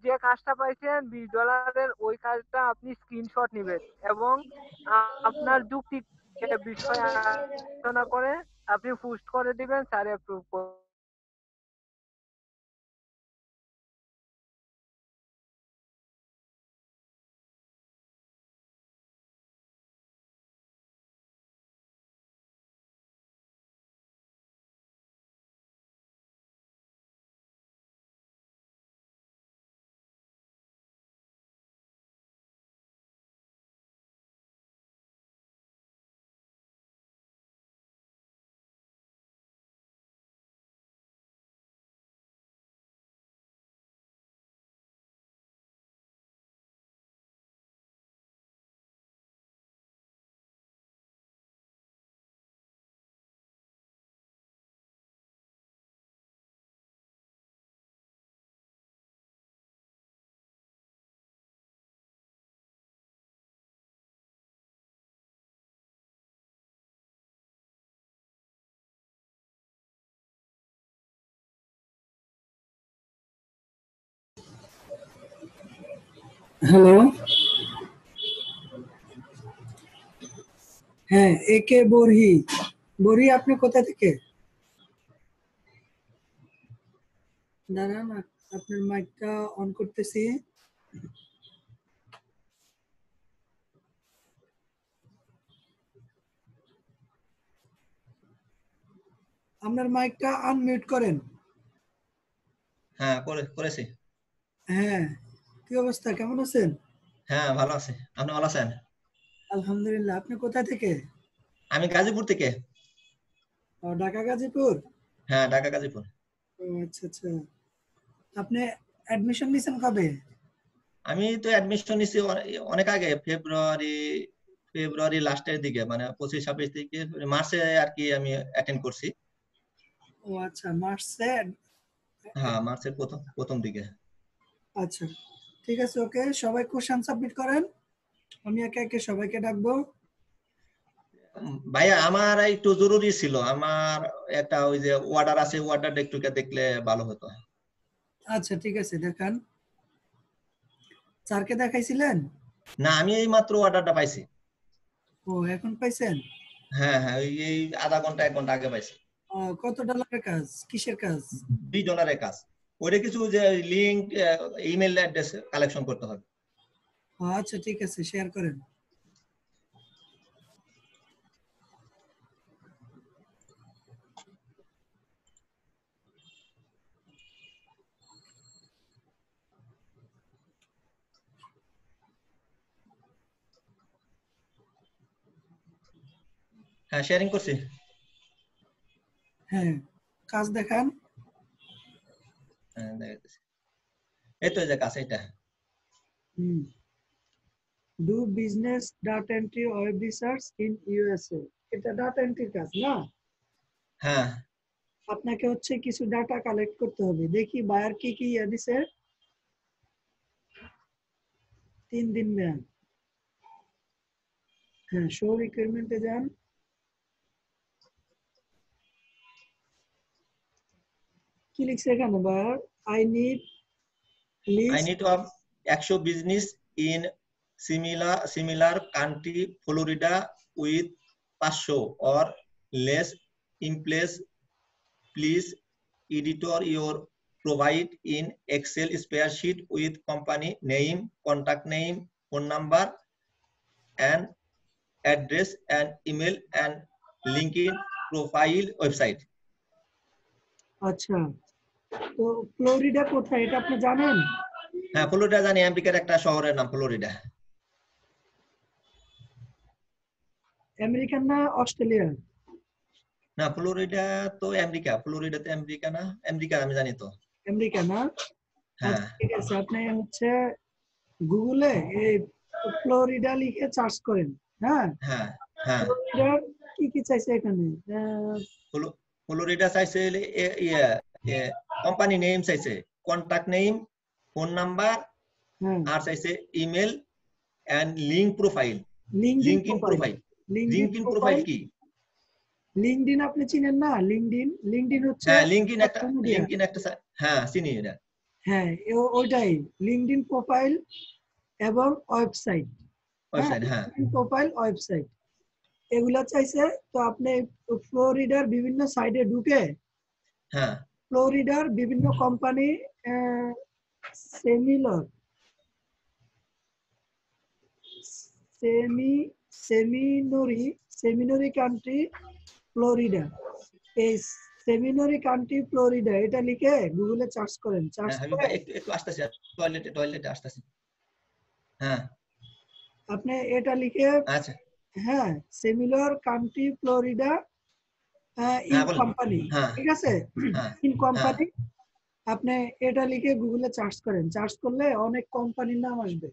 যে কাজটা পাইছেন $20 ওই কাজটা আপনি স্ক্রিনশট নেবেন এবং আপনার যুক্তি বিষয় আলোচনা করে আপনি পোস্ট করে দিবেন, স্যার অ্যাপ্রুভ করবে। হ্যালো, হ্যাঁ, একে বরহি। বরহি, আপনি কোথা থেকে? দাঁড়ান, আপনার মাইকটা অন করতেছি। আপনার মাইকটা আনমিউট করেন। হ্যাঁ, করেছি। হ্যাঁ, কি অবস্থা, কেমন আছেন? হ্যাঁ, ভালো আছি। আপনি ভালো আছেন? আলহামদুলিল্লাহ। আপনি কোথা থেকে? আমি গাজীপুর থেকে। ঢাকা গাজীপুর? হ্যাঁ, ঢাকা গাজীপুর। আচ্ছা আচ্ছা। আপনি অ্যাডমিশন নিছেন কবে? আমি তো অ্যাডমিশন নিছি অনেক আগে, ফেব্রুয়ারি লাস্টের দিকে, মানে 25-26 দিকে, মার্চে আর কি আমি অ্যাটেন্ড করছি। ও আচ্ছা, মার্চে? হ্যাঁ, মার্চের প্রথম দিকে। আচ্ছা, ঠিক আছে, ওকে। সবাই কোশ্চেন সাবমিট করেন, আমি একে একে সবাইকে ডাকবো। ভাইয়া, আমার একটু জরুরি ছিল, আমার একটা ওই যে অর্ডার আছে, অর্ডারটা একটু দেখলে ভালো হতো। আচ্ছা, ঠিক আছে, দেখান। স্যারকে দেখাইছিলেন? না, আমি এই মাত্র অর্ডারটা পাইছি। ও, এখন পাইছেন? হ্যাঁ হ্যাঁ, এই আধা ঘন্টা 1 ঘন্টা আগে পাইছি। কত ডলারের কাজ, কিসের কাজ? $2 কাজ। ওইটা কিছু যে লিংক, ইমেল অ্যাড্রেস কালেকশন করতে হবে। আচ্ছা, ঠিক আছে, শেয়ার করেন। হ্যাঁ, শেয়ারিং করছি। হ্যাঁ, কাজ দেখান। হ্যাঁ, দেখাচ্ছি। এই তো যে কাজ, এটা। Do business data entry web research in USA. এটা ডাটা এন্ট্রির কাজ না? হ্যাঁ, আপনাকে হচ্ছে কিছু ডাটা কালেক্ট করতে হবে। দেখি বায়ার কি কি দিছে। 3 দিন মেয়াদ। হ্যাঁ, শো রিকোয়ারমেন্টে যান। কি লিখছে এখানে buyer? I need list of 100 business in similar country Florida with 500 or less employees. Please editor your provide in Excel spreadsheet with company name, contact name, phone number, and address and email and LinkedIn profile website. আচ্ছা, তো Florida কোথায় এটা আপনি জানেন? হ্যাঁ, Florida জানি, আমেরিকার একটা শহরের নাম ফ্লোরিডা। আমেরিকান না অস্ট্রেলিয়ান? না, ফ্লোরিডা তো আমেরিকা, ফ্লোরিডা তো আমেরিকা না? আমেরিকা আমি জানি তো। আমেরিকা না? হ্যাঁ আচ্ছা, ঠিক আছে, আপনি হচ্ছে গুগলে এই ফ্লোরিডা লিখে সার্চ করেন। হ্যাঁ, হ্যাঁ হ্যাঁ, ফ্লোরিডার কি কি চাইছে এখানে? ফ্লোরিডা চাইছে, কোম্পানি নেম চাইছে, কন্টাক্ট নেম, ফোন নাম্বার, হ্যাঁ, আর চাইছে email and link profile. LinkedIn profile. LinkedIn profile কি? লিংকডইন আপনি চিনেন না? লিংকডইন হচ্ছে হ্যাঁ, সোশ্যাল মিডিয়া। লিংকডইন একটা, হ্যাঁ চিনি এটা। হ্যাঁ ওইটাই লিঙ্কডইন প্রোফাইল এবং ওয়েবসাইট। ওয়েবসাইট, হ্যাঁ লিঙ্কডইন প্রোফাইল ওয়েবসাইট এগুলা চাইছে। তো আপনি ফ্লোরিডার বিভিন্ন সাইটে ঢুকে হ্যাঁ ফ্লোরিডার বিভিন্ন কোম্পানি সেমিলর সেমিনরি কান্ট্রি ফ্লোরিডা, এই সেমিনরি কান্ট্রি ফ্লোরিডা এটা লিখে গুগলে সার্চ করেন। সার্চ হাবিব করে ভাই একটু আসতেছি, টয়লেটে আসতেছি। হ্যাঁ আপনি এটা লিখে, আচ্ছা হ্যাঁ সেমিলর কান্ট্রি ফ্লোরিডা ইন হ্যাঁ বলেন। কোম্পানি, হ্যাঁ ঠিক আছে, হ্যাঁ ইন হ্যাঁ কোম্পানি আপনি এটা লিখে গুগলে সার্চ করেন। সার্চ করলে অনেক কোম্পানির নাম আসবে।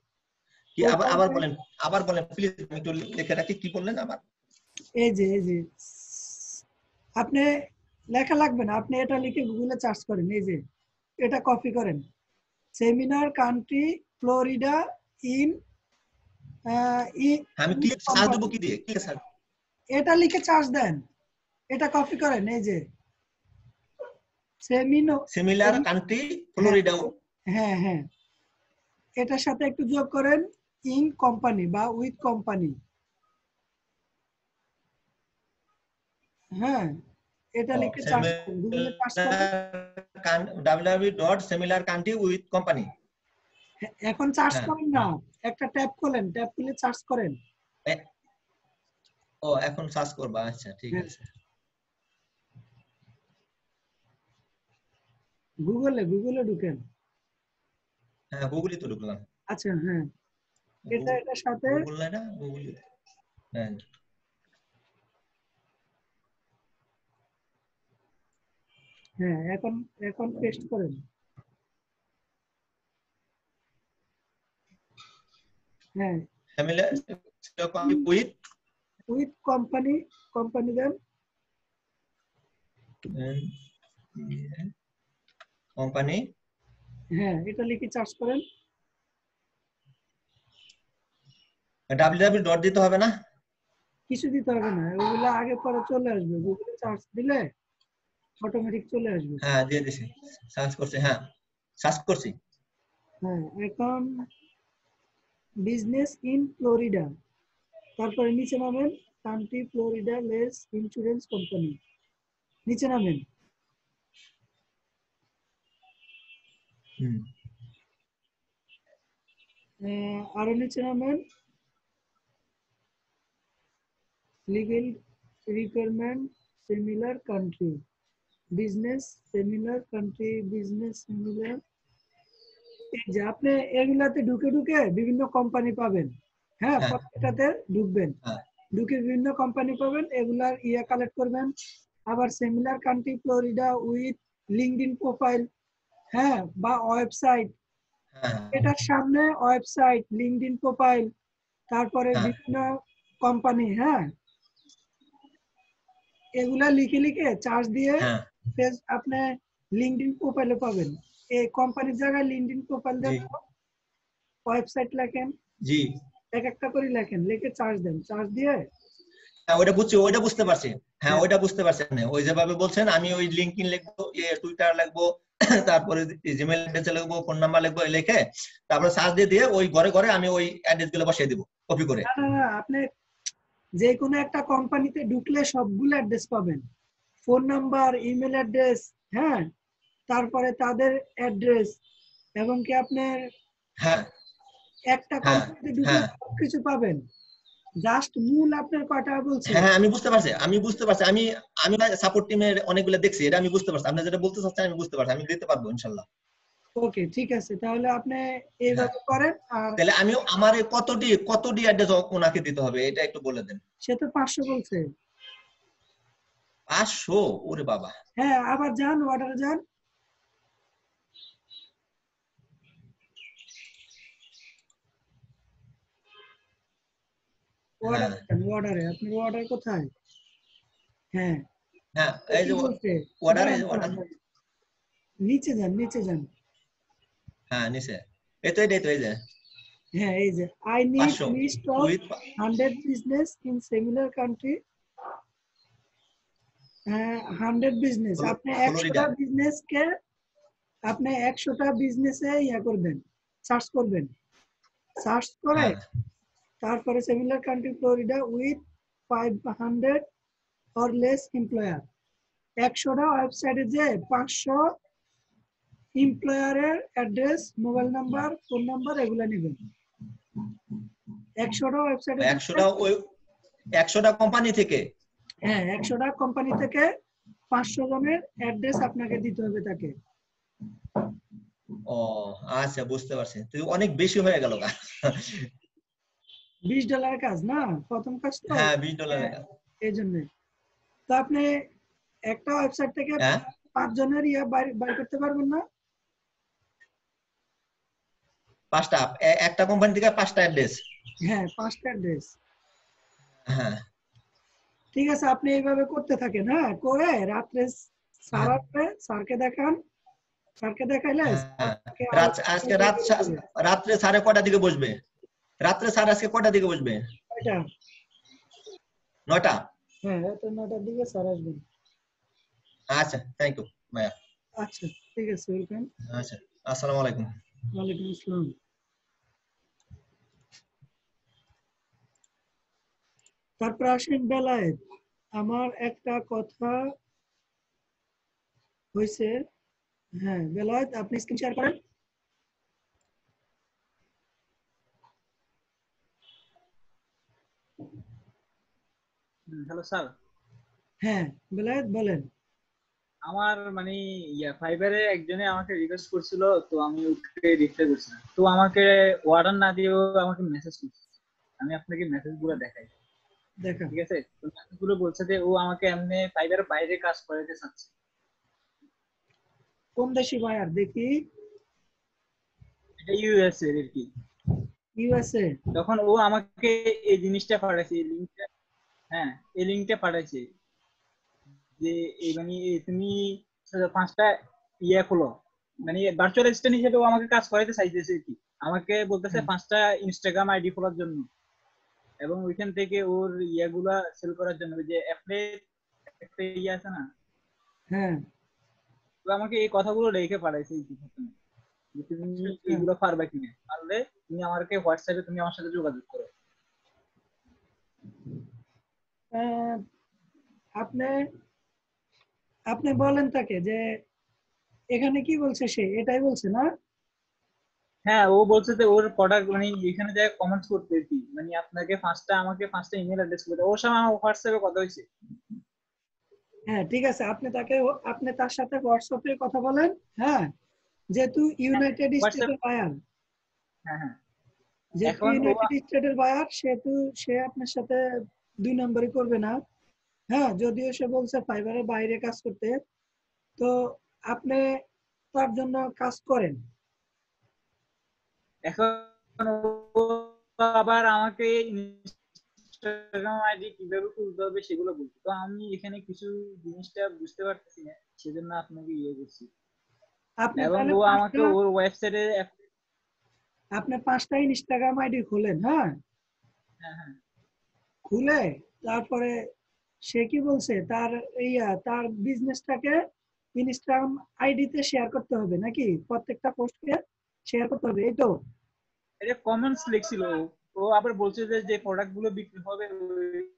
কি ওই আবার কোম্পানি বলেন, আবার বলেন প্লিজ, আমি একটু লিখে রাখি, কি বললেন আবার? এই যে আপনি লেখা লাগবে না, আপনি এটা লিখে গুগলে সার্চ করেন। এই যে এটা কপি করেন, সেমিনার কান্ট্রি ফ্লোরিডা ইন আমি কি সার্চ দেবো, কি দিয়ে কি সার্চ? এটা লিখে সার্চ দেন, এটা কপি করেন। এই যে সিমিলার কান্ট্রি ফ্লোরিডা। হ্যাঁ হ্যাঁ এটার সাথে একটু যোগ করেন ইন কোম্পানি বা উইথ কোম্পানি। হ্যাঁ এটা লিখে সার্চ করেন, গুগলে সার্চ করেন। www.similarcountry-with-company। এখন সার্চ হ্যাঁ করেন না, একটা ট্যাব খোলেন, ট্যাব খুলে সার্চ করেন। ও এখন সার্চ করবা, আচ্ছা ঠিক হ্যাঁ, আছে। গুগলে ঢুকেন। হ্যাঁ গুগলই তো ঢুকলাম। আচ্ছা হ্যাঁ এটার সাথে গুগল না, এটা গুগল। হ্যাঁ হ্যাঁ এখন পেস্ট করেন। হ্যাঁ সিমিলার উইথ উইথ কোম্পানি দেন। কোম্পানি। হ্যাঁ এটা লিখে সার্চ করেন। www. দিতে হবে না? কিছু দিতে হবে না, ওগুলো আগে পরে চলে আসবে, গুগলে সার্চ দিলে অটোমেটিক চলে আসবে। হ্যাঁ দিয়ে দিছি, সার্চ করছি, হ্যাঁ সার্চ করছি। হ্যাঁ এখন বিজনেস ইন ফ্লোরিডা, তারপরে নিচে নামেন country Florida less insurance company, নিচে নামেন। আরো নিচে নামেন legal requirement similar country business similar country business similar. এই যে আপনি এগুলাতে ঢুকে ঢুকে বিভিন্ন কোম্পানি পাবেন। হ্যাঁ হ্যাঁ প্রত্যেকটাতে ঢুকবেন, হ্যাঁ ঢুকে বিভিন্ন কোম্পানি পাবেন, এগুলার কালেক্ট করবেন। আবার similar country Florida with LinkedIn profile, হ্যাঁ বা ওয়েবসাইট, হ্যাঁ এটার সামনে ওয়েবসাইট লিঙ্কডইন প্রোফাইল, তারপরে হ্যাঁ বিভিন্ন কোম্পানি, হ্যাঁ এগুলা লিখে লিখে চার্জ দিয়ে হ্যাঁ আপনি লিঙ্কডইন প্রোফাইলে পাবেন। এই কোম্পানির জায়গায় লিঙ্কডইন প্রোফাইল জি দেন, ওয়েবসাইট লেখেন, জি। এক একটা করে লেখেন, লিখে চার্জ দেন, চার্জ দিয়ে হ্যাঁ ওইটা বুঝছি, ওইটা বুঝতে পারছি। হ্যাঁ হ্যাঁ ওইটা বুঝতে পারছি, ওই যেভাবে বলছেন আমি ওই লিঙ্কইন লিখবো, টুইটার লিখবো, তারপরে জিমেইল অ্যাড্রেস লিখবো, ফোন নাম্বার লিখবো, লিখে তারপরে সার্চ দিয়ে ওই ঘরে ঘরে আমি ওই অ্যাড্রেস গুলো বসিয়ে দিব কপি করে। না আপনি যে কোনো একটা কোম্পানিতে ঢুকলে সবগুলো অ্যাড্রেস পাবেন, ফোন নাম্বার, ইমেল অ্যাড্রেস, হ্যাঁ তারপরে তাদের অ্যাড্রেস, এবং কি আপনার হ্যাঁ একটা হ্যাঁ কোম্পানিতে ঢুকলে হ্যাঁ সবকিছু পাবেন। জাস্ট মূল আপনার কয়টা বলছে। হ্যাঁ আমি বুঝতে পারছি, আমি আমি সাপোর্ট টিমের অনেকগুলো দেখছি, এটা আমি বুঝতে পারছি, আপনি যেটা বলতে চাচ্ছেন আমি বুঝতে পারছি, আমি দিতে পারবো ইনশাল্লাহ। ওকে ঠিক আছে, তাহলে আপনি হ্যাঁ এইভাবে করেন। আর তাহলে আমি আমার কতটি অ্যাড্রেস ওনাকে দিতে হবে এটা একটু বলে দেন। সে তো 500 বলছে। 500? ওরে বাবা। হ্যাঁ আবার যান অর্ডারে যান, হ্যাঁ অর্ডারে আপনার অর্ডার কোথায়? হ্যাঁ হ্যাঁ ও এই কি যে বলছে, অর্ডার, দাঁড়ান, অর্ডার। নিচে যান, নিচে যান। হ্যাঁ নিচে, এটাই তো এই যে হ্যাঁ এই যে I need 500 list of with 100 business in similar country, 100 business, আপনি ফ্লোরিডা। 100টা বিজনেস কে আপনি 100টা বিজনেসে করবেন, সার্চ করবেন, সার্চ করে হ্যাঁ তারপরে similar country Florida with 500 or less employer. 100টা ওয়েবসাইটে যে 500 এমপ্লয়ারের address, mobile number, phone number এগুলো নেবেন। 100টা ওয়েবসাইটে 100টা ওই 100টা কোম্পানি থেকে। হ্যাঁ 100টা কোম্পানি থেকে 500 জনের অ্যাড্রেস আপনাকে দিতে হবে তাকে। ও আচ্ছা বুঝতে পারছি, তো অনেক বেশি হয়ে গেল। $20 কাজ না, প্রথম কাজ তো, হ্যাঁ $20 কাজ। এই জন্য। তো আপনি একটা ওয়েবসাইট থেকে হ্যাঁ 5 জনের বাইর করতে পারবেন না? 5টা, একটা কোম্পানি থেকে 5টা অ্যাড্রেস। হ্যাঁ 5টা অ্যাড্রেস। হ্যাঁ ঠিক আছে, আপনি এইভাবে করতে থাকেন। হ্যাঁ করে রাত্রে স্যার হ্যাঁ আসবে, স্যারকে দেখান, স্যারকে দেখাইলে হ্যাঁ। স্যারকে রাত আজকে রাত্রে 9:30 দিকে বসবে? রাত্রে স্যার আজকে কটার দিকে বসবে? কয়টা? 9টা। হ্যাঁ রাত 9টার দিকে স্যার আসবেন। আচ্ছা থ্যাংক ইউ ভাইয়া। আচ্ছা ঠিক আছে, ওয়েলকাম। আচ্ছা আসসালামু আলাইকুম। ওয়ালাইকুম আসসালাম। তারপর আসেন বেলায়েত। আমার একটা কথা হয়েছে। হ্যাঁ বেলায়েত, আপনি স্ক্রিন শেয়ার করেন। হ্যালো স্যার, হ্যাঁ বেলায়েত বলেন। আমার মানে ফাইবারে একজনে আমাকে রিকোয়েস্ট করছিল, তো আমি ওকে রিপ্লাই করছিলাম, তো আমাকে অর্ডার না দিয়েও আমাকে মেসেজ করছে। আমি আপনাকে মেসেজগুলো দেখাই, দেখা ঠিক আছে? তো মেসেজগুলো বলছে যে ও আমাকে এমনি ফাইবারের বাইরে কাজ করাতে চাচ্ছে। কোন দেশি বায়ার দেখি? এটা ইউএসএ এর কি। ইউএসএ। তখন ও আমাকে এই জিনিসটা পাঠাইছে, এই লিঙ্কটা, হ্যাঁ এই লিঙ্কটা পাঠাইছে যে এই মানে তুমি 5টা খোলো, মানে ভার্চুয়াল অ্যাসিস্ট্যান্ট হিসেবে ও আমাকে কাজ করাইতে চাইতেছে কি। আমাকে বলতেছে 5টা ইনস্টাগ্রাম আইডি খোলার জন্য, এবং ওইখান থেকে ওর ইয়াগুলা সেল করার জন্য, যে অ্যাফিলিয়েট একটা আছে না। হ্যাঁ তো আমাকে এই কথাগুলো লিখে পাঠাইছে এই প্রথমে, যে তুমি এইগুলো পারবা কিনা, পারলে তুমি আমাকে হোয়াটসঅ্যাপে তুমি আমার সাথে যোগাযোগ করো। আপনি আপনি বলেন তাকে যে এখানে কি বলছে, সে এটাই বলছে না? হ্যাঁ ও বলছে যে ওর প্রোডাক্ট মানে এখানে যায় কমেন্টস করতে কি, মানে আপনাকে আমাকে 5টা ইমেল অ্যাড্রেস করতে। ওর সাথে আমার হোয়াটসঅ্যাপে কথা হয়েছে। হ্যাঁ ঠিক আছে, আপনি তার সাথে হোয়াটসঅ্যাপে কথা বলেন। হ্যাঁ যেহেতু হ্যাঁ ইউনাইটেড হোয়াটসঅ্যাপ, স্টেটের বায়ার, হ্যাঁ হ্যাঁ। যেহেতু এখন ও ইউনাইটেড স্টেটের বায়ার, সেহেতু সে আপনার সাথে 2 নম্বরই করবে না। হ্যাঁ যদিও সে বলছে ফাইবারের বাইরে কাজ করতে, তো আপনি তার জন্য কাজ করেন। এখন ও আবার আমাকে ইনস্টাগ্রাম আইডি কিভাবে খুলতে হবে সেগুলো বলছে, তো আমি এখানে কিছু জিনিসটা বুঝতে পারতেছি না, সেজন্য আপনাকে করছি। আপনি এবং তাহলে ও আমাকে ওর ওয়েবসাইটে, আপনি 5টা ইনস্টাগ্রাম আইডি খোলেন। হ্যাঁ হ্যাঁ হ্যাঁ খুলে তারপরে সে কি বলছে, তার বিজনেসটাকে ইনস্টাগ্রাম আইডিতে শেয়ার করতে হবে নাকি? প্রত্যেকটা পোস্টকে শেয়ার করতে হবে, এই তো? এটা কমেন্টস লিখছিল। ও আবার বলছে যে যে প্রোডাক্ট গুলো বিক্রি হবে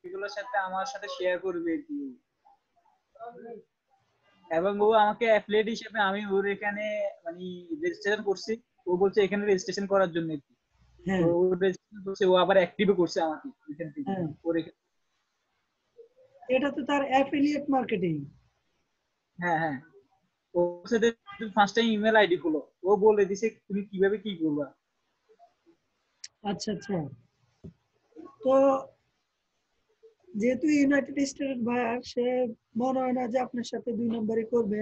ওইগুলোর সাথে আমার সাথে শেয়ার করবে কি। এবং ও আমাকে অ্যাফিলিয়েট হিসেবে, আমি ওর এখানে মানে রেজিস্ট্রেশন করছি, ও বলছে এখানে রেজিস্ট্রেশন করার জন্য। তো হ্যাঁ ও রেজিস্ট্রেশন করছে, ও আবার অ্যাক্টিভও করছে আমাকে এখান থেকে। হ্যাঁ ওর এটা তো তার অ্যাফিলিয়েট মার্কেটিং। হ্যাঁ হ্যাঁ, ওর সাথে ফার্স্ট টাইম ইমেল আইডি খুলো, ও বলে দিছে তুমি কিভাবে কি করবা। আচ্ছা আচ্ছা, তো যেহেতু ইউনাইটেড স্টেটের বায়ার, সে মনে হয় না যে আপনার সাথে 2 নম্বরই করবে।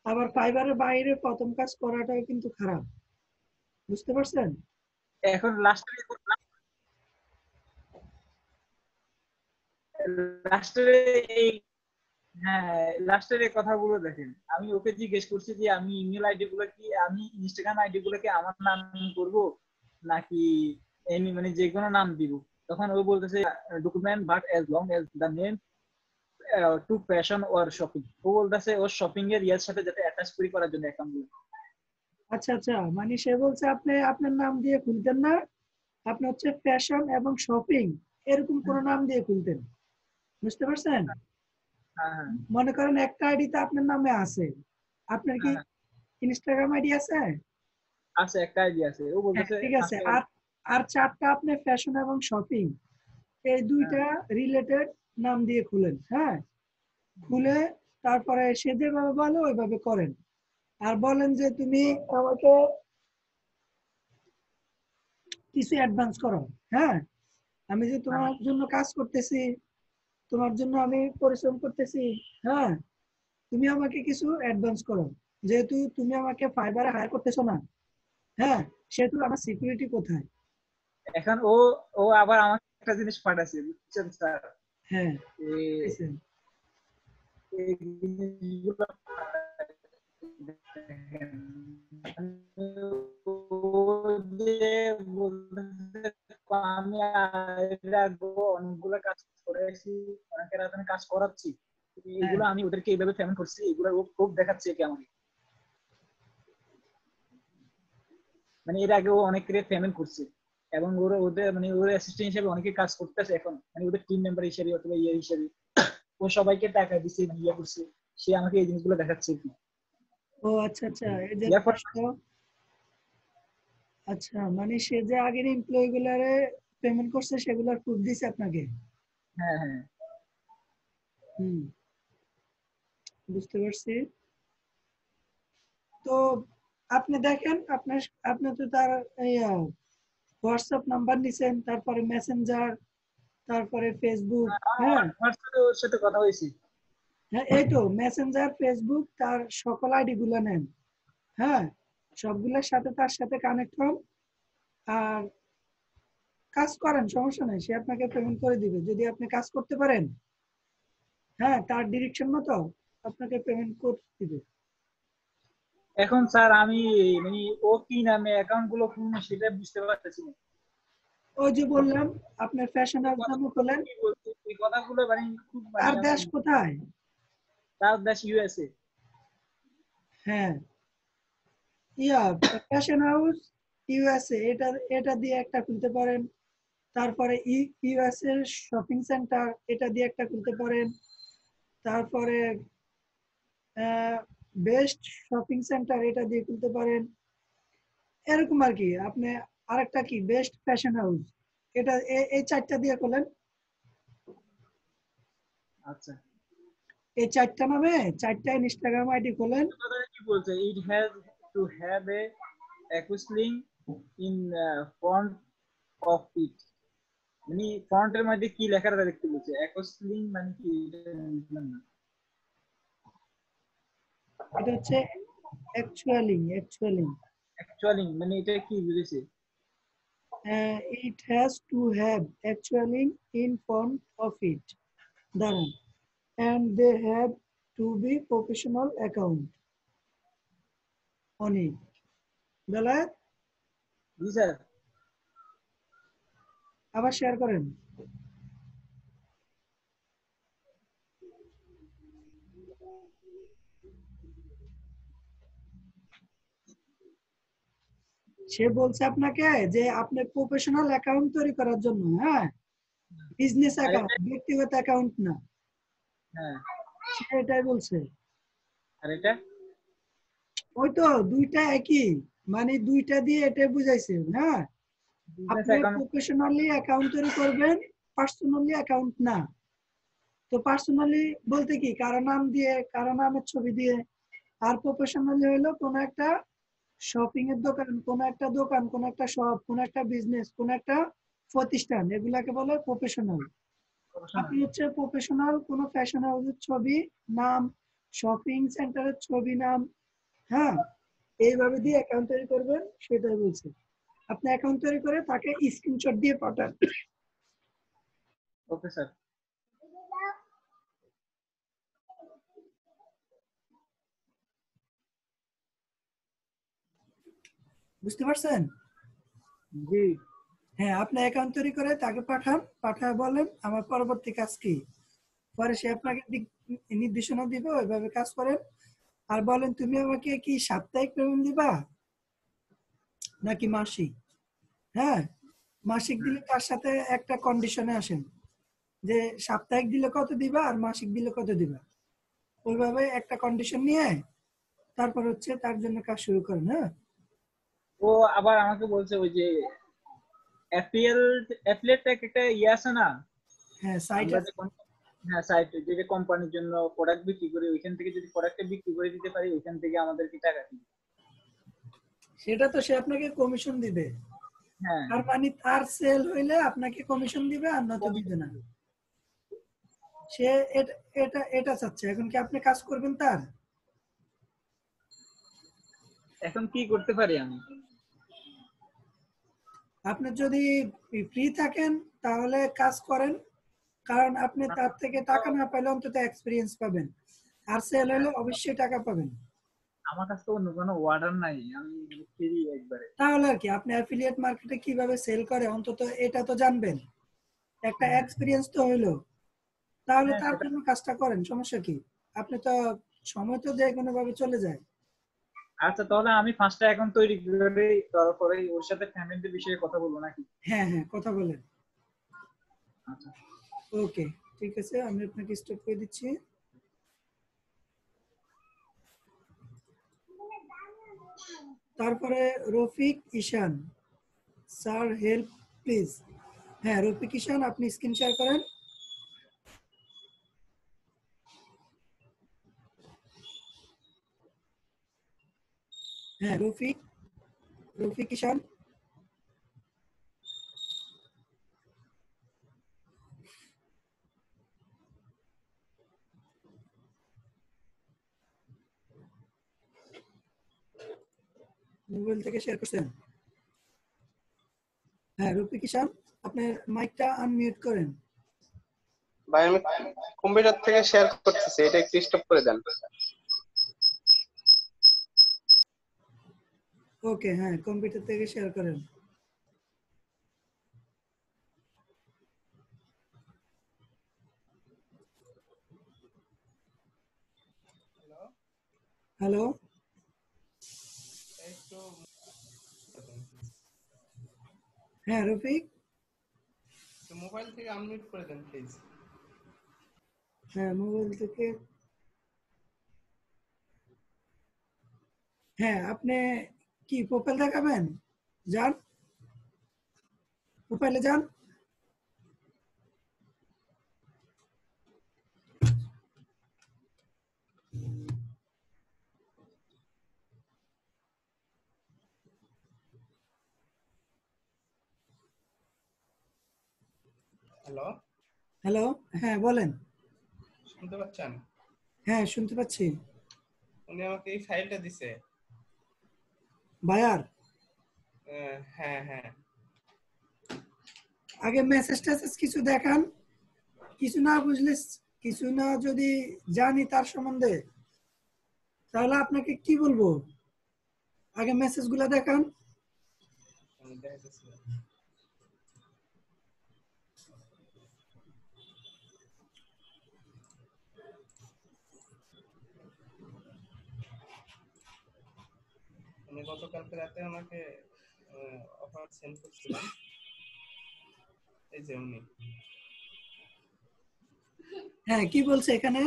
আবার ফাইবারের বাইরে প্রথম কাজ করাটাও কিন্তু খারাপ, বুঝতে পারছেন? এখন লাস্টের এই, হ্যাঁ লাস্টের এই কথাগুলো দেখেন। আমি ওকে জিজ্ঞেস করছি যে আমি ইমেল আইডি গুলো কি, আমি ইনস্টাগ্রাম আইডি গুলো কি আমার নাম করব নাকি এমনি মানে যে কোনো নাম দিব। তখন ও বলতেছে document but as long as the name to fashion or shopping. ও বলতেছে ওর শপিং এর ইয়ার সাথে যাতে অ্যাটাচ করার জন্য অ্যাকাউন্ট গুলো। আচ্ছা আচ্ছা, মানে সে বলছে আপনি আপনার নাম দিয়ে খুলতেন না, আপনি হচ্ছে ফ্যাশন এবং শপিং এরকম কোন নাম দিয়ে খুলতেন, বুঝতে পারছেন? হ্যাঁ হ্যাঁ মনে করেন একটা আইডিতে আপনার নামে আছে, আপনার কি হ্যাঁ ইনস্টাগ্রাম আইডি আছে? আছে, একটা আইডিয়া আছে। ও হ্যাঁ বলতেছে ঠিক আছে, 5 আর আর চারটা আপনি ফ্যাশন এবং শপিং এই দুইটা রিলেটেড নাম দিয়ে খুলেন। হ্যাঁ, খুলে তারপরে সে যেভাবে বলে ওইভাবে করেন। আর বলেন যে তুমি আমাকে কিছু অ্যাডভান্স করো। হ্যাঁ, আমি যে তোমার জন্য কাজ করতেছি, তোমার জন্য আমি পরিশ্রম করতেছি। হ্যাঁ, তুমি আমাকে কিছু অ্যাডভান্স করো, যেহেতু তুমি আমাকে ফাইবারে হায়ার করতেছো না। হ্যাঁ, সেহেতু আমার সিকিউরিটি কোথায়? এখন ও ও আবার আমাকে একটা জিনিস পাঠাচ্ছে, বুঝছেন স্যার? হ্যাঁ, এই বুঝছেন? এই জিনিসগুলো দেখেন, ও যে বলতেছে আমি এর আগে অনেকগুলো কাজ করেছি, অনেকের হাতে কাজ করাচ্ছি, হ্যাঁ, এগুলো আমি ওদেরকে এইভাবে পেমেন্ট করছি, এগুলো ও প্রুফ দেখাচ্ছে কি আমাকে। মানে এর আগে ও অনেকের পেমেন্ট করছে এবং ওরা ওদের মানে ওর অ্যাসিস্ট্যান্ট হিসেবে অনেকে কাজ করতেছে এখন, মানে ওদের টিম মেম্বার হিসেবে অথবা ইয়ে হিসেবে ও সবাইকে টাকা দিচ্ছে, ইয়ে করছে। সে আমাকে এই জিনিসগুলো দেখাচ্ছে কি। ও আচ্ছা আচ্ছা, এই যে ইয়ার পর আচ্ছা, মানে সে যে আগের এমপ্লয়ি গুলারে পেমেন্ট করছে সেগুলোর প্রুফ দিছে আপনাকে? হ্যাঁ হ্যাঁ হুম, বুঝতে পারছি। তো আপনি দেখেন, আপনার আপনি তো তার হোয়াটসঅ্যাপ নাম্বার নিছেন, তারপরে মেসেঞ্জার, তারপরে ফেসবুক। হ্যাঁ, আমার সাথে ওর সাথে কথা হয়েছে। হ্যাঁ এই তো মেসেঞ্জার, ফেসবুক, তার সকল আইডি গুলা নেন। হ্যাঁ, সবগুলোর সাথে তার সাথে কানেক্ট হন, আর কাজ করেন, সমস্যা নাই, সে আপনাকে পেমেন্ট করে দিবে যদি আপনি কাজ করতে পারেন। হ্যাঁ, তার ডিরেকশন মতো আপনাকে পেমেন্ট করে দিবে। এখন স্যার আমি মানে ও কি নামে অ্যাকাউন্ট গুলো খুলবো সেটা বুঝতে পারতেছি না। ওই যে বললাম, আপনার ফ্যাশন এই হাউস নামে কথাগুলো খোলেন। কি বলছে, এই কথাগুলো মানে খুব মানে তার আমি দেশ কোথায়? তার দেশ ইউএসএ। হ্যাঁ, ইয়া ফ্যাশন হাউস ইউএসএ, এটা এটা দিয়ে একটা খুলতে পারেন। তারপরে ইউএসএ শপিং সেন্টার, এটা দিয়ে একটা খুলতে পারেন। তারপরে বেস্ট শপিং সেন্টার, এটা দিয়ে খুলতে পারেন। এরকম আর কি। আপনি আরেকটা কি বেস্ট ফ্যাশন হাউস, এটা এই চারটা দিয়ে খোলেন। আচ্ছা, এই চারটা নামে চারটা ইনস্টাগ্রাম আইডি খোলেন। কথা কি বলছে, it has to have a অ্যাকুইসলিং ইন ফন্ট অফ ইট। মানে ফন্টের মধ্যে কি লেখাটা দেখতে বলছে, অ্যাকুইসলিং মানে কি এটা বুঝলাম না। এটা হচ্ছে অ্যাকচুয়ালি অ্যাকচুয়ালি মানে এটা কি বুঝেছে? it has to have actually in front of it, দাঁড়ান, and they have to be professional account on it, Belayet G sir. আবার শেয়ার করেন। সে বলছে আপনাকে যে আপনি প্রফেশনাল অ্যাকাউন্ট তৈরি করার জন্য, হ্যাঁ, বিজনেস আর অ্যাকাউন্ট, এটা ব্যক্তিগত অ্যাকাউন্ট না। হ্যাঁ, সে এটাই বলছে। আর এটা ওই তো দুইটা একই, মানে দুইটা দিয়ে এটাই বুঝাইছে। হ্যাঁ, বিজনেস আপনি অ্যাকাউন্ট। প্রফেশনালি অ্যাকাউন্ট তৈরি করবেন, পার্সোনালি অ্যাকাউন্ট না। তো পার্সোনালি বলতে কি, কারো নাম দিয়ে, কারো নামের ছবি দিয়ে। আর প্রফেশনালি হলো কোন একটা শপিং এর দোকান, কোন একটা দোকান, কোন একটা শপ, কোন একটা বিজনেস, কোন একটা প্রতিষ্ঠান, এগুলাকে বলে প্রফেশনাল। আপনি হচ্ছে প্রফেশনাল কোন ফ্যাশন হাউসের ছবি, নাম, শপিং সেন্টারের ছবি, নাম। হ্যাঁ, এইভাবে দিয়ে অ্যাকাউন্ট তৈরি করবেন, সেটাই বলছি। আপনি অ্যাকাউন্ট তৈরি করে তাকে স্ক্রিনশট দিয়ে পাঠান। Okay sir. বুঝতে পারছেন? জি হ্যাঁ, আপনি অ্যাকাউন্ট তৈরি করে তাকে পাঠান, পাঠায় বলেন আমার পরবর্তী কাজ কি। পরে সে আপনাকে নির্দেশনা দিবে, ওইভাবে কাজ করেন। আর বলেন তুমি আমাকে কি সাপ্তাহিক পেমেন্ট দিবা নাকি মাসিক? হ্যাঁ, মাসিক দিলে তার সাথে একটা কন্ডিশনে আসেন যে সাপ্তাহিক দিলে কত দিবা আর মাসিক দিলে কত দিবা, ওইভাবে একটা কন্ডিশন নিয়ে তারপর হচ্ছে তার জন্য কাজ শুরু করেন। হ্যাঁ, ও আবার আমাকে বলছে ওই যে অ্যাফিলিয়েট একটা ইয়ে আছে না, হ্যাঁ সাইট আমরা যে হ্যাঁ সাইট যে কোম্পানির জন্য প্রোডাক্ট বিক্রি করি, ওইখান থেকে যদি প্রোডাক্টটা বিক্রি করে দিতে পারি, ওইখান থেকে আমাদের কি টাকা দিবে? সেটা তো সে আপনাকে কমিশন দিবে। হ্যাঁ, আর মানে তার সেল হইলে আপনাকে কমিশন দিবে, আর নয়তো দিবে না। সে এটা এটা এটা চাচ্ছে। এখন কি আপনি কাজ করবেন তার? এখন কি করতে পারি আমি? আপনি যদি ফ্রি থাকেন তাহলে কাজ করেন, কারণ আপনি তার থেকে টাকা না পেলে অন্তত এক্সপিরিয়েন্স পাবেন, আর সেল হলে অবশ্যই টাকা পাবেন। আমার কাছে তো অন্য কোনো অর্ডার নাই, আমি ফ্রি একবারে। তাহলে আর কি, আপনি অ্যাফিলিয়েট মার্কেটে কিভাবে সেল করে অন্তত এটা তো জানবেন, একটা এক্সপিরিয়েন্স তো হইলো। তাহলে হ্যাঁ তার সেটা। জন্য কাজটা করেন, সমস্যা কি? আপনি তো সময় তো যে কোনো ভাবে চলে যায়। আচ্ছা তাহলে আমি 5টা অ্যাকাউন্ট তৈরি করে তারপরে ওর সাথে পেমেন্টের বিষয়ে কথা বলবো নাকি? হ্যাঁ হ্যাঁ, কথা বলেন। আচ্ছা। ওকে, ঠিক আছে, আমি আপনাকে স্টপ করে দিচ্ছি। তারপরে রফিক ঈশান, স্যার হেল্প প্লিজ। হ্যাঁ রফিক ঈশান, আপনি স্ক্রিন শেয়ার করেন। হ্যাঁ রফিক ঈশান। মোবাইল থেকে শেয়ার করছেন? হ্যাঁ রফিক ঈশান, আপনার মাইকটা আনমিউট করেন। ভাই আমি কম্পিউটার থেকে শেয়ার করতেছি, এটা একটু স্টপ করে দেন। ওকে, হ্যাঁ কম্পিউটার থেকে শেয়ার করেন। হ্যালো, হ্যাঁ রফিক। মোবাইল থেকে আনমিউট করে দেন প্লিজ। হ্যাঁ মোবাইল থেকে। হ্যাঁ আপনি কি প্রোফাইল দেখাবেন? যান, প্রোফাইলে যান। হ্যালো, হ্যালো, হ্যাঁ বলেন। শুনতে পাচ্ছেন? হ্যাঁ শুনতে পাচ্ছি। উনি আমাকে এই ফাইলটা দিছে। বায়ার, হ্যাঁ হ্যাঁ। আগে মেসেজ টেসেজ কিছু দেখান, কিছু না বুঝলে, কিছু না যদি জানি তার সম্বন্ধে, তাহলে আপনাকে কি বলবো? আগে মেসেজ গুলা দেখান। আমি দেখাইতেছি। আমি গতকালকে রাতে আমাকে অফার সেন্ড করছিলাম, এই যে উনি। হ্যাঁ কি বলছে এখানে?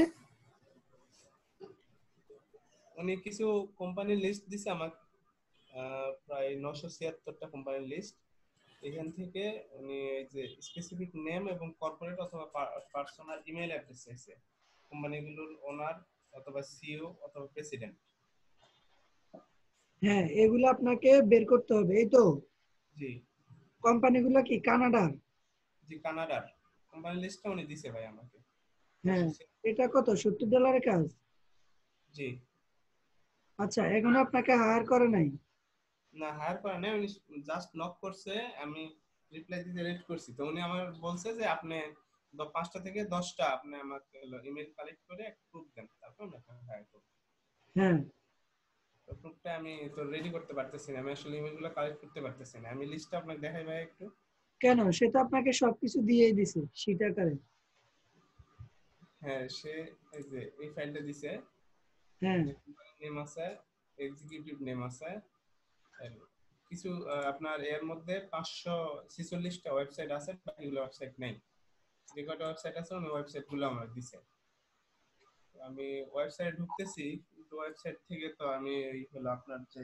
উনি কিছু কোম্পানির লিস্ট দিছে আমাকে, প্রায় 976টা কোম্পানির লিস্ট। এখান থেকে উনি এই যে স্পেসিফিক নেম এবং কর্পোরেট অথবা পার্সোনাল ইমেল অ্যাড্রেস চাইছে, কোম্পানিগুলোর ওনার অথবা সিইও অথবা প্রেসিডেন্ট। হ্যাঁ এগুলো আপনাকে বের করতে হবে, এই তো। জি কোম্পানিগুলো কি কানাডার? জি, কানাডার কোম্পানি লিস্টটা উনি দিছে ভাই আমাকে। হ্যাঁ, এটা কত, $70 কাজ? জি আচ্ছা, এখনো আপনাকে হায়ার করে নাই? না, হায়ার করা নাই, উনি জাস্ট নক করছে, আমি রিপ্লাই দিতে লেট করছি, তো উনি আমার বলছে যে আপনি 5টা থেকে 10টা আপনি আমাকে ইমেল কালেক্ট করে একটা প্রুফ দেন, তারপর আমি আপনাকে হায়ার করব। হ্যাঁ তো প্রুফটা আমি তো রেডি করতে পারতেছি না, আমি আসলে ইমেলগুলো কালেক্ট করতে পারতেছি না। আমি লিস্টটা আপনাকে দেখাই ভাই একটু। কেন, সে তো আপনাকে সবকিছু দিয়েই দিছে শীট আকারে। হ্যাঁ সে এই যে এই ফাইলটা দিছে, হ্যাঁ নেম আছে, এক্সিকিউটিভ নেম আছে, আর কিছু আপনার এর মধ্যে 546টা ওয়েবসাইট আছে, বাকিগুলো ওয়েবসাইট নাই। যে কটা ওয়েবসাইট আছে ওই ওয়েবসাইট গুলো আমার দিছে। আমি ওয়েবসাইটে ঢুকতেছি, কিন্তু ওয়েবসাইট থেকে তো আমি এই হলো আপনার যে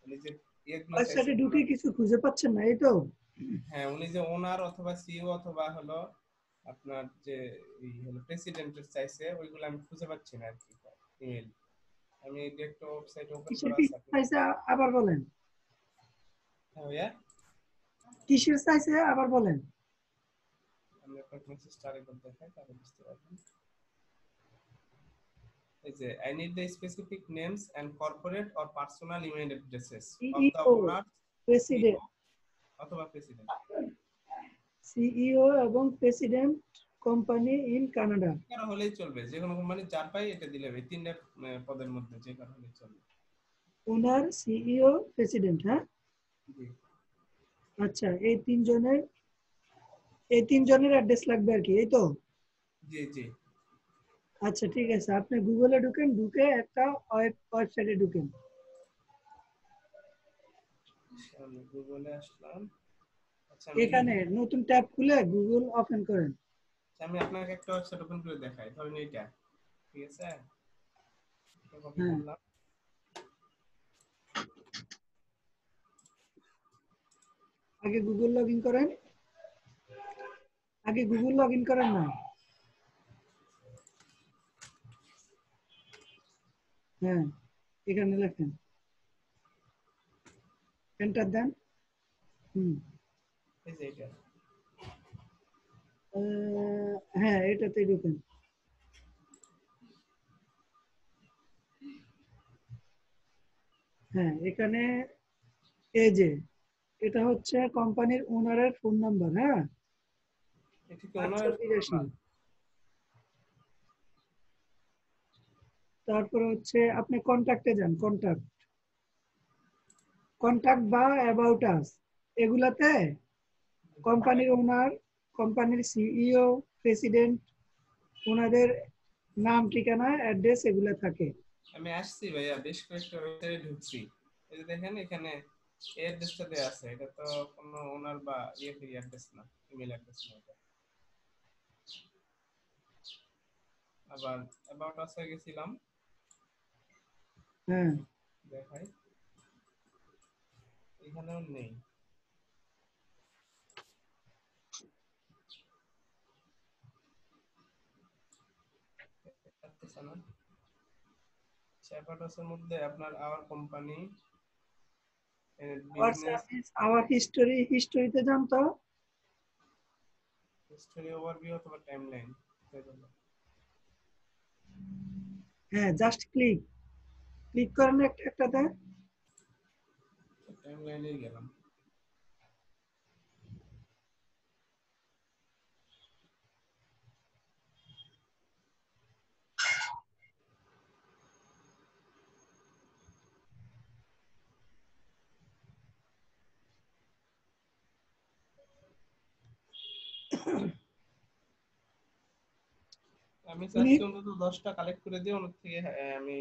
উনি যে ইয়েগুলো চাইছে, ওয়েবসাইটে ঢুকে কিছু খুঁজে পাচ্ছেন না, এই তো? হ্যাঁ উনি যে ওনার অথবা সিইও অথবা হলো আপনার যে এই হলো প্রেসিডেন্টের চাইছে, ওইগুলো আমি খুঁজে পাচ্ছি না আর কি ইমেল। আমি ডিরেক্ট ওয়েবসাইট ওপেন কিসের করা কি আছে চাইছে আবার বলেন? হ্যাঁ ভাইয়া, কিসের চাইছে আবার বলেন? আমি আপনার মেসেজটা আরেকবার দেখাই তাহলে বুঝতে পারবেন। এই যে I need the specific names and corporate or personal email addresses of the CEO, owner, president, অথবা প্রেসিডেন্ট। সিইও এবং প্রেসিডেন্ট কোম্পানি ইন কানাডা। কারো হলেই চলবে, যে কোনো কোম্পানি যার পাই এটা দিলে হবে, এই তিনটা পদের মধ্যে যে কারো হলেই চলবে। ওনার, সিইও, প্রেসিডেন্ট। হ্যাঁ জি আচ্ছা, এই তিনজনের অ্যাড্রেস লাগবে আর কি, এই তো? জি জি। আচ্ছা ঠিক আছে, আপনি গুগলে ঢুকেন, ঢুকে একটা ওয়েবসাইটে ঢুকেন। আমি গুগলে আসলাম। আচ্ছা আমি এখানে নতুন ট্যাব খুলে গুগল ওপেন করেন। আমি আপনাকে একটা ওয়েবসাইট ওপেন করে দেখাই, ধরেন এইটা, ঠিক আছে? এটা কপি হ্যাঁ করলাম। আগে গুগল লগ ইন করেন, আগে গুগল লগ ইন করেন না? হ্যাঁ এখানে লেখেন, এন্টার দেন। এই যে এটা, হ্যাঁ এটাতে ঢুকেন। হ্যাঁ এখানে এই যে এটা হচ্ছে কোম্পানির ওনারের ফোন নাম্বার। হ্যাঁ এটা কি ওনার? 882। তারপরে হচ্ছে আপনি কন্ট্যাক্টে যান, কন্ট্যাক্ট বা অ্যাবাউট আস, এগুলাতে কোম্পানির ওনার, কোম্পানির সিইও, প্রেসিডেন্ট, ওনাদের নাম, ঠিকানা, অ্যাড্রেস এগুলা থাকে। আমি আসছি ভাইয়া, বেশ কয়েকটা ওয়েবসাইটে ঢুকছি। এই যে দেখেন এখানে এই অ্যাড্রেসটা দেয়া আছে, এটা তো কোনো ওনার বা অ্যাড্রেস না, ইমেল অ্যাড্রেস না এটা। আবার অ্যাবাউট আসে গেছিলাম, হ্যাঁ দেখাই, এখানেও নেই। অ্যাবাউট মধ্যে আপনার our company, our business service, our হিস্টোরিতে যান তো। হিস্টোরি, ওভারভিউ অথবা টাইমলাইন। হ্যাঁ জাস্ট ক্লিক করেন একটাতে। টাইমলাইনে গেলাম। আমি চাচ্ছি অন্তত 10টা কালেক্ট করে দিয়ে ওর থেকে আমি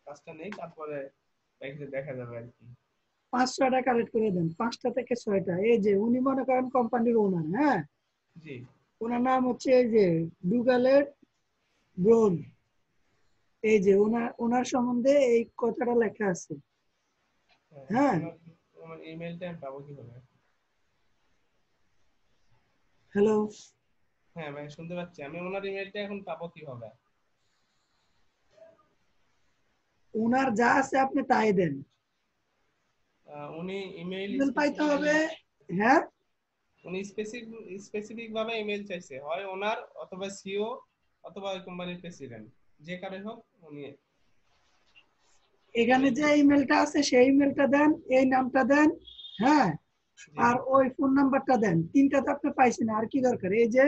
কাজটা নেই, তারপরে দেখা যাবে আর কি। 5-6টা কালেক্ট করে দেন, 5টা থেকে 6টা। এই যে উনি মনে করেন কোম্পানির ওনার। হ্যাঁ জি ওনার নাম হচ্ছে এই যে ডুগালের ব্রোন। এই যে ওনার সম্বন্ধে এই কথাটা লেখা আছে। হ্যাঁ আমার ইমেলটা আমি পাবো কিভাবে? হ্যালো, হ্যাঁ ভাই শুনতে পাচ্ছি, আমি ওনার ইমেলটা এখন পাবো কিভাবে? ওনার যা আছে আপনি তাই দেন, উনি ইমেল ইমেল পাইতে হবে। হ্যাঁ উনি স্পেসিফিক ভাবে ইমেল চাইছে, হয় ওনার অথবা সিও অথবা ওই কোম্পানির প্রেসিডেন্ট, যে কারে হোক উনি এখানে যে ইমেলটা আছে সেই ইমেলটা দেন, এই নামটা দেন। হ্যাঁ আর ওই ফোন নাম্বারটা দেন। তিনটা তো আপনি পাইছেন, আর কি দরকার? এই যে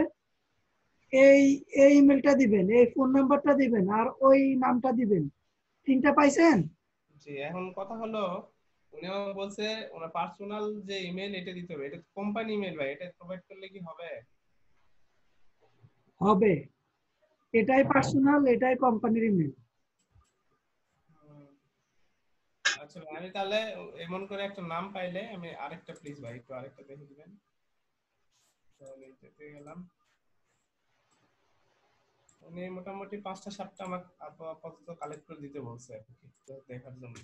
এই এই ইমেলটা দিবেন, এই ফোন নাম্বারটা দিবেন, আর ওই নামটা দিবেন। তিনটা পাইছেন? জি। এখন কথা হলো, উনি আমাকে বলছে ওনার পার্সোনাল যে ইমেল এটা দিতে হবে, এটা কোম্পানি ইমেল ভাই, এটা প্রোভাইড করলে কি হবে? হবে। এটাই পার্সোনাল, এটাই কোম্পানির ইমেল। আচ্ছা ভাই, আমি তাহলে এমন করে একটা নাম পাইলে আমি আরেকটা, প্লিজ ভাই একটু আরেকটা দেখে দিবেন। তাহলে এটাতে গেলাম। উনি মোটামুটি 5টা 7টা আমাকে আপাতত কালেক্ট করে দিতে বলছে আর কি, তো দেখার জন্য।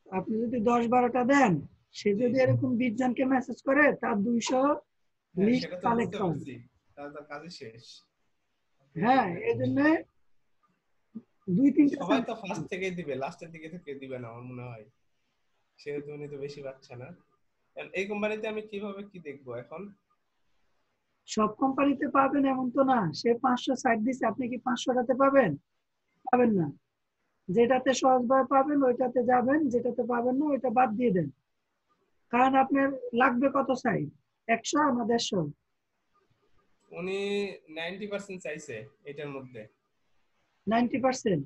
আপনি যদি 10-12টা দেন, সে যদি এরকম 20 জনকে মেসেজ করে, তার 200 হ্যাঁ লিস্ট সেটা তো কালেক্ট বুঝতে হবে। পারছি, তাহলে তার কাজই শেষ। হ্যাঁ, এই জন্য 2-3টা সবাই তো ফার্স্ট থেকে দিবে, লাস্টের দিকে থেকে দিবে না আমার মনে হয়, সেহেতু উনি তো বেশি পাচ্ছে না। এই কোম্পানিতে আমি কিভাবে কি দেখবো এখন? সব কোম্পানিতে পাবেন এমন তো না। সে 500 সাইট দিছে, আপনি কি 500টাতে পাবেন? পাবেন না। যেটাতে সহজভাবে পাবেন ওইটাতে যাবেন, যেটাতে পাবেন না ওইটা বাদ দিয়ে দেন। কারণ আপনার লাগবে কত সাইট, 100 না 150? উনি 90% চাইছে এটার মধ্যে। 90%?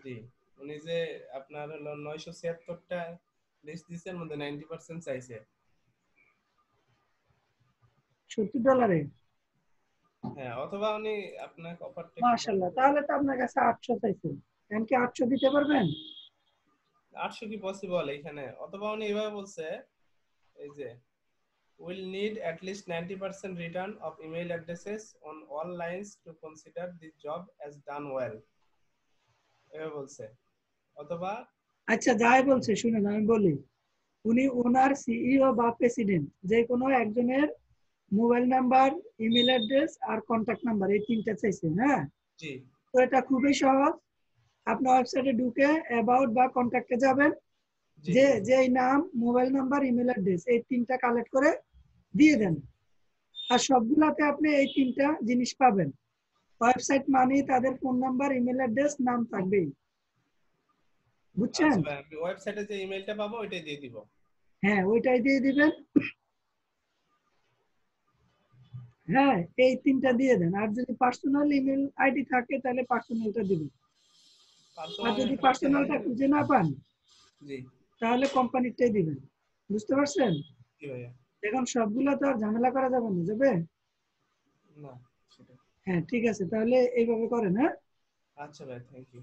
জি, উনি যে আপনার হলো 976টা লিস্ট দিছে, এর মধ্যে 90% চাইছে। $70? হ্যাঁ, অথবা উনি আপনাকে অফারটা একটু মাশাআল্লাহ, তাহলে তো আপনার কাছে 800 চাইছে। এখন কি 800 দিতে পারবেন? 800 কি পসিবল এখানে? অথবা উনি এভাবে বলছে, এই যে will need at least 90% return of email addresses on all lines to consider this job as done well, এভাবে বলছে। অথবা আচ্ছা, যাই বলছে শুনেন, আমি বলি। উনি ওনার সিইও বা প্রেসিডেন্ট যে কোনো একজনের মোবাইল নাম্বার, ইমেল অ্যাড্রেস আর কন্ট্যাক্ট নাম্বার, এই 3টা চাইছে। হ্যাঁ, জি তো এটা খুবই সহজ। আপনি ওয়েবসাইটে ঢুকে অ্যাবাউট বা কন্ট্যাক্টে যাবেন, জি যেই নাম, মোবাইল নাম্বার, ইমেল অ্যাড্রেস, এই 3টা কালেক্ট করে দিয়ে দেন। আর সবগুলাতে আপনি এই 3টা জিনিস পাবেন। ওয়েবসাইট মানে তাদের ফোন নাম্বার, ইমেল অ্যাড্রেস, নাম থাকবেই। বুঝছেন? আচ্ছা ভাই, আমি ওয়েবসাইটে যে ইমেলটা পাবো ওইটাই দিয়ে দিব। হ্যাঁ, ওইটাই দিয়ে দিবেন। হ্যাঁ, এই 3টা দিয়ে দেন। আর যদি পার্সোনাল ইমেল আইডি থাকে তাহলে পার্সোনালটা দিবেন। আর পার্সোনাল যদি পাচ্ছি না। পার্সোনালটা খুঁজে না পান, জি তাহলে কোম্পানিটাই দিবেন। বুঝতে পারছেন? জি ভাইয়া। এখন সবগুলা তো আর ঝামেলা করা যাবে না, যাবে? না সেটা। হ্যাঁ, ঠিক আছে, তাহলে এইভাবে করেন। হ্যাঁ, আচ্ছা ভাই, থ্যাংক ইউ।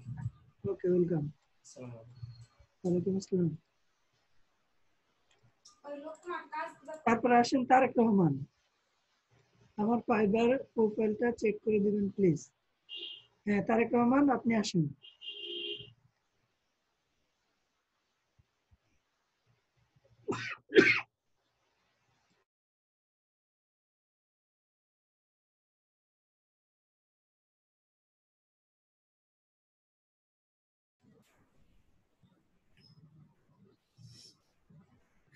Okay, welcome. আসসালামু আলাইকুম। ওয়ালাইকুম আসসালাম। তারপরে আসেন তারেক রহমান। আমার ফাইবার প্রোফাইলটা চেক করে দিবেন প্লিজ। হ্যাঁ, তারেক রহমান, আপনি আসেন।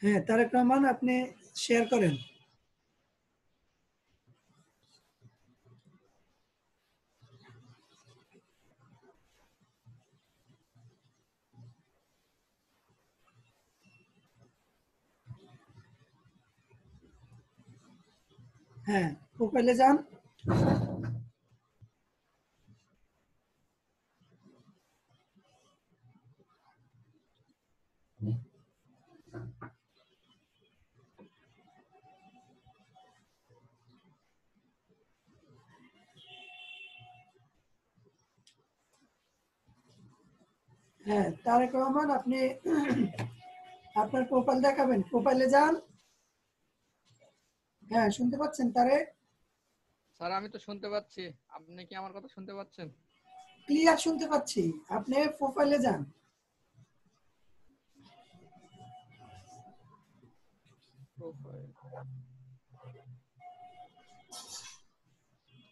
হ্যাঁ, তারেক রহমান, আপনি শেয়ার করেন। হ্যাঁ, প্রোফাইলে যান। হ্যাঁ, তারেক রহমান, আপনি আপনার প্রোফাইল দেখাবেন। প্রোফাইলে যান। হ্যাঁ, শুনতে পাচ্ছেন তারেক? স্যার আমি তো শুনতে পাচ্ছি, আপনি কি আমার কথা শুনতে পাচ্ছেন? ক্লিয়ার শুনতে পাচ্ছি। আপনি প্রোফাইলে যান। প্রোফাইল,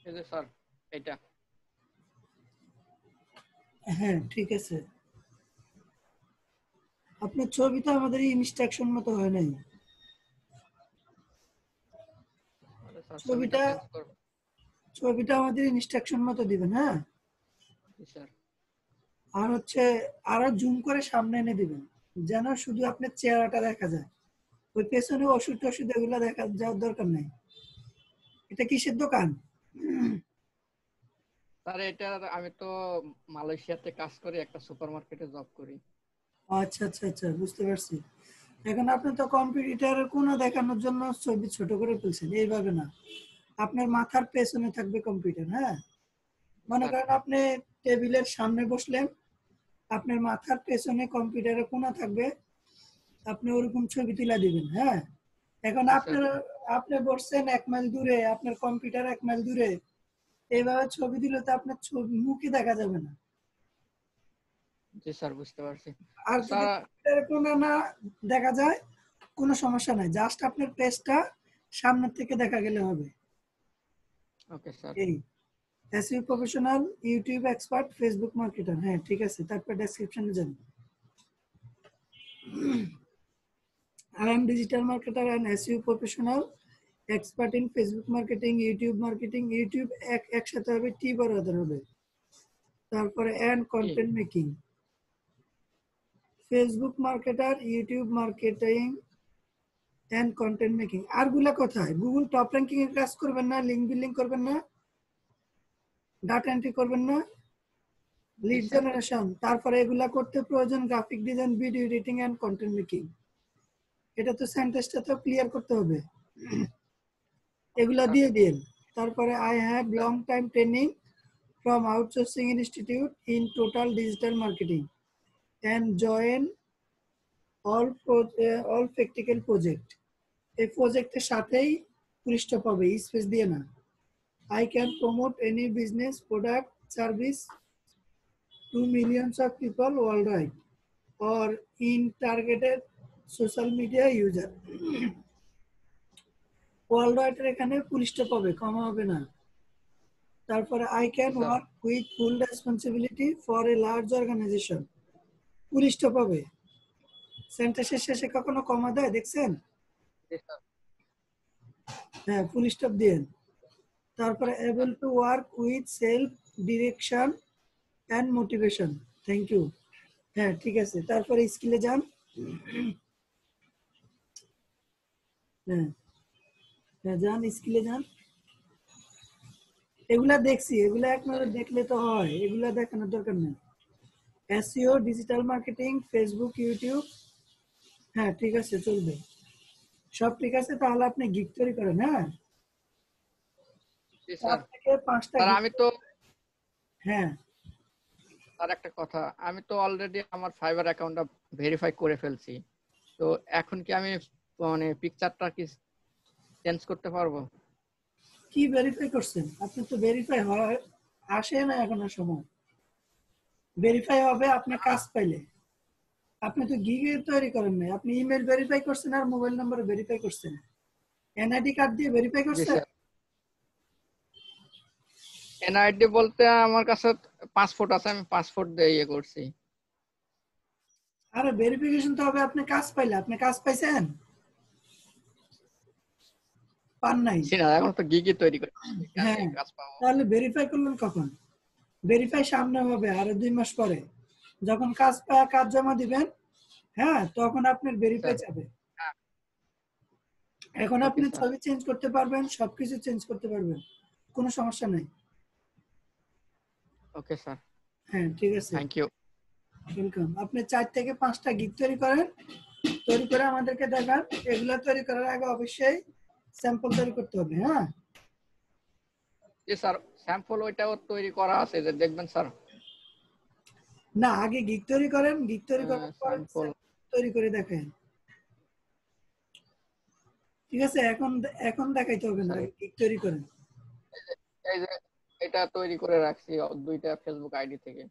এই যে স্যার এটা। হ্যাঁ, ঠিক আছে। আপনার ছবিটা আমাদের ইনস্ট্রাকশন মতো হয় নাই। আরে স্যার ছবিটা ছবিটা চেঞ্জ করব। ছবিটা আমাদের ইনস্ট্রাকশন মতো দিবেন। হ্যাঁ, জি স্যার। আর হচ্ছে আরো জুম করে সামনে এনে দিবেন, যেন শুধু আপনার চেহারাটা দেখা যায়। ওই পেছনে ওষুধ টষুধ এগুলো দেখা যাওয়ার দরকার নাই। এটা কিসের দোকান? স্যার এটা, আমি তো মালয়েশিয়াতে কাজ করি, একটা সুপারমার্কেটে জব করি। আচ্ছা আচ্ছা আচ্ছা, বুঝতে পারছি। এখন আপনি তো কম্পিউটারের কোনো দেখানোর জন্য ছবি ছোট করে ফেলছেন, এইভাবে না। আপনার মাথার পেছনে থাকবে কম্পিউটার। হ্যাঁ, মনে করেন আপনি টেবিলের সামনে বসলেন, আপনার মাথার পেছনে কম্পিউটারের কোণা থাকবে, আপনি ওরকম ছবি তুলে দিবেন। হ্যাঁ, এখন আপনার আপনি বসছেন 1 মাইল দূরে, আপনার কম্পিউটার 1 মাইল দূরে, এইভাবে ছবি দিলে তো আপনার ছবি মুখই দেখা যাবে না। জি স্যার, বুঝতে পারছি। আর যদি স্যার কম্পিউটারে কোনো না দেখা যায়, কোনো সমস্যা নাই, জাস্ট আপনার পেজটা সামনের থেকে দেখা গেলে হবে। Okay sir. এই SEO professional, YouTube expert, Facebook marketer. হ্যাঁ ঠিক আছে, তারপর ডেসক্রিপশনে যান। I am digital marketer and SEO professional, expert in Facebook marketing, YouTube marketing, YouTube একসাথে হবে, টি বড় হাতের হবে, তারপরে and content making, Facebook marketer, YouTube marketing and content making। আর গুলা কোথায়? গুগল টপ র্যাঙ্কিং এর কাজ করবেন না, লিঙ্ক বিল্ডিং করবেন না, ডাটা এন্ট্রি করবেন না, লিড জেনারেশন, তারপরে এগুলা করতে প্রয়োজন graphic design, video editing and content making. এটা তো সেন্টেন্সটা তো ক্লিয়ার করতে হবে, এগুলা দিয়ে দিন। তারপরে I have long time training from outsourcing institute in total digital marketing and join all practical project. এই প্রজেক্টের সাথেই পৃষ্ঠ পাবে, স্পেস দিয়ে না। I can promote any business, product, service to millions of people worldwide or in targeted social media user. Worldwide এখানে পুলিশটা পাবে, কমা হবে না। তারপরে I can work with full responsibility for a large organization, পুলিশটা পাবে। সেন্টেন্সের শেষে কখনো কমা দেয় দেখছেন? হ্যাঁ, ফুল স্টপ দিন। তারপরে able to work with self direction and motivation, thank you. হ্যাঁ ঠিক আছে, তারপরে স্কিলে যান। হ্যাঁ হ্যাঁ যান, স্কিলে যান। এগুলা দেখছি, এগুলা এক নজর দেখলে তো হয়, এগুলা দেখানোর দরকার নেই। SEO, digital marketing, Facebook, YouTube. হ্যাঁ ঠিক আছে, চলবে, সব ঠিক আছে। তাহলে আপনি গিগ তৈরি করেন। হ্যাঁ, জি 4 স্যার। থেকে 5টা স্যার গিগ। আমি তো হ্যাঁ আর একটা কথা, আমি তো অলরেডি আমার ফাইবার অ্যাকাউন্টটা ভেরিফাই করে ফেলছি, তো এখন কি আমি মানে পিকচারটা কি চেঞ্জ করতে পারবো? কি ভেরিফাই করছেন আপনি? তো ভেরিফাই হয় আসে না এখনো সময়, ভেরিফাই হবে আপনার কাজ পাইলে। আপনি তো গিগে তৈরি করেন নাই, আপনি ইমেল ভেরিফাই করছেন আর মোবাইল নাম্বার ভেরিফাই করছেন, এনআইডি কার্ড দিয়ে ভেরিফাই জি করছেন। স্যার। এনআইডি বলতে আমার কাছে পাসপোর্ট আছে, আমি পাসপোর্ট দিয়ে ইয়ে করছি। আরে ভেরিফিকেশন তো হবে আপনি কাজ পাইলে। আপনি কাজ পাইছেন? পান নাই? না, এখন তো গিগই তৈরি করছি, হ্যাঁ, আমি কাজ পাবো। তাহলে ভেরিফাই করলেন কখন? ভেরিফাই সামনে হবে আরো 2 মাস পরে, যখন কাজ পায় কাজ জমা দিবেন। হ্যাঁ, তখন আপনার ভেরিফাই যাবে। এখন ওকে আপনি স্যার। ছবি চেঞ্জ করতে পারবেন, সবকিছু চেঞ্জ করতে পারবেন, কোনো সমস্যা নাই। ওকে স্যার, হ্যাঁ ঠিক আছে, থ্যাংক ইউ। ওয়েলকাম। আপনি 4 থেকে 5টা গিগ তৈরি করেন, তৈরি করে আমাদেরকে দেখান। এগুলা তৈরি করার আগে অবশ্যই স্যাম্পল তৈরি করতে হবে। হ্যাঁ জি স্যার, স্যাম্পল ওইটাও তৈরি করা আছে, যে দেখবেন স্যার। না, আগে গিগ তৈরি করেন, গিগ তৈরি করার পর স্যাম্পল তৈরি করে দেখেন। ঠিক আছে, এখন এখন দেখাইতে হবে না, গিগ তৈরি করেন। এই যে এটা তৈরি করে রাখছি 2টা ফেসবুক আইডি থেকে।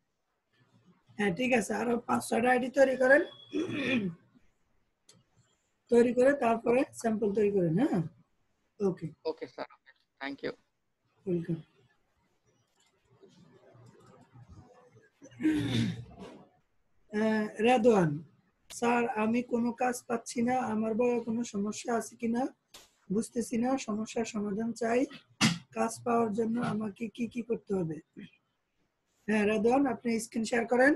হ্যাঁ ঠিক আছে, আরো 5-6টা আইডি তৈরি করেন, তৈরি করে তারপরে স্যাম্পল তৈরি করেন। হ্যাঁ okay, okay sir, okay, thank you. Welcome. Redwan sir, আমি কোনো কাজ পাচ্ছি না, আমার বড় কোনো সমস্যা আছে কিনা বুঝতেছি না, সমস্যার সমাধান চাই, কাজ পাওয়ার জন্য আমাকে কি কি করতে হবে? হ্যাঁ রেদওয়ান, আপনি স্ক্রিন শেয়ার করেন।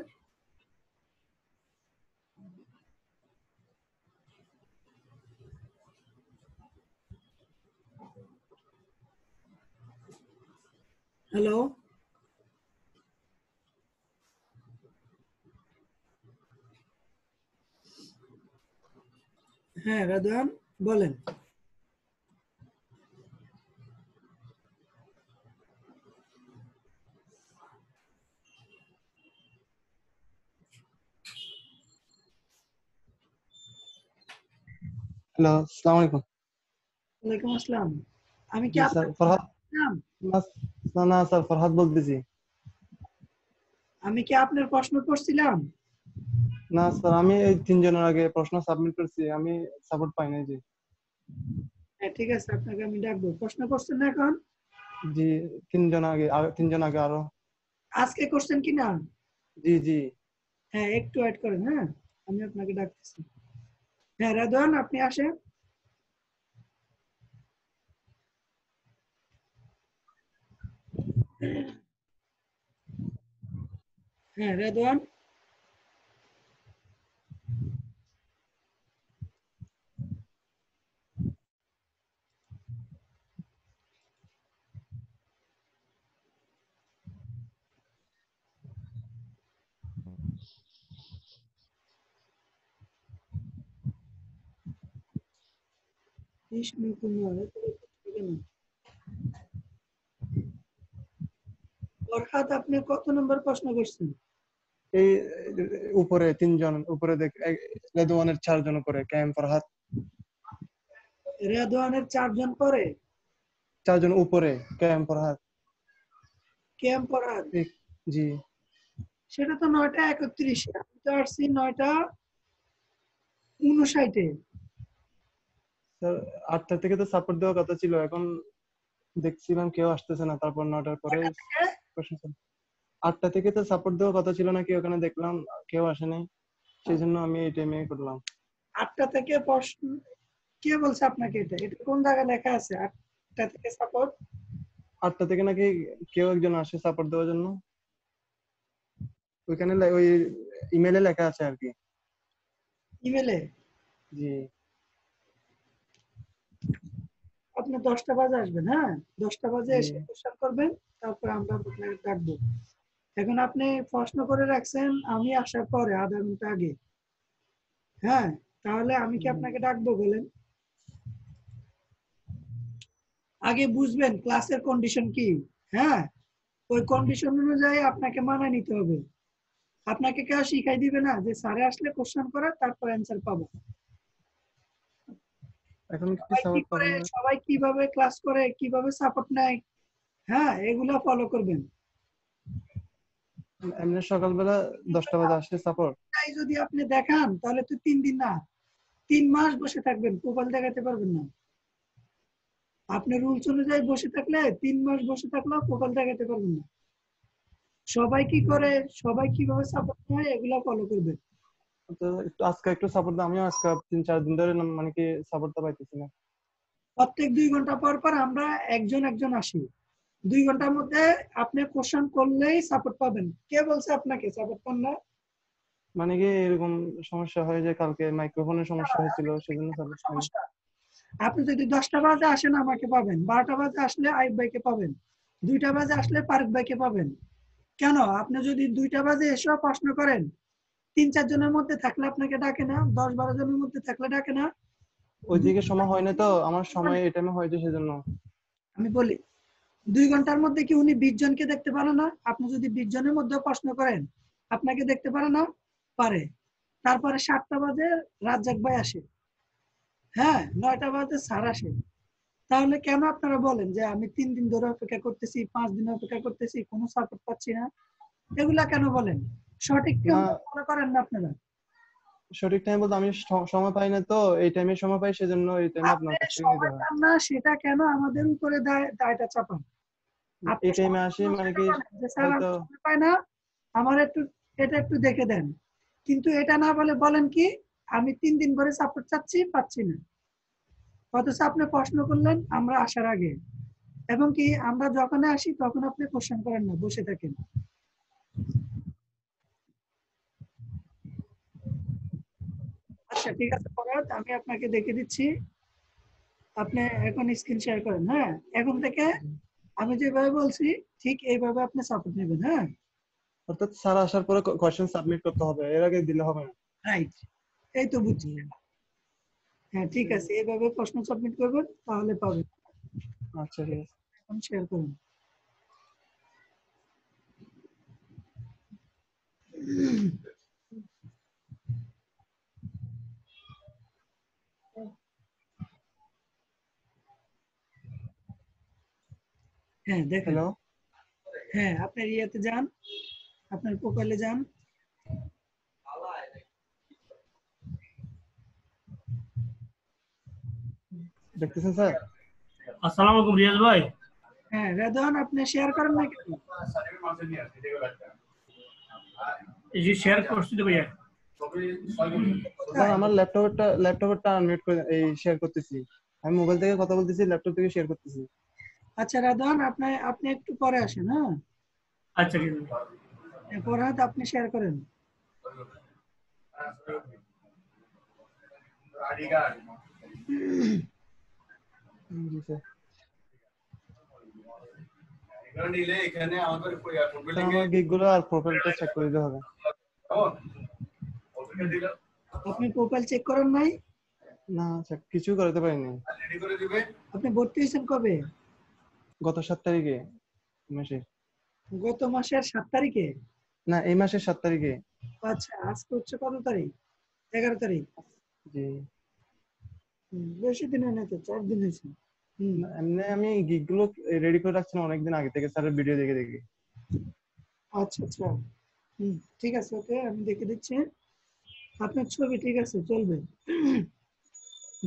হ্যালো, হ্যাঁ রাদওয়ান বলেন। হ্যালো, আসসালামু আলাইকুম। ওয়ালাইকুম আসসালাম। আমি কি জি স্যার, আপনার ফরহাদ। নাম? না না না স্যার, ফরহাদ বলতেছি। আমি কি আপনার প্রশ্ন করছিলাম? না স্যার, আমি এই 3 জনের আগে প্রশ্ন সাবমিট করছি, আমি সাপোর্ট পাই নাই। জি হ্যাঁ ঠিক আছে, আপনাকে আমি ডাকবো। প্রশ্ন করছেন না এখন? জি, 3 জন আগে আরো। আজকে করছেন কি না? জি জি। হ্যাঁ একটু ওয়েট করেন, হ্যাঁ আমি আপনাকে ডাকতেছি। হ্যাঁ রাদওয়ান আপনি আসেন। হ্যাঁ রাদওয়ান। কৃষ্ণ কুমার, ফরহাদ আপনি কত নম্বর প্রশ্ন করছেন? এই উপরে 3 জন, উপরে দেখ, রেদওয়ানের 4 জন উপরে, কেএম ফরহাদ। রাদওয়ানের 4 জন পরে? 4 জন উপরে, কেএম ফরহাদ। কেম ফরহাদ? জি সেটা তো 9টা 31, আমি তো আসছি 9টা 59-এ। স্যার, 8টা থেকে তো সাপোর্ট দেওয়ার কথা ছিল, এখন দেখছিলাম কেউ আসতেছে না, তারপর 9টার পরে প্রশ্ন। 8টা থেকে তো সাপোর্ট দেওয়ার কথা ছিল নাকি, ওখানে দেখলাম কেউ আসে নাই, সেই জন্য আমি এই টাইমে করলাম। 8টা থেকে প্রশ্ন? কে বলছে আপনাকে এটা? এটা কোন জায়গায় লেখা আছে 8টা থেকে সাপোর্ট? 8টা থেকে নাকি কেউ একজন আসে সাপোর্ট দেওয়ার জন্য, ওইখানে ওই ইমেলে লেখা আছে আর কি। ইমেলে? জি আপনি 10টা বাজে আসবেন, হ্যাঁ 10টা বাজে জি। এসে কোশ্চেন করবেন, তারপর আমরা আপনাকে ডাকবো। এখন আপনি প্রশ্ন করে রাখছেন আমি আসার পরে আধা ঘন্টা আগে, হ্যাঁ তাহলে আমি কি আপনাকে ডাকবো বলেন? আগে বুঝবেন ক্লাসের কন্ডিশন কি, হ্যাঁ ওই কন্ডিশন অনুযায়ী আপনাকে মানায় নিতে হবে। আপনাকে কেউ শিখাই দিবে না যে স্যারে আসলে কোশ্চেন করে তারপর অ্যান্সার পাবো। এখন কি সবাই কি সাপোর্ট করে, পাবেন না? সবাই কিভাবে ক্লাস করে, কিভাবে সাপোর্ট নেয়, হ্যাঁ এগুলো ফলো করবেন। এমনি সকালবেলা 10টা বাজে আসে সাপোর্ট। তাই যদি আপনি দেখান তাহলে তো 3 দিন না 3 মাস বসে থাকবেন, প্রোফাইল দেখাতে পারবেন না। আপনি রুলস অনুযায়ী বসে থাকলে 3 মাস বসে থাকলেও প্রোফাইল দেখাতে পারবেন না। সবাই কি করে, সবাই কিভাবে সাপোর্ট নেয় এগুলো ফলো করবেন। তো একটু আজকে একটু সাপোর্ট দাও, আমিও আজকে 3-4 দিন ধরে মানে কি সাপোর্টটা পাইতেছি না। প্রত্যেক 2 ঘন্টা পর পর আমরা একজন একজন আসি। 2 ঘন্টার মধ্যে আপনি কোশ্চেন করলেই সাপোর্ট পাবেন। কে বলছে আপনাকে সাপোর্ট পান না? মানে কি এরকম সমস্যা হয় যে কালকে মাইক্রোফোনের সমস্যা হয়েছিল, সেজন্য সাপোর্ট পাইনি। সমস্যা, আপনি যদি 10টা বাজে আসেন আমাকে পাবেন, 12টা বাজে আসলে আইব ভাইকে পাবেন, 2টা বাজে আসলে ফারুক ভাইকে পাবেন। কেন আপনি যদি 2টা বাজে এসেও প্রশ্ন করেন, 3-4 জনের মধ্যে থাকলে আপনাকে ডাকে না? 10-12 জনের মধ্যে থাকলে ডাকে না? ওইদিকে সময় হয় না তো, আমার সময় এই টাইমে হয়েছে সেজন্য। আমি বলি 2 ঘন্টার মধ্যে কি উনি 20 জনকে দেখতে পারে না? আপনি যদি 20 জনের মধ্যে প্রশ্ন করেন আপনাকে দেখতে পারে না? পারে। তারপরে 7টা বাজে রাজ্জাক ভাই আসে, হ্যাঁ 9টা বাজে স্যার আসে। তাহলে কেন আপনারা বলেন যে আমি 3 দিন ধরে অপেক্ষা করতেছি, 5 দিন অপেক্ষা করতেছি, কোনো সাপোর্ট পাচ্ছি না? এগুলা কেন বলেন? সঠিক না, টাইম ফলো করেন না আপনারা। সঠিক টাইম বলতে আমি সময় পাই না তো, এই টাইমে সময় পাই সেজন্য এই টাইমে আপনি আপনার কাছ থেকে নিতে সময় হয়। পান না সেটা কেন আমাদের উপরে দায়টা চাপান? আপনি এই টাইমে আসি সবসময় মানে সেটা কি বলেন যে স্যার আমি হয়তো। সময় পাই না, আমার একটু এটা একটু দেখে দেন। কিন্তু এটা না বলে বলেন কি আমি 3 দিন ধরে সাপোর্ট চাচ্ছি পাচ্ছি না। অথচ আপনি প্রশ্ন করলেন আমরা আসার আগে, এবং কি আমরা যখন আসি তখন আপনি কোশ্চেন করেন না, বসে থাকেন। আচ্ছা ঠিক আছে ফরহাদ, আমি আপনাকে দেখে দিচ্ছি। আপনি এখন স্ক্রিন শেয়ার করেন, হ্যাঁ এখন থেকে আমি যেভাবে বলছি ঠিক এইভাবে আপনি সাপোর্ট নেবেন, হ্যাঁ অর্থাৎ স্যার আসার পরে কোয়েশ্চেন সাবমিট করতে হবে, এর আগে দিলে হবে না। রাইট, এই তো বুঝছি। হ্যাঁ ঠিক আছে, এইভাবে প্রশ্ন সাবমিট করবেন তাহলে পাবেন। আচ্ছা ঠিক আছে। এখন শেয়ার করুন। হ্যাঁ দেখেন, হ্যালো, হ্যাঁ আপনার ইয়েতে যান, আপনার প্রোফাইলে যান। দেখতেছেন স্যার? আসসালামু আলাইকুম রিয়াজ ভাই। হ্যাঁ রেদওয়ান, আপনি শেয়ার করেন না কেন? এই যে শেয়ার করছি তো ভাইয়া। স্যার আমার ল্যাপটপেরটা আনমিউট করে এই শেয়ার করতেছি। আমি মোবাইল থেকে কথা বলতেছি, ল্যাপটপ থেকে শেয়ার করতেছি। আচ্ছা রেদওয়ান, আপনি একটু পরে আসেন। হ্যাঁ আচ্ছা ঠিক আছে। পরে হয়তো আপনি শেয়ার করেন। জি স্যার। স্যার আমার গিগগুলো আর প্রোফাইলটা চেক করে দিতে হবে। আপনি প্রোফাইল চেক করেন নাই? না স্যার, কিছু করতে পারিনি। আপনি ভর্তি হয়েছেন কবে? গত 7 তারিখে মাসে। গত মাসের 7 তারিখে? না, এই মাসের 7 তারিখে। আচ্ছা, আজকে হচ্ছে কত তারিখ? 11 তারিখ। জি। বেশি দিন হয় না তো, 4 দিন হয়েছে। এমনি আমি গিগগুলো রেডি করে রাখছিলাম অনেকদিন আগে থেকে স্যারের ভিডিও দেখে দেখে। আচ্ছা আচ্ছা, ঠিক আছে, ওকে আমি দেখে দিচ্ছি। আপনার ছবি ঠিক আছে, চলবে।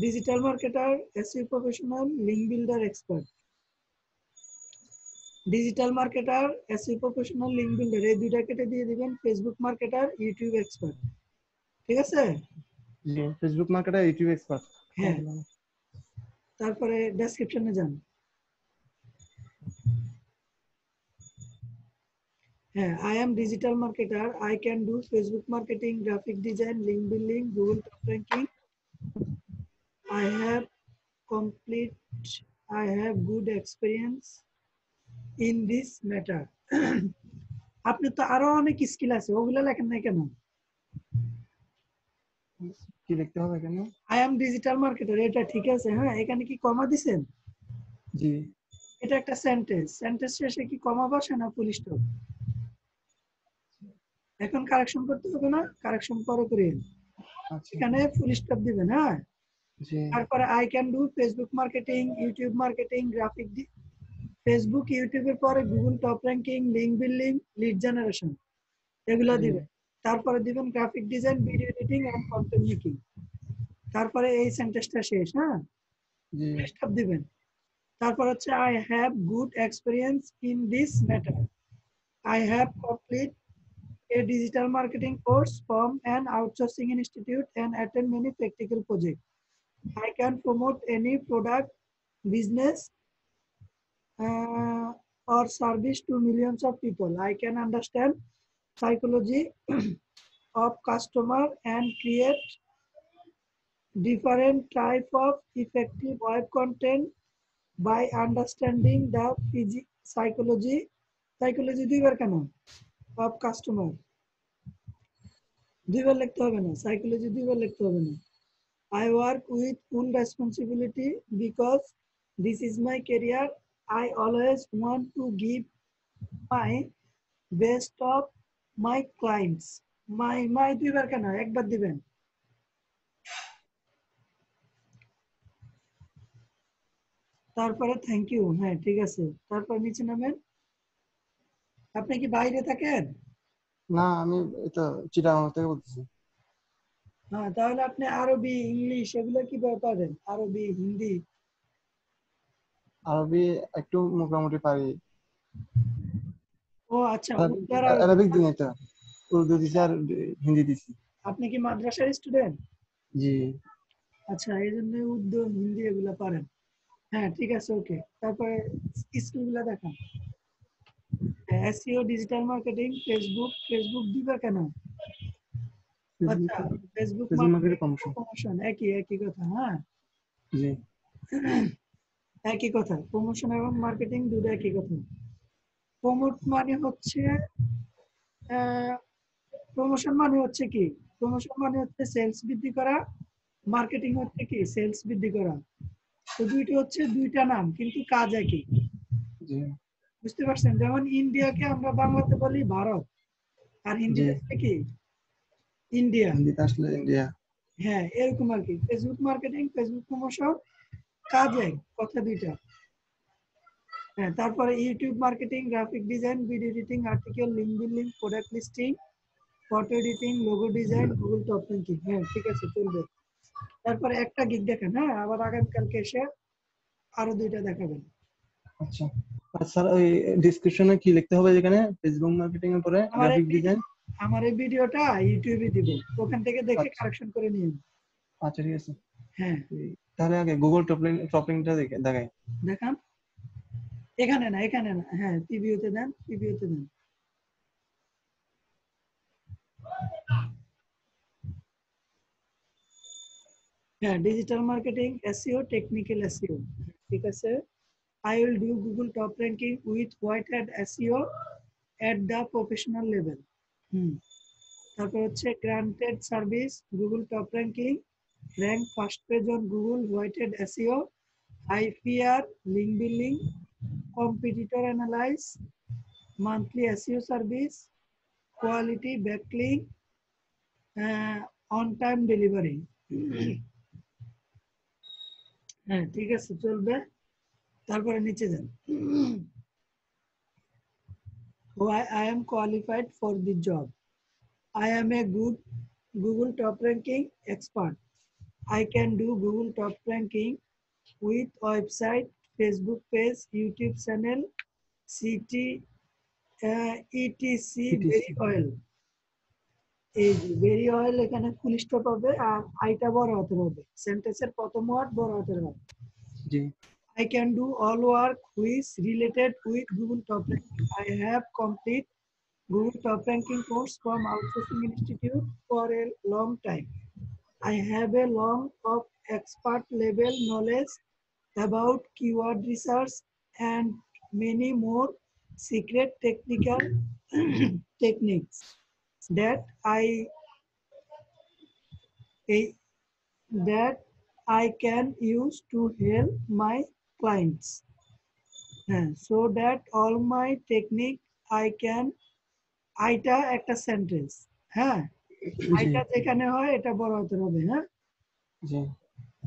Digital marketer, SEO professional, link builder expert. Digital marketer, SEO professional, link builder, এই দুইটা কেটে দিয়ে দিবেন ফেসবুক মার্কেটার, ইউটিউব এক্সপার্ট। ঠিক আছে? জি, ফেসবুক মার্কেটার, ইউটিউব এক্সপার্ট। হ্যাঁ, তারপরে ডেসক্রিপশনে যান। হ্যাঁ, I am digital marketer. I can do Facebook marketing, graphic design, link building, Google top ranking. I have good experience in this matter. আপনি তো আরো অনেক স্কিল আছে, ওগুলো লেখেন না কেন? কি লিখতে হবে এখানে? I am digital marketer, এটা ঠিক আছে। হ্যাঁ, এখানে কি কমা দিছেন? জি। এটা একটা সেন্টেন্স শেষে কি কমা বসে না ফুল স্টপ? এখন কারেকশন করতে হবে না, কারেকশন পরে করেন। এখানে ফুল স্টপ দিবেন। হ্যাঁ, তারপরে I can do Facebook marketing, YouTube marketing, graphic, Facebook ইউটিউবের পরে Google top ranking, link building, lead generation, এগুলো দিবেন। তারপরে দিবেন graphic design, video editing and content making. তারপরে এই সেন্টেন্সটা শেষ। হ্যাঁ, ফুল স্টপ দিবেন। তারপর হচ্ছে I have good experience in this matter. I have complete a digital marketing course from an outsourcing institute and attend many practical projects. I can promote any product, business, or service to millions of people. I can understand psychology of customer and create different type of effective web content by understanding the psychology দুইবার কেন of customer, দুইবার লিখতে হবে না, psychology দুইবার লিখতে হবে না। I work with full responsibility because this is my career. I always want to give my best of my clients. my দুইবার কেন, একবার দিবেন। তারপরে থ্যাংক ইউ। হ্যাঁ ঠিক আছে, তারপর নিচে নামেন। আপনি কি বাইরে থাকেন? না, আমি এটা চিটাগাং থেকে বলতেছি। হ্যাঁ, তাহলে আপনি আরবি, ইংলিশ এগুলো কিভাবে পারেন? আরবি, হিন্দি? আরবি একটু মোটামুটি পারি। ও আচ্ছা, আরবিক দিন এটা উর্দু দিছি আর হিন্দি দিছি। আপনি কি মাদ্রাসার স্টুডেন্ট? জি। আচ্ছা, এই জন্য উর্দু, হিন্দি এগুলো পারেন। হ্যাঁ ঠিক আছে, ওকে। তারপরে স্কিলগুলো দেখান। এসইও, ডিজিটাল মার্কেটিং, ফেসবুক দিবা কেন? আচ্ছা, ফেসবুক মার্কেটিং প্রমোশন একই কথা। হ্যাঁ জি, একই কথা, প্রমোশন এবং মার্কেটিং দুটো একই কথা। প্রমোট মানে হচ্ছে প্রমোশন মানে হচ্ছে কি? প্রমোশন মানে হচ্ছে সেলস বৃদ্ধি করা, মার্কেটিং হচ্ছে কি সেলস বৃদ্ধি করা। তো দুইটা হচ্ছে দুইটা নাম কিন্তু কাজ একই। জি বুঝতে পারছেন? যেমন ইন্ডিয়াকে আমরা বাংলাতে বলি ভারত, আর জি হিন্দিতে বলি কি ইন্ডিয়া। হিন্দিতে আসলে ইন্ডিয়া। হ্যাঁ, এরকম আর কি। ফেসবুক মার্কেটিং, ফেসবুক প্রমোশন, কাজ এক, কথা দুইটা। হ্যাঁ, তারপরে YouTube marketing, graphic design, video editing, article, link building, product listing, photo editing, logo design, Google top linking. হ্যাঁ, ঠিক আছে, চলবে। তারপরে একটা গিগ দেখেন, হ্যাঁ, আবার আগামীকালকে এসে আরো দুইটা দেখাবেন। আচ্ছা আর স্যার ওই ডেসক্রিপশনে কি লিখতে হবে যেখানে ফেসবুক মার্কেটিং এর পরে গ্রাফিক ডিজাইন? আমার এই ভিডিওটা ইউটিউবে দিব, ওখান থেকে দেখে আচ্ছা কারেকশন করে নিন। আচ্ছা ঠিক আছে। হ্যাঁ, তাহলে আগে গুগল টপলিংটা দেখাই। দেখান। এখানে না, এখানে না, হ্যাঁ, টিভিওতে দেন, টিভিওতে দেন। হ্যাঁ, digital marketing, SEO, technical SEO. ঠিক আছে। I will do Google top ranking with white hat SEO at the professional level. তারপর হচ্ছে granted service, Google top ranking, rank first page on Google white hat SEO, IPR, link building, competitor analyze, monthly SEO service, quality backlink, on time delivery. হ্যাঁ, ঠিক আছে, চলবে। তারপরে নিচে যান। Why I am qualified for the job. I am a good Google top ranking expert. I can do Google top ranking with website, Facebook page, YouTube channel, CT, etc. Very oil. এই যে very oil এখানে full stop হবে আর আইটা বড় হতে হবে। সেন্টেন্সের প্রথম ওয়ার্ড বড় হতে হবে। জি I can do all work which related with Google top ranking. I have complete Google top ranking course from Outsourcing Institute for a long time. I have a long of expert level knowledge about keyword research and many more secret technical techniques that I can use to help my clients. So that all my technique I can আইটা একটা sentence. হ্যাঁ, আইটা যেখানে হয় এটা বড় হতে হবে। হ্যাঁ, জি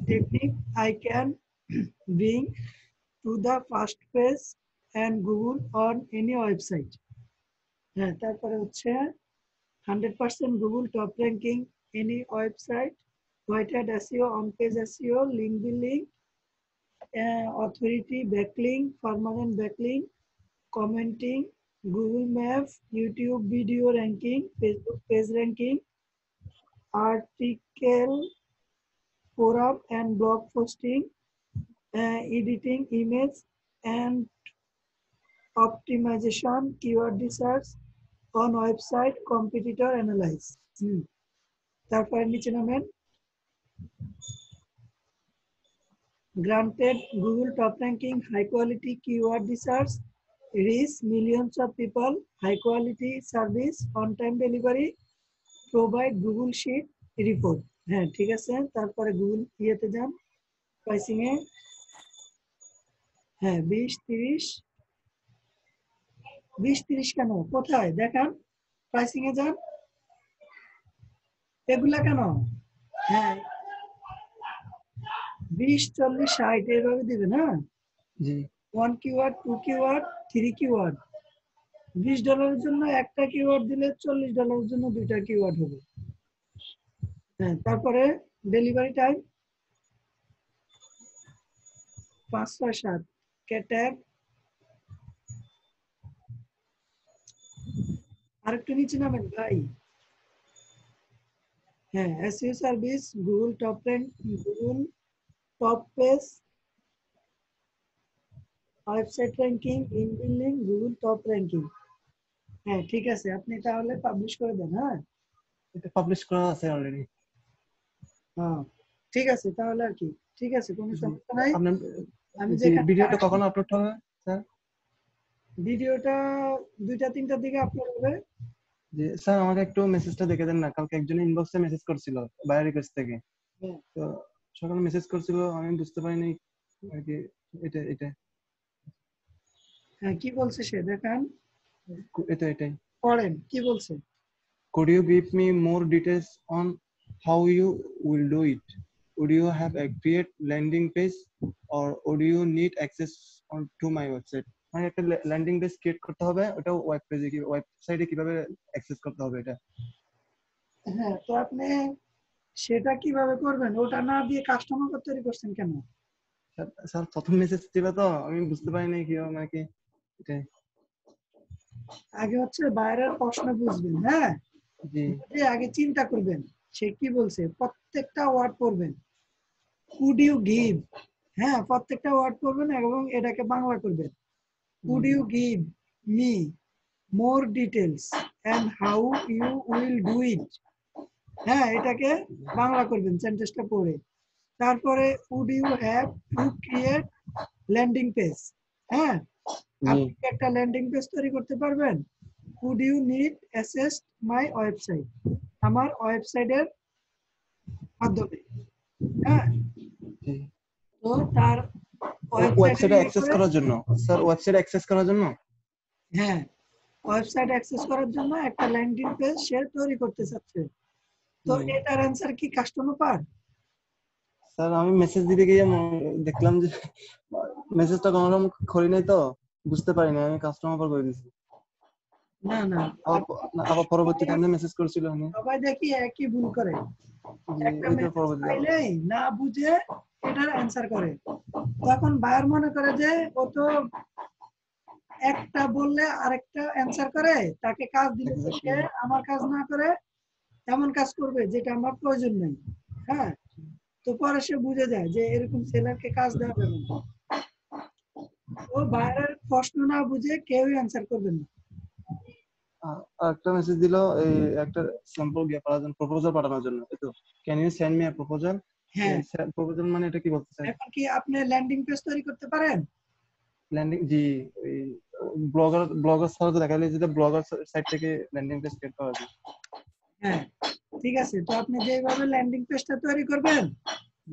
technique I can bring to the first page and Google on any website. হ্যাঁ, তারপরে হচ্ছে 100% Google top ranking any website, white hat SEO, on page SEO, link building, authority backlink, permanent backlink, commenting, Google Maps, YouTube video ranking, Facebook page ranking, article, forum and blog posting, editing image and optimization, keyword research on website, competitor analyze. তারপরে নিচে নামেন। Granted Google top ranking, high quality keyword research, reach millions of people, high quality service, on time delivery, provide Google Sheet report. হ্যাঁ, ঠিক আছে। তারপরে Google ইয়েতে যান, pricing এ। হ্যাঁ, 20-30 কেন, কোথায় দেখান? প্রাইসিং এ যান, এগুলা কেন? হ্যাঁ, 20-40-60 এইভাবে দিবেন। হ্যাঁ, জি 1 কিওয়ার্ড, 2 কিওয়ার্ড, 3 কিওয়ার্ড। $20 জন্য একটা কিওয়ার্ড দিলে $40 জন্য দুইটা কিওয়ার্ড হবে। হ্যাঁ, তারপরে ডেলিভারি টাইম 5-6-7 ট্যাগ। আরেকটু নিচে নামেন ভাই। হ্যাঁ, SEO service, Google top rank, Google top page, website ranking, link building, Google top ranking. হ্যাঁ, ঠিক আছে, আপনি তাহলে পাবলিশ করে দেন। হ্যাঁ, এটা পাবলিশ করা আছে অলরেডি। হ্যাঁ, ঠিক আছে, তাহলে আর কি, ঠিক আছে, কোনো সমস্যা নাই। আপনার আমি যে ভিডিওটা কখন আপলোড হবে স্যার? ভিডিওটা 2টা-3টার দিকে আপলোড হবে। যে স্যার আমাকে একটু মেসেজটা দেখে দেন না, কালকে একজন ইনবক্সে মেসেজ করছিল বায়ার রিকোয়েস্ট থেকে। হ্যাঁ। তো সকালে মেসেজ করছিল, আমি বুঝতে পারিনি আর কি। এটা হ্যাঁ, কি বলছে সে দেখান, এটাই পড়েন কি বলছে। Could you give me more details on how you will do it? Would you have a create landing page or would you need access to my website? মানে একটা ল্যান্ডিং পেজ ক্রিয়েট করতে হবে, ওটা ওয়েবসাইটে কিভাবে অ্যাক্সেস করতে হবে এটা। হ্যাঁ, তো আপনি সেটা কিভাবে করবেন, ওটা না দিয়ে কাস্টমার তৈরি করছেন কেন? স্যার প্রথম মেসেজ ছিল তো আমি বুঝতে পারিনি কিভাবে নাকি এটা। আগে হচ্ছে বাইরের প্রশ্ন বুঝবেন, হ্যাঁ, জি আগে চিন্তা করবেন সে কি বলছে, প্রত্যেকটা ওয়ার্ড পড়বেন। কুড ইউ গিভ, হ্যাঁ প্রত্যেকটা ওয়ার্ড পড়বেন এবং এটাকে বাংলা করবেন। Could you give me more details and how you will do it, হ্যাঁ এটাকে বাংলা করবেন সেন্টেন্সটা পড়ে। তারপরে would you have to create landing page, হ্যাঁ আপনি কি একটা ল্যান্ডিং পেজ তৈরি করতে পারবেন? Could you need access my website, আমার ওয়েবসাইটের মাধ্যমে, হ্যাঁ। তো তার ওয়েবসাইটে অ্যাক্সেস করার জন্য, স্যার ওয়েবসাইটে অ্যাক্সেস করার জন্য, হ্যাঁ ওয়েবসাইট অ্যাক্সেস করার জন্য একটা ল্যান্ডিং পেজ সে তৈরি করতে চাচ্ছে। তো এটার অ্যানসার কি কাস্টমার পার? স্যার আমি মেসেজ দিতে গিয়ে দেখলাম যে মেসেজটা কনফার্ম করি নাই তো বুঝতে পারিনি, আমি কাস্টমার পার করে দিয়েছি। না না, আবার পরবর্তী টাইমে মেসেজ করেছিল আমি। সবাই দেখি একই ভুল করে, একটা মেসেজ পাইলেই না বুঝে এটার অ্যানসার করে। তখন বায়ার মনে করে যে ও তো একটা বললে আরেকটা অ্যানসার করে, তাকে কাজ দিলে সে আমার কাজ না করে এমন কাজ করবে যেটা আমার প্রয়োজন নেই, হ্যাঁ। তো পরে সে বুঝে যায় যে এরকম সেলারকে কাজ দেওয়া যাবে না। ও বাইরের প্রশ্ন না বুঝে কেউই অ্যানসার করবে না। একটা মেসেজ দিল এই একটা স্যাম্পল করার জন্য, প্রপোজাল পাঠানোর জন্য, তো can you send me a proposal. হ্যাঁ প্রপোজাল মানে এটা কি বলতে চাই? এখন কি আপনি ল্যান্ডিং পেজ তৈরি করতে পারেন? ল্যান্ডিং, জি ওই ব্লগার সাইট দেখালে যেটা ব্লগার সাইট থেকে ল্যান্ডিং পেজ ক্রিয়েট করা যায়। হ্যাঁ ঠিক আছে, তো আপনি যেভাবে ল্যান্ডিং পেজটা তৈরি করবেন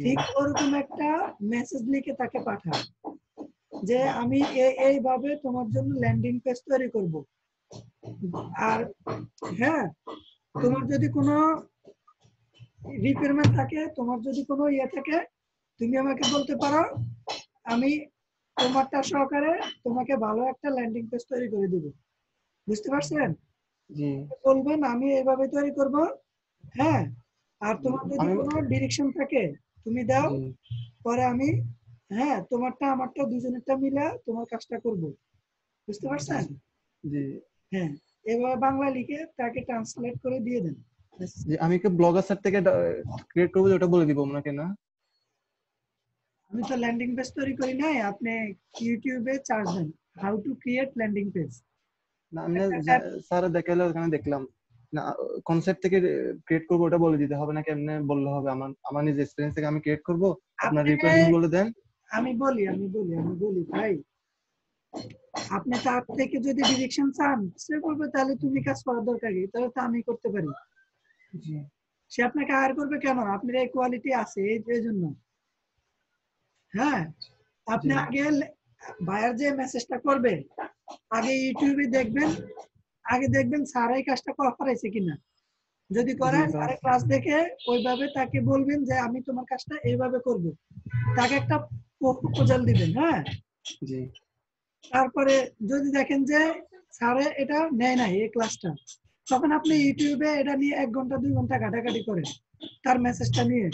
ঠিক ওরকম একটা মেসেজ লিখে তাকে পাঠান যে আমি এইভাবে তোমার জন্য ল্যান্ডিং পেজ তৈরি করব। আর হ্যাঁ, তোমার যদি কোনো রিকোয়ারমেন্ট থাকে, তোমার যদি কোনো ইয়ে থাকে, তুমি আমাকে বলতে পারো, আমি তোমারটা সহকারে তোমাকে ভালো একটা ল্যান্ডিং পেজ তৈরি করে দিব। বুঝতে পারছেন? জি বলবেন আমি এইভাবে তৈরি করব, হ্যাঁ। আর তোমার যদি কোনো ডিরেকশন থাকে তুমি দাও, পরে আমি হ্যাঁ তোমারটা আমারটা দুজনেরটা মিলে তোমার কাজটা করব। বুঝতে পারছেন? জি হ্যাঁ, এভাবে বাংলা লিখে তাকে ট্রান্সলেট করে দিয়ে দেন। জি আমি কি ব্লগার সাইট থেকে ক্রিয়েট করব ওটা বলে দিব আপনাকে না? আমি তো ল্যান্ডিং পেজ তৈরি করি নাই, আপনি ইউটিউবে সার্চ দেন how to create landing page. না আমি স্যার দেখাইলো ওখানে দেখলাম না, কনসেপ্ট থেকে ক্রিয়েট করব ওটা বলে দিতে হবে না, কেমনে বললে হবে? আমার নিজের এক্সপেরিয়েন্স থেকে আমি ক্রিয়েট করব, আপনার রিকোয়ারমেন্ট বলে দেন। আমি বলি ভাই, আপনি তার থেকে যদি ডিরেকশন চান সে বলবে তাহলে তুমি কাজ করার দরকার কি, তাহলে তো আমি করতে পারি। জি সে আপনাকে হায়ার করবে কেন? আপনার এই কোয়ালিটি আছে এই জন্য, হ্যাঁ। আপনি আগে বায়ার যে মেসেজটা করবে আগে ইউটিউবে দেখবেন, স্যার এই কাজটা করাইছে কিনা। যদি করে স্যারের ক্লাস দেখে ওইভাবে তাকে বলবেন যে আমি তোমার কাজটা এইভাবে করব, তাকে একটা প্রপোজাল দিবেন, হ্যাঁ। জি তারপরে যদি দেখেন যে স্যারে এটা নেয় নাই এই ক্লাসটা, তখন আপনি ইউটিউবে এটা নিয়ে 1 ঘন্টা 2 ঘন্টা ঘাটাঘাটি করেন তার মেসেজটা নিয়ে।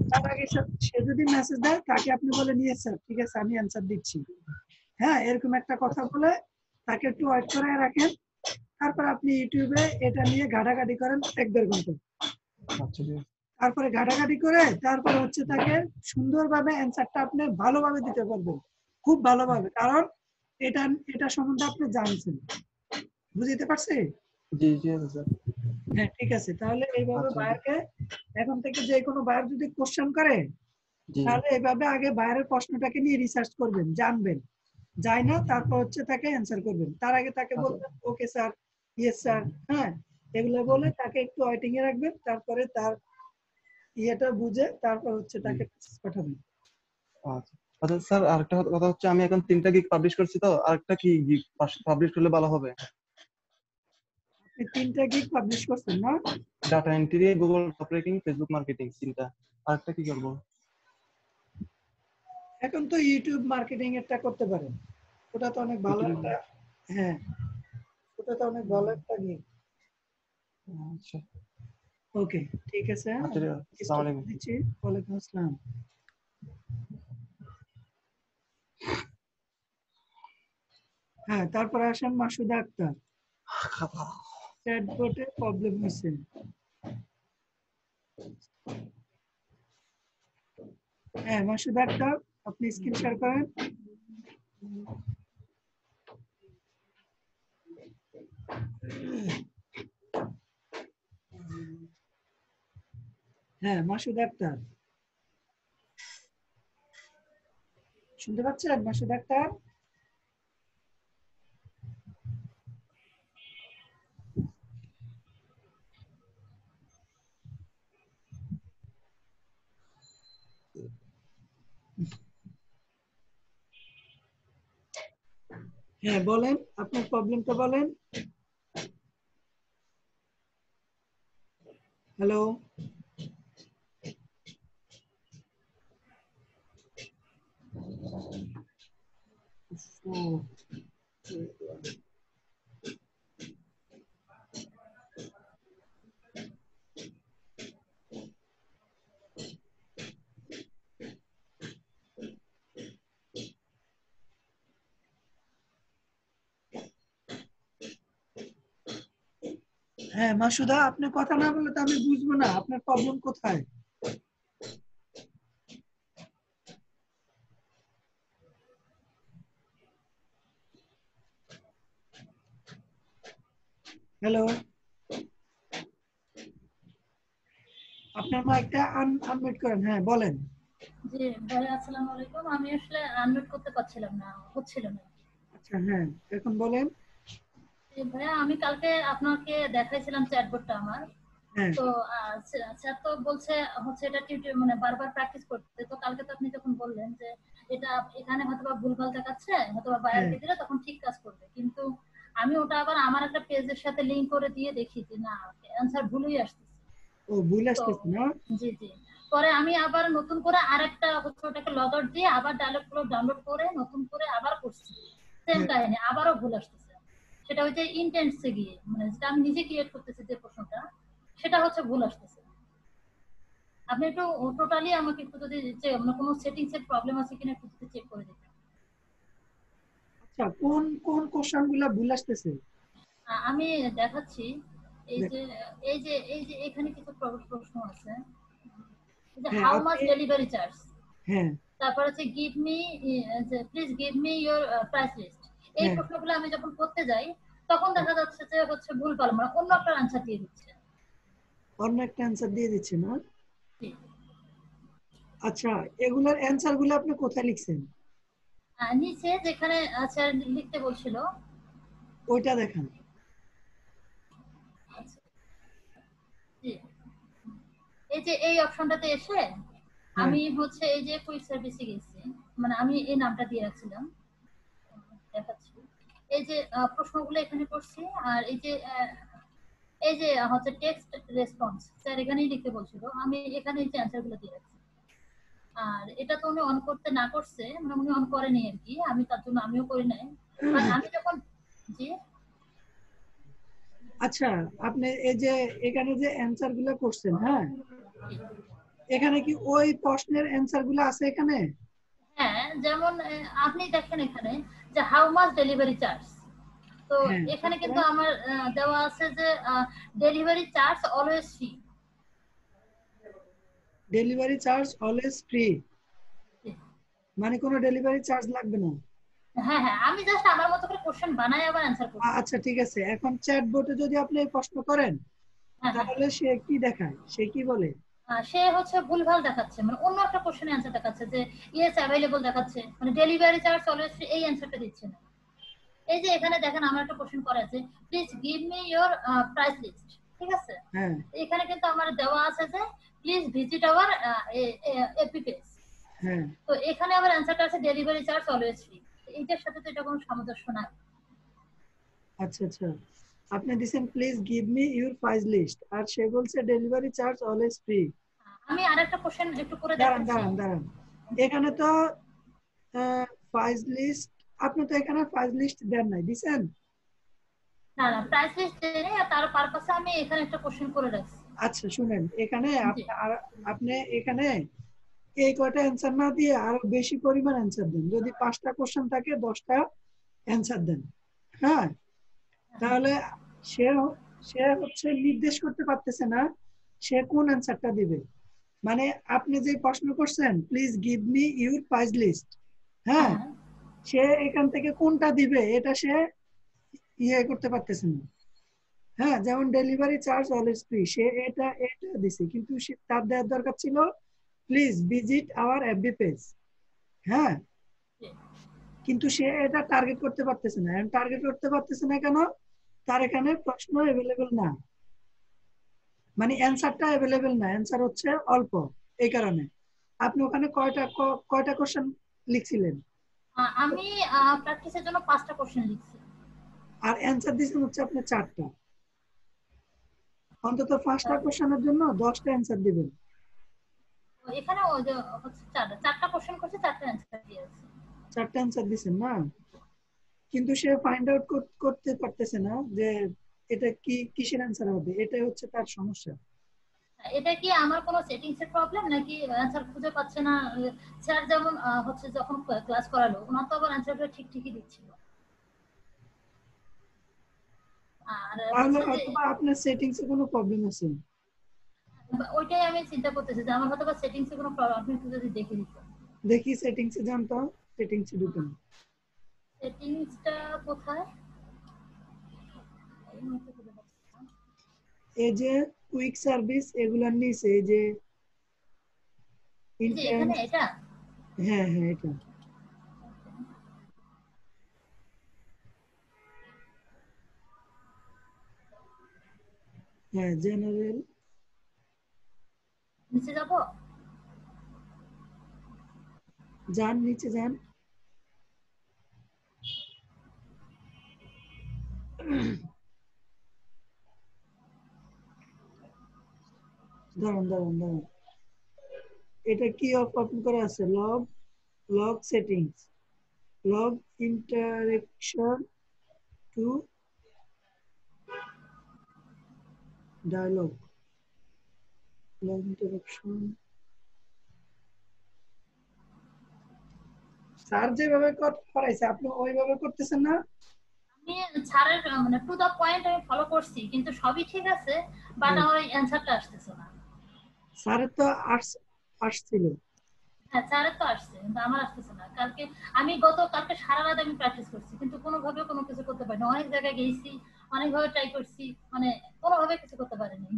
তার আগে সে যদি মেসেজ দেয় তাকে আপনি বলে নিয়ে স্যার ঠিক আছে আমি অ্যান্সার দিচ্ছি, হ্যাঁ এরকম একটা কথা বলে তাকে একটু ওয়েট করে রাখেন। তারপর আপনি ইউটিউবে এটা নিয়ে ঘাটাঘাটি করেন 1-1.5 ঘন্টা। তারপরে ঘাটাঘাটি করে তারপরে হচ্ছে তাকে সুন্দরভাবে অ্যান্সারটা আপনি ভালোভাবে দিতে পারবেন, খুব ভালোভাবে, কারণ এটা সম্বন্ধে আপনি জানছেন। বুঝতে পারছি? জি জি স্যার। হ্যাঁ ঠিক আছে, তাহলে এইভাবে বায়ারকে এখন থেকে যে কোনো বায়ার যদি কোশ্চেন করে তাহলে এইভাবে আগে বায়ারের প্রশ্নটাকে নিয়ে রিসার্চ করবেন, জানবেন, যাই না তারপর হচ্ছে তাকে অ্যান্সার করবেন। তার আগে তাকে বলবেন ওকে স্যার, ইয়েস স্যার, হ্যাঁ এগুলো বলে তাকে একটু ওয়েটিং এ রাখবেন। তারপরে তার ইয়েটা বুঝে তারপর হচ্ছে তাকে মেসেজ পাঠাবেন। আচ্ছা আচ্ছা স্যার, আরেকটা কথা হচ্ছে আমি এখন 3টা গিগ পাবলিশ করছি, তো আরেকটা কি গিগ পাবলিশ করলে ভালো হবে? আপনি 3টা গিগ পাবলিশ করছেন না? Data entry, Google top rating, Facebook marketing, 3টা। আরেকটা কি করব? এখন তো ইউটিউব মার্কেটিং এরটা করতে পারেন, ওটা তো অনেক ভালো একটা, হ্যাঁ ওটা তো অনেক ভালো একটা গিগ। আচ্ছা ওকে ঠিক আছে, আচ্ছা, আসসালামু আলাইকুম। দিচ্ছি। ওয়ালাইকুম আসসালাম। হ্যাঁ তারপরে আসেন মাসুদা আক্তার, চ্যাটবটে প্রবলেম হয়েছে। হ্যাঁ মাসুদা আক্তার, আপনি স্ক্রিন শেয়ার করেন। হ্যাঁ মাসুদা আক্তার, শুনতে পাচ্ছেন মাসুদা আক্তার? হ্যাঁ বলেন, আপনার প্রবলেমটা বলেন। হ্যালো হ্যাঁ মাসুদা, আপনি কথা না বললে তো আমি বুঝবো না আপনার প্রবলেম কোথায়। হ্যালো, আপনার মাইকটা আনমিউট করেন। হ্যাঁ বলেন। জি ভাইয়া আসসালামু আলাইকুম। আমি আসলে আনমিউট করতে পারছিলাম না, হচ্ছিল না। আচ্ছা হ্যাঁ এখন বলেন। ভাইয়া আমি কালকে আপনাকে দেখাইছিলাম চ্যাটবটটা আমার, হ্যাঁ তো স্যার তো বলছে হচ্ছে এটা মানে বারবার প্র্যাকটিস করতে। তো কালকে তো আপনি যখন বললেন যে এটা এখানে হয়তোবা ভুলভাল দেখাচ্ছে, হয়তোবা বায়ারকে দিলে তখন ঠিক কাজ করবে, কিন্তু আমি ওটা আবার আমার একটা পেজের সাথে লিংক করে দিয়ে দেখি যে না অ্যানসার ভুলই আসতেছে। ও ভুল আসতেছে না? জি জি। পরে আমি আবার নতুন করে আরেকটা হচ্ছে ওটাকে লগ আউট দিয়ে আবার ডায়লগগুলো ডাউনলোড করে নতুন করে আবার করছি, সেম কাহিনী আবারও ভুল আসতেছে। সেটা হচ্ছে ইন্টেন্সে গিয়ে, মানে যেটা আমি নিজে ক্রিয়েট করতেছি যে প্রশ্নটা, সেটা হচ্ছে ভুল আসতেছে। আপনি একটু টোটালি আমাকে একটু যদি কোনো সেটিংস এর প্রবলেম আছে কিনা একটু চেক করে দিবেন। আচ্ছা কোন কোন কোশ্চেনগুলো ভুল আসতেছে? আমি দেখাচ্ছি। এই যে এই যে এই যে এখানে কিছু প্রশ্ন আছে, যে হাউ মাচ ডেলিভারি চার্জ, হ্যাঁ তারপর হচ্ছে give me, please give me your price list. এই প্রশ্নগুলো আমি যখন করতে যাই তখন দেখা যাচ্ছে যে হচ্ছে ভুলভাল, মানে অন্য একটা আনসার দিয়ে দিচ্ছে, অন্য একটা অ্যানসার দিয়ে দিচ্ছে না? আচ্ছা এগুলোর অ্যানসার গুলো আপনি কোথায় লিখছেন? নিচে যেখানে স্যার লিখতে বলছিল ওইটা দেখান। এই যে এই অপশনটাতে এসে আমি হচ্ছে এই যে কুইক সার্ভিসে গেছি, মানে আমি এই নামটা দিয়ে রাখছিলাম, দেখাচ্ছি। এই যে প্রশ্নগুলো এখানে করছি, আর এই যে হচ্ছে টেক্সট রেসপন্স স্যার এখানেই লিখতে বলছিল, আমি এখানে এই যে অ্যানসারগুলো দিয়ে রাখছি। আর এটা তো উনি অন করতে না করছে, মানে উনি অন করেনি আর কি, আমি তার জন্য আমিও করি নাই। বাট আমি যখন জি আচ্ছা আপনি এই যে এখানে যে অ্যানসার গুলো করছেন, হ্যাঁ এখানে কি ওই প্রশ্নের অ্যানসার গুলো আছে এখানে? হ্যাঁ, যেমন আপনি দেখেন এখানে যে হাউ মাচ ডেলিভারি চার্জ, তো এখানে কিন্তু আমার দেওয়া আছে যে delivery charge always free. Delivery charge always free মানে কোনো ডেলিভারি চার্জ লাগবে না? হ্যাঁ হ্যাঁ, আমি জাস্ট আমার মতো করে কোশ্চেন বানাই আবার অ্যানসার করব। আচ্ছা ঠিক আছে, এখন চ্যাটবটে যদি আপনি এই প্রশ্ন করেন তাহলে সে কি দেখায়, সে কি বলে? সে হচ্ছে ভুলভাল দেখাচ্ছে, মানে অন্য একটা কোশ্চেনের অ্যানসার দেখাচ্ছে, যে ইয়েস অ্যাভেলেবল দেখাচ্ছে, মানে ডেলিভারি চার্জ অলওয়েজ ফ্রি এই অ্যানসারটা দিচ্ছে না। এই যে এখানে দেখেন আমার একটা কোশ্চেন করা আছে, please give me your price list, ঠিক আছে? হ্যাঁ এখানে কিন্তু আমার দেওয়া আছে যে please visit our AP page. হ্যাঁ তো এখানে আবার অ্যানসারটা আছে ডেলিভারি চার্জ অলওয়েজ ফ্রি। এইটার সাথে তো এটা কোনো সামঞ্জস্য নাই। আচ্ছা আচ্ছা, আপনি দিছেন please give me your price list, আর সে বলছে ডেলিভারি চার্জ অলওয়েজ ফ্রি। আমি আরেকটা কোশ্চেন একটু করে দাঁড়ান দেখাচ্ছি। দাঁড়ান দাঁড়ান, এখানে তো প্রাইস লিস্ট, আপনি তো এখানে প্রাইস লিস্ট দেন নাই, দিছেন? না না, প্রাইস লিস্ট দেই আর তার পারপাসে আমি এখানে একটা কোশ্চেন করে রাখছি। আচ্ছা শুনেন, এখানে আপনি এখানে এই কয়টা অ্যান্সার না দিয়ে আরো বেশি পরিমাণ অ্যান্সার দেন। যদি 5টা কোশ্চেন থাকে 10টা অ্যান্সার দেন, হ্যাঁ? তাহলে সে সে হচ্ছে নির্দেশ করতে পারতেছে না সে কোন অ্যান্সারটা দিবে। মানে আপনি যে প্রশ্ন করছেন please give me your price list, হ্যাঁ, সে এখান থেকে কোনটা দিবে এটা সে ইয়ে করতে পারতেছে না। হ্যাঁ, যেমন ডেলিভারি চার্জ অলওয়েজ ফ্রি, সে এটা দিছে, কিন্তু তার দেওয়ার দরকার ছিল please visit our FB page, হ্যাঁ, কিন্তু সে এটা টার্গেট করতে পারতেছে না। টার্গেট করতে পারতেছে না কেন? তার এখানে প্রশ্ন অ্যাভেলেবেল না, মানে অ্যানসারটা অ্যাভেলেবেল না, অ্যানসার হচ্ছে অল্প। এই কারণে আপনি ওখানে কয়টা কোশ্চেন লিখছিলেন? আমি প্র্যাকটিসের জন্য 5টা কোশ্চেন লিখছি আর অ্যানসার দিয়েছেন হচ্ছে আপনি 4টা। অন্তত 5টা কোশ্চেনের জন্য 10টা অ্যানসার দিবেন। এখানে হচ্ছে 4টা কোশ্চেন করছে, 4টা অ্যানসার দিয়েছে। 4টা অ্যানসার দিয়েছেন না, কিন্তু সে ফাইন্ড আউট করতে পারতেছে না যে এটা কিসের অ্যানসার হবে। এটাই হচ্ছে তার সমস্যা। এটা কি আমার কোনো সেটিংস এর প্রবলেম নাকি অ্যানসার খুঁজে পাচ্ছে না? স্যার যেমন হচ্ছে যখন ক্লাস করালো ওনার তো আবার অ্যানসারটা ঠিকই দিচ্ছিল। আর তাহলে হয়তো আপনার সেটিংসে কোনো প্রবলেম আছে। ওইটাই আমি চিন্তা করতেছি যে আমার হয়তো বা সেটিংসে কোনো প্রবলেম, আপনি একটু যদি দেখে দিতেন। দেখি সেটিংসে যান তো, সেটিংসে ঢুকেন। সেটিংসটা কোথায়? এই যে কুইক সার্ভিস এগুলার নিচে এই যে এখানে এটা, হ্যাঁ হ্যাঁ এটা, হ্যাঁ জেনারেল, নিচে যাব, যান নিচে যান। দাঁড়ান, এটা কি ওপেন করা আছে? Log settings, log interaction to dialog, log interaction. Sir যেভাবে করাইছে আপনি ওইভাবে করতেছেন না? আমি স্যারের মানে টু দা পয়েন্ট আমি ফলো করছি, কিন্তু সবই ঠিক আছে, বাট আমার অ্যানসারটা আসতেছে না। স্যারের তো আসছিল। হ্যাঁ স্যারের তো আসছে, কিন্তু আমার আসতেছে না। কালকে কালকে সারা রাত আমি প্র্যাকটিস করছি, কিন্তু কোনোভাবে কোনো কিছু করতে পারিনি। অনেক জায়গায় গেছি, অনেকভাবে ট্রাই করছি, মানে কোনোভাবে কিছু করতে পারিনি।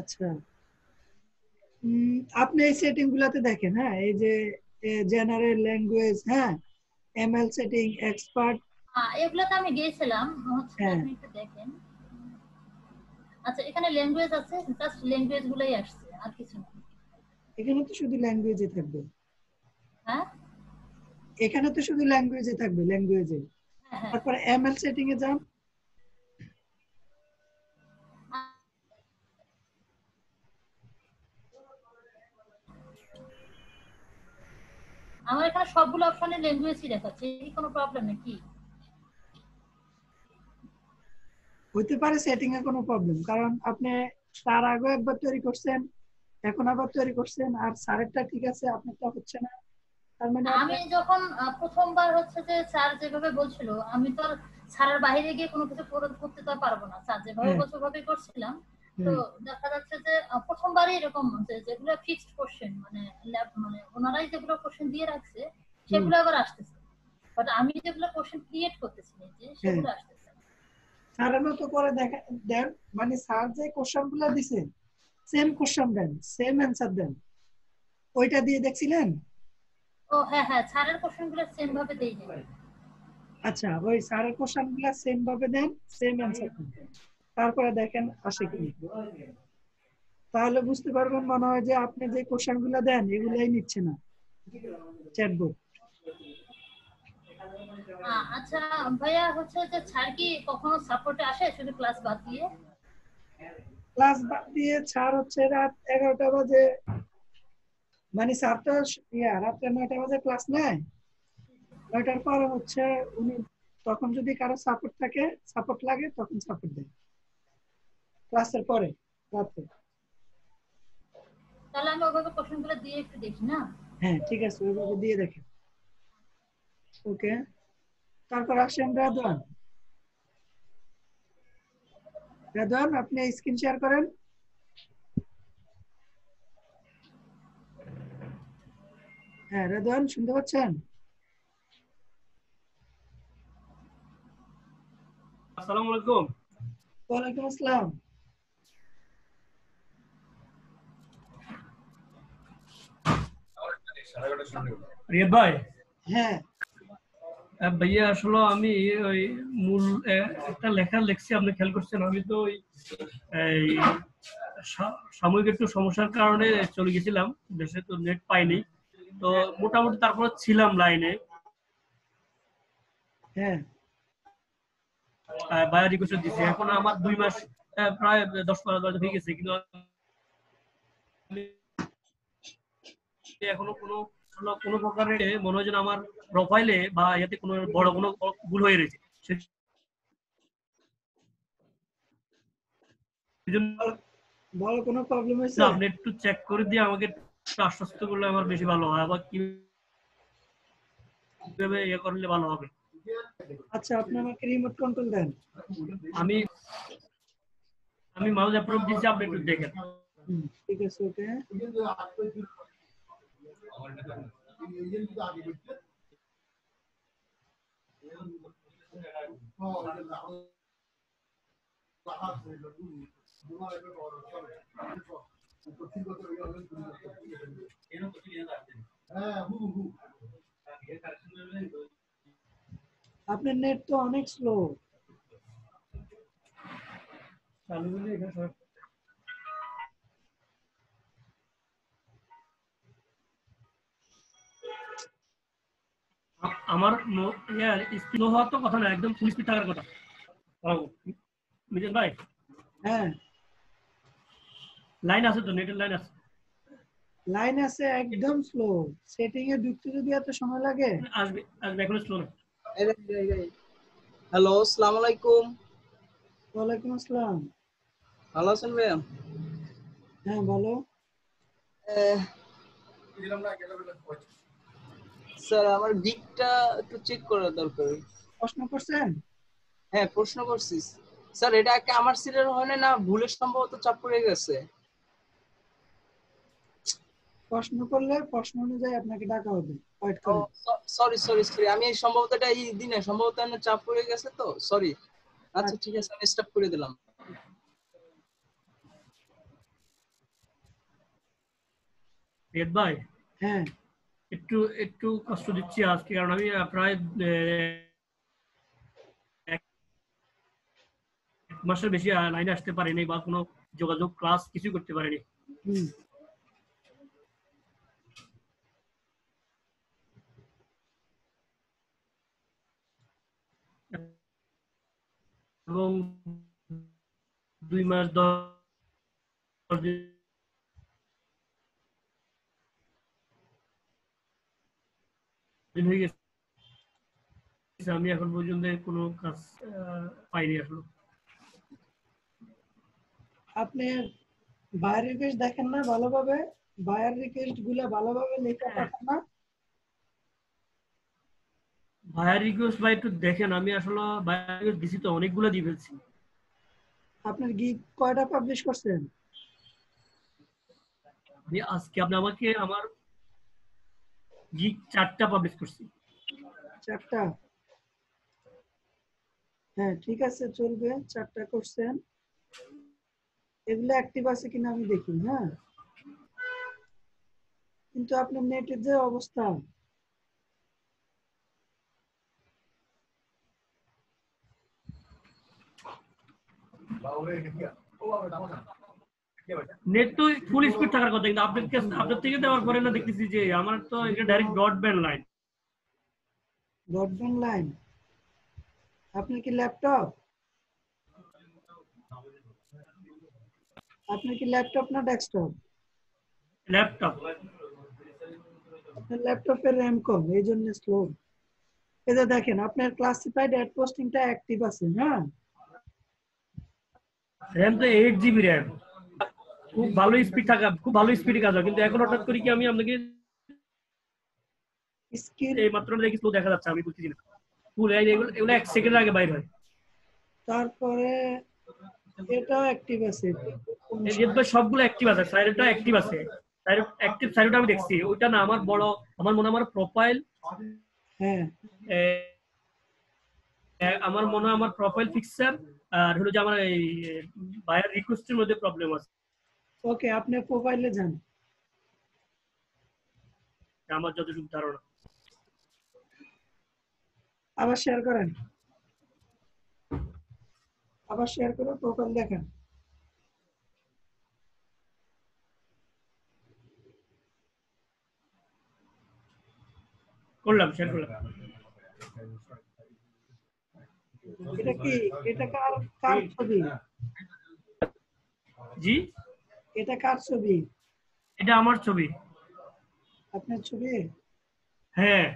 আচ্ছা, আপনি এই সেটিং গুলাতে দেখেন, হ্যাঁ, এই যে জেনারেল ল্যাঙ্গুয়েজ, হ্যাঁ, এমএল সেটিং, এক্সপার্ট, এগুলোতে আমি গিয়েছিলাম, হচ্ছে আপনি একটু দেখেন। আচ্ছা এখানে ল্যাঙ্গুয়েজ আছে, জাস্ট ল্যাঙ্গুয়েজ গুলাই আসছে, আর কিছু না। এখানে তো শুধু ল্যাঙ্গুয়েজে থাকবে। হ্যাঁ এখানে তো শুধু ল্যাঙ্গুয়েজে থাকবে, ল্যাঙ্গুয়েজে। তারপরে এমএল সেটিং এ যান। আমার এখানে সবগুলো অপশনে ল্যাঙ্গুয়েজই দেখাচ্ছে, এই কোনো প্রবলেম নাকি? হইতে পারে সেটিং এ কোনো প্রবলেম, কারণ আপনি তার আগে একবার তৈরি করছেন, এখন আবার তৈরি করছেন, আর স্যারেরটা ঠিক আছে, আপনারটা হচ্ছে না। তার মানে আমি যখন প্রথমবার হচ্ছে যে স্যার যেভাবে বলছিল, আমি তো স্যারের বাইরে গিয়ে কোনো কিছু করতে তো পারবো না। স্যার যেভাবে বলছে ওভাবেই করছিলাম। তো দেখা যাচ্ছে যে প্রথমবারই এরকম যেগুলো ফিক্সড কোশ্চেন, মানে ওনারাই যেগুলো কোশ্চেন দিয়ে রাখছে সেগুলো আবার আসতেছে, বাট আমি যেগুলো কোশ্চেন ক্রিয়েট করতেছি যে সেগুলো আসতেছে। স্যারের মতো করে দেন, মানে স্যার যে কোশ্চেনগুলো দিছে সেম কোশ্চেন দেন, সেম অ্যানসার দেন, ওইটা দিয়ে দেখছিলেন? ও হ্যাঁ হ্যাঁ, স্যারের কোশ্চেনগুলো সেম ভাবে দেই নাই। আচ্ছা, ওই স্যারের কোশ্চেনগুলো সেম ভাবে দেন, সেম অ্যানসার দেন। তারপরে দেখেন আসে কি। তাহলে বুঝতে পারবেন মনে হয় যে আপনি যে কোশ্চেন গুলো দেন এগুলাই নিচ্ছে না চ্যাটবট। আচ্ছা ভাইয়া হচ্ছে যে স্যার কি কখনো সাপোর্টে আসে শুধু ক্লাস বাদ দিয়ে? ক্লাস বাদ দিয়ে স্যার হচ্ছে রাত 11টা বাজে, মানে স্যার তো রাত্রে 9টা বাজে ক্লাস নেয়। 9টার পর হচ্ছে উনি তখন যদি কারো সাপোর্ট থাকে, সাপোর্ট লাগে তখন সাপোর্ট দেয় ক্লাসের পরে রাতে। তাহলে আমি ওইভাবে কোশ্চেনগুলো দিয়ে একটু দেখি না? হ্যাঁ ঠিক আছে, ওইভাবে দিয়ে দেখেন। ওকে, তারপর আসেন রাদওয়ান। রাদওয়ান আপনি স্ক্রিন শেয়ার করেন। হ্যাঁ রাদওয়ান শুনতে পাচ্ছেন? আসসালামু আলাইকুম। ওয়ালাইকুম আসসালাম। রিয়াদ ভাই। হ্যাঁ ভাইয়া আসলে আমি ওই মূল একটা লেখা লিখছি, আপনি খেয়াল করছেন। আমি তো ওই এই সাময়িক একটু সমস্যার কারণে চলে গেছিলাম দেশে, তো নেট পাইনি, তো মোটামুটি তারপরে ছিলাম লাইনে। হ্যাঁ বায়ার রিকোয়েস্ট দিছি, এখন আমার 2 মাস প্রায় 10-12 হয়ে গেছে, কিন্তু এখনো কোনো প্রকারে মনে হয় যেন আমার প্রোফাইলে বা ইয়াতে কোনো বড় কোনো ভুল হয়ে রয়েছে। বড় কোনো প্রবলেম হয়েছে? আপনি একটু চেক করে দিয়ে আমাকে একটু আশ্বস্ত করলে আমার বেশি ভালো হয়, আবার কিভাবে ইয়ে করলে ভালো হবে। আচ্ছা আপনি আমাকে রিমোট কন্ট্রোল দেন। আমি মাউস অ্যাপ্রুভ দিয়েছি, আপনি একটু দেখেন। ঠিক আছে ওকে। আপনার নেট তো অনেক স্লো। আমার স্লো হওয়ার তো কথা না, একদম ফুল স্পিড থাকার কথা। মিজান ভাই। হ্যাঁ লাইন আছে তো, নেটের লাইন আছে? লাইন আছে, একদম স্লো। সেটিং এ ঢুকতে যদি এত সময় লাগে। আসবে এখন স্লো না। হ্যালো আসসালামু আলাইকুম। ওয়ালাইকুম আসসালাম। ভালো আছেন ভাইয়া? হ্যাঁ বলো। স্যার আমার গিকটা একটু চেক করার দরকার। প্রশ্ন করছেন? হ্যাঁ প্রশ্ন করছি স্যার। এটা কি আমার সিলের হয় না ভুলের সম্ভবত চাপ পড়ে গেছে? প্রশ্ন করলে প্রশ্ন অনুযায়ী আপনাকে ডাকা হবে, ওয়েট ও করুন। সরি সরি সরি, আমি সম্ভবত এটা এই দিনে সম্ভবত চাপ পড়ে গেছে তো, সরি। আচ্ছা ঠিক আছে, আমি স্টপ করে দিলাম। রিয়াদ ভাই। হ্যাঁ একটু কষ্ট দিচ্ছি আজকে, কারণ আমি প্রায় 1 মাসের বেশি লাইনে আসতে পারিনি বা কোনো যোগাযোগ ক্লাস কিছু করতে পারিনি। এবং 2 মাস 10 দিন হয়ে গেছে, আমি এখন পর্যন্ত কোনো কাজ পাইনি আসলে। আপনি বায়ার রিকোয়েস্ট দেখেন না ভালোভাবে? বায়ার রিকোয়েস্ট গুলা ভালোভাবে লেখা পাঠান না? বায়ার রিকোয়েস্ট ভাই একটু দেখেন, আমি আসলে বায়ার রিকোয়েস্ট দিছি তো, অনেকগুলো দিয়ে ফেলছি। আপনার গিগ কয়টা পাবলিশ করছেন? আজকে আপনি আমাকে আমার গিগ 4টা পাবলিশ করছি। 4টা? হ্যাঁ ঠিক আছে চলবে, 4টা করছেন। এগুলো অ্যাক্টিভ আছে কিনা আমি দেখি। হ্যাঁ কিন্তু আপনার নেটের যে অবস্থা, নেট তো ফুল স্পিড থাকার কথা, কিন্তু আপনার থেকে দেওয়ার পরে না দেখতেছি যে আমার তো এটা direct broadband line. Broadband line? আপনার কি ল্যাপটপ? আপনার কি ল্যাপটপ না ডেস্কটপ? ল্যাপটপ। আপনার ল্যাপটপের র্যাম কম, এই জন্য স্লো। এটা দেখেন আপনার ক্লাসিফাইড অ্যাড পোস্টিংটা অ্যাক্টিভ আছে। হ্যাঁ, র্যাম তো 8 জিবি র্যাম, খুব ভালো স্পিড থাকা, খুব ভালো স্পিডে কাজ হয়। কিন্তু এখন হঠাৎ করে কি আমি আপনাকে স্কিল এই মাত্র দেখি তো দেখা যাচ্ছে, আমি বুঝতেছি না ফুল এগুলো 1 সেকেন্ড আগে বাইর হয়। তারপরে এটাও অ্যাক্টিভ আছে, সবগুলো অ্যাক্টিভ আছে, সাইরেটটা অ্যাক্টিভ আছে, অ্যাক্টিভ সাইরেটটা আমি দেখছি। ওইটা না আমার বড়, আমার মনে হয় আমার প্রোফাইল, হ্যাঁ আমার মনে হয় আমার প্রোফাইল পিকচার আর হলো যে আমার এই বায়ার রিকোয়েস্টের মধ্যে প্রবলেম আছে। ওকে, আপনি প্রোফাইলে যান, আমার যতটুকু ধারণা। আবার শেয়ার করেন, আবার শেয়ার করে প্রোফাইল দেখেন। করলাম, শেয়ার করলাম। এটা কি, এটা কার ছবি? জি, এটা কার ছবি? এটা আমার ছবি। আপনার ছবি? হ্যাঁ,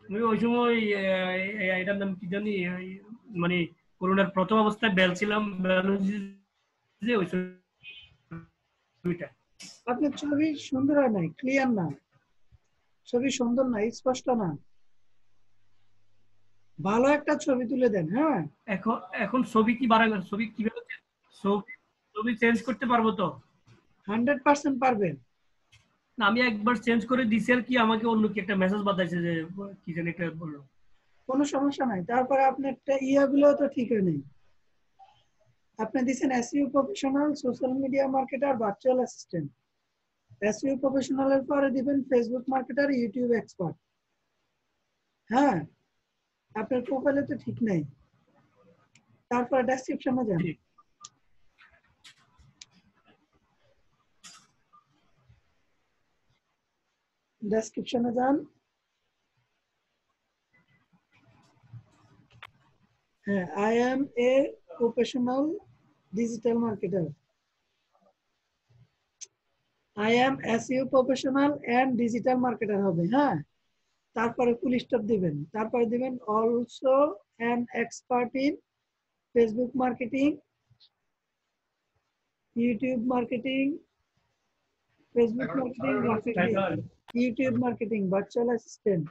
আমি ওই সময় এটার নাম কি জানি, মানে করোনার প্রথম অবস্থায় বেল ছিলাম, ওই ছবিটা। আপনার ছবি সুন্দর হয় নাই, ক্লিয়ার না, ছবি সুন্দর না, স্পষ্ট না। ভালো একটা ছবি তুলে দেন। হ্যাঁ, এখন ছবি কি বাড়াবেন? ছবি কিভাবে ছবি চেঞ্জ করতে পারবো তো? 100% পারবেন। না, আমি একবার চেঞ্জ করে দিছি আর কি, আমাকে অন্য কি একটা মেসেজ পাঠাইছে যে কি জানি একটা বললো। কোনো সমস্যা নাই। তারপরে আপনার ইয়াগুলো তো ঠিক হয় নাই। আপনি দিচ্ছেন SEO professional, social media marketer, virtual assistant. SEO প্রফেশনালের পরে দিবেন ফেসবুক মার্কেটার, ইউটিউব এক্সপার্ট। হ্যাঁ, আপনার প্রোফাইলে তো ঠিক নাই। তারপরে ডেসক্রিপশনে যান, ডেসক্রিপশনে যান। হ্যাঁ, I am a professional digital marketer, I am SEO professional and digital marketer হবে। হ্যাঁ, তারপরে ফুল স্টপ দিবেন, তারপরে দিবেন also an expert in Facebook marketing, YouTube marketing, Facebook marketing, graphic, YouTube marketing, virtual assistant,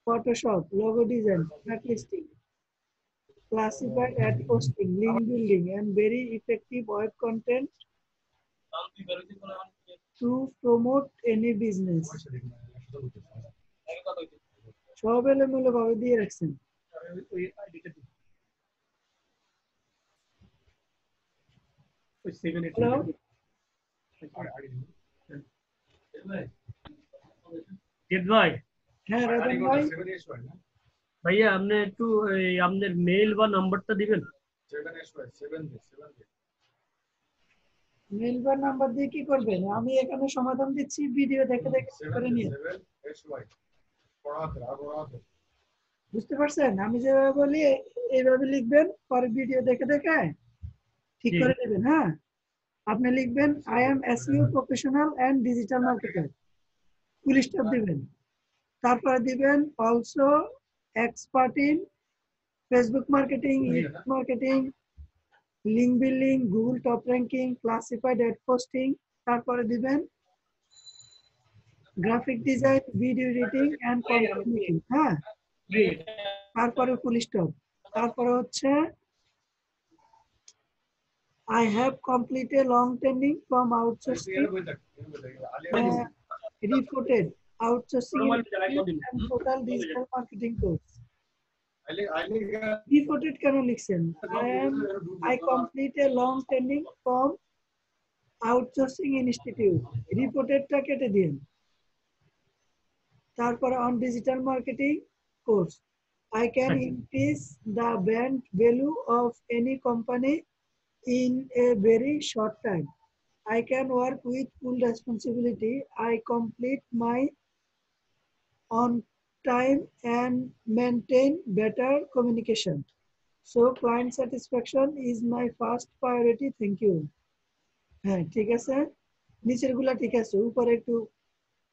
Photoshop, logo design, back listing, classified ad posting, link building, and very effective web content to promote any business. সব এলোমেলো ভাবে দিয়ে রাখছেন। Hello, ভাই। হ্যাঁ রাজন ভাই, ভাইয়া আপনি একটু আপনার মেইল বা নাম্বারটা দিবেন। মেল বা নাম্বার দিয়ে কি করবেন? আমি এখানে সমাধান দিচ্ছি, ভিডিও দেখে দেখে করে নিয়ে। বুঝতে পারছেন? আমি যেভাবে বলি এইভাবে লিখবেন, পরে ভিডিও দেখে দেখে ঠিক করে নেবেন। হ্যাঁ, আপনি লিখবেন I am SEO professional and digital marketer, full stop দিবেন, তারপরে দিবেন also expert in Facebook marketing, YouTube marketing, link building, Google top ranking, classified ad posting, তারপরে দিবেন graphic design, video editing and content making. হ্যাঁ, তারপরে full stop, তারপরে হচ্ছে I have completed long training from outsourcing, reported outsourcing and total digital marketing course. Reported কেন লিখছেন? I complete a long training from outsourcing institute. Reported টা কেটে দিন। তারপরে on digital marketing course, I can increase the brand value of any company in a very short time. I can work with full responsibility. I complete my on time and maintain better communication. So client satisfaction is my first priority. Thank you. হ্যাঁ ঠিক আছে, নিচের গুলা ঠিক আছে, উপরে একটু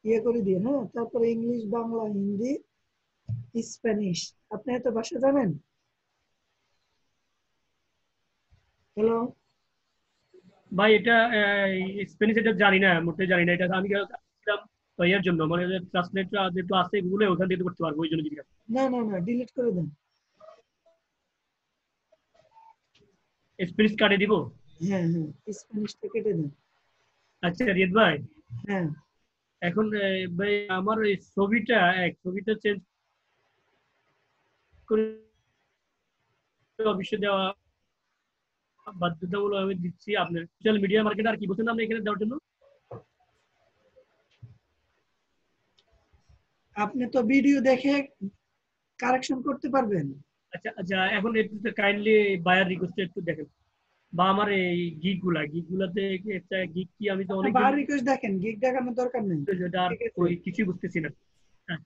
ইয়ে করে দিয়ে, হ্যাঁ তারপরে ইংলিশ, বাংলা, হিন্দি, স্প্যানিশ। আপনি এত ভাষা জানেন? হ্যালো ভাই এটা স্প্যানিশ এটা জানি না, মোটে জানি না। এটা আমি গেছিলাম তো এর জন্য, মানে ট্রান্সলেটর যেহেতু আছে গুগলে, ওখান থেকে করতে পারবো, ওই জন্য জিজ্ঞাসা। না না না, ডিলিট করে দেন। স্প্যানিশ কাটে দিব? হ্যাঁ হ্যাঁ, স্প্যানিশটা কেটে দেন। আচ্ছা রিয়াদ ভাই, হ্যাঁ এখন ভাই আমার এই ছবিটা চেঞ্জ করে অফিসে দেওয়া বাধ্যতামূলক আমি দিচ্ছি। আপনার সোশ্যাল মিডিয়া মার্কেট আর কি বলছেন আপনি এখানে দেওয়ার জন্য? আপনি তো ভিডিও দেখে কারেকশন করতে পারবেন। আচ্ছা আচ্ছা, এখন একটু কাইন্ডলি বায়ার রিকোয়েস্ট একটু দেখেন, বা আমার এই গিগুলাতে একটা গিগ কি, আমি তো অনেক বায়ার রিকোয়েস্ট দেখেন, গিগ দেখানোর দরকার নেই। যেটা আর ওই কিছুই বুঝতেছি না। হ্যাঁ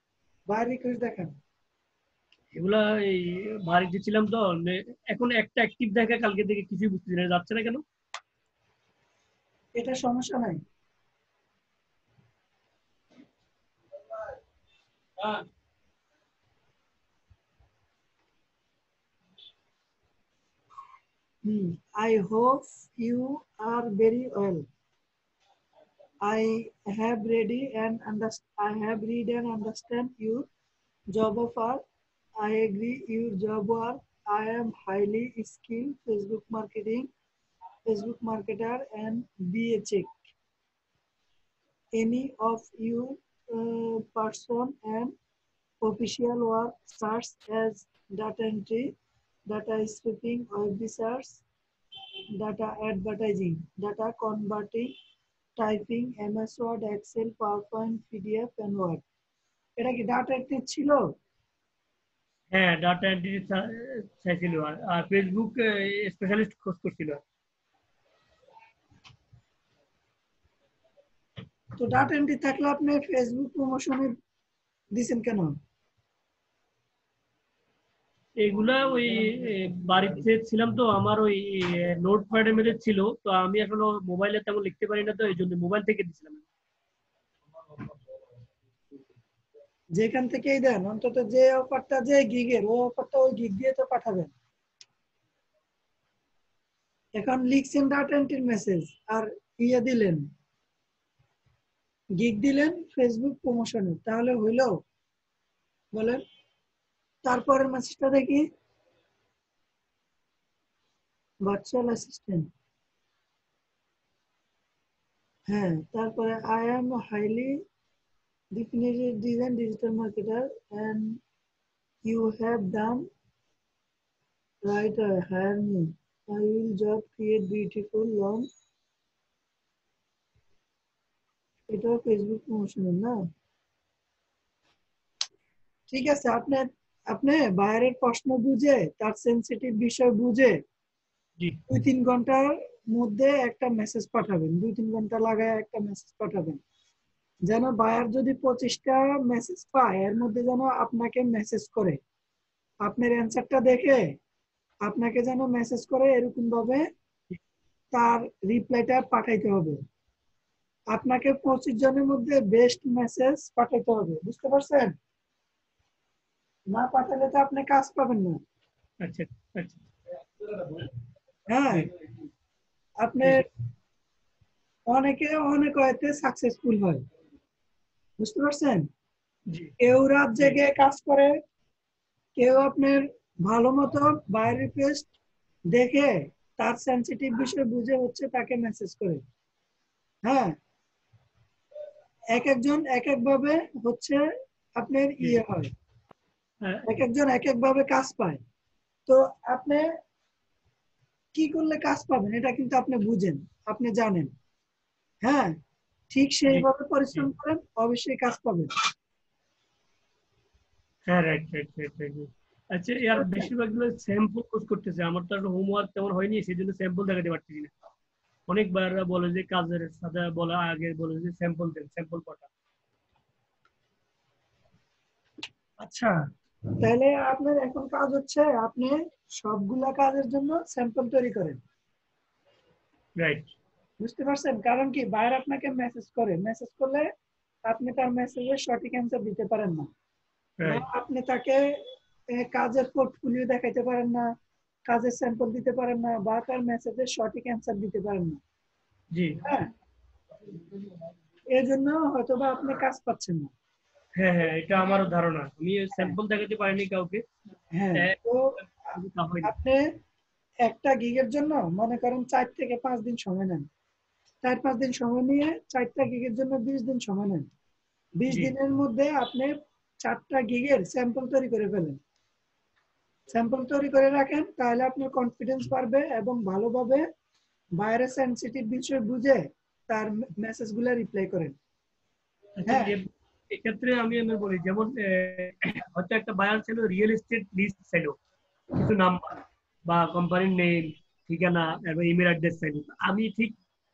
বায়ার রিকোয়েস্ট দেখেন। এগুলা এই বাড়ি দিচ্ছিলাম তো, এখন একটা অ্যাক্টিভ দেখা, কালকে থেকে কিছুই বুঝতেছি না, যাচ্ছে না কেন? এটা সমস্যা নাই। I hope you are very well. I have read and understand your job offer. I agree your job work. I am highly skilled Facebook marketer and BA check. Any of you person and official work such as data entry, data scraping, web research, data advertising, data converting, typing, MS Word, Excel, PowerPoint, PDF and Word. এটা কি data entry ছিল? হ্যাঁ data entry চাইছিল, আর Facebook specialist খোঁজ করছিল। তো data entry থাকলে আপনি ফেসবুক প্রমোশনে দিবেন কেন? এগুলা ওই বাড়িতে ছিলাম তো, আমার ওই নোটপ্যাডে মেরে ছিল, তো আমি এখনো মোবাইলে তেমন লিখতে পারি না, তো এই জন্য মোবাইল থেকে দিছিলাম। যেখান থেকেই দেন, অন্তত যে অফারটা যে গিগের, ওই অফারটা ওই গিগ দিয়ে তো পাঠাবেন। এখন লিখছেন ডাটা এন্ট্রির মেসেজ আর ইয়ে দিলেন, গিগ দিলেন ফেসবুক প্রমোশনে, তাহলে হইলো? বলেন। তারপরের মেসেজটা দেখি, ভার্চুয়াল অ্যাসিস্ট্যান্ট। হ্যাঁ, তারপরে I am highly definitive design digital marketer and you have done right. Hire me. I will job create beautiful long. এটাও ফেসবুক প্রমোশনের না? ঠিক আছে, আপনি বাইরের প্রশ্ন বুঝে, তার সেনসিটিভ বিষয় বুঝে 2-3 ঘন্টার মধ্যে একটা মেসেজ পাঠাবেন, 2-3 ঘন্টা লাগায় একটা মেসেজ পাঠাবেন, যেন বায়ার যদি 25টা মেসেজ পায়, এর মধ্যে যেন আপনাকে মেসেজ করে, আপনার অ্যান্সারটা দেখে আপনাকে যেন মেসেজ করে, এরকম ভাবে তার রিপ্লাইটা পাঠাইতে হবে। আপনাকে 25 জনের মধ্যে বেস্ট মেসেজ পাঠাইতে হবে, বুঝতে পারছেন? না পাঠালে তো আপনি কাজ পাবেন না। আচ্ছা আচ্ছা, হ্যাঁ, আপনি অনেক হয়তো সাকসেসফুল হয়, বুঝতে পারছেন? কেউ রাত জেগে কাজ করে, কেউ আপনার ভালো মতো বাই রিকোয়েস্ট দেখে তার সেনসিটিভ বিষয় বুঝে হচ্ছে তাকে মেসেজ করে। হ্যাঁ, এক একজন এক এক ভাবে হচ্ছে আপনার ইয়ে হয়, এক একজন এক এক ভাবে কাজ পায়। তো আপনি কি করলে কাজ পাবেন এটা কিন্তু আপনি বুঝেন, আপনি জানেন। হ্যাঁ, ঠিক সেইভাবে পরিশ্রম করেন, অবশ্যই কাজ পাবেন। হ্যাঁ রাইট রাইট রাইট। আচ্ছা, এর বেশিরভাগ গুলো স্যাম্পল কোর্স করতেছে, আমার তো হোমওয়ার্ক তেমন হয়নি, সেই জন্য স্যাম্পল দেখাতে পারতেছি না। অনেকবার বলে যে কাজের সাথে বলা আগে বলে যে স্যাম্পল দেন, স্যাম্পল পাঠা। আচ্ছা, তাহলে আপনার এখন কাজ হচ্ছে আপনি সবগুলা কাজের জন্য স্যাম্পল তৈরি করেন। রাইট। বুঝতে পারছেন? কারণ কি বাইরে আপনাকে মেসেজ করে, মেসেজ করলে আপনি তার মেসেজের সঠিক অ্যান্সার দিতে পারেন না, বা আপনি তাকে কাজের পোর্টফোলিও দেখাইতে পারেন না, কাজের স্যাম্পল দিতে পারেন না, বা তার মেসেজের সঠিক অ্যান্সার দিতে পারেন না। জি হ্যাঁ, এর জন্য হয়তোবা আপনি কাজ পাচ্ছেন না। হ্যাঁ হ্যাঁ, এটা আমারও ধারণা, আমি স্যাম্পল দেখাতে পারিনি কাউকে। হ্যাঁ, তো আপনি একটা গিগের জন্য মনে করেন 4 থেকে 5 দিন সময় নেন, 4-5 দিন সময় নিয়ে 4টা গিগের জন্য 20 দিন সময় নেন। 20 দিনের মধ্যে আপনি 4টা গিগের স্যাম্পল তৈরি করে ফেলেন, স্যাম্পল তৈরি করে রাখেন, তাহলে আপনার কনফিডেন্স বাড়বে এবং ভালোভাবে বাইরে সেনসিটিভ বিষয় বুঝে তার মেসেজগুলো রিপ্লাই করেন। হ্যাঁ, এক্ষেত্রে আমি বলি, যেমন হয়তো একটা বায়ার ছিল রিয়েল এস্টেট লিস্ট ছিল, কিছু নাম্বার বা কোম্পানির নেম, ঠিকানা এবং ইমেল অ্যাড্রেস চাইল। আমি ঠিক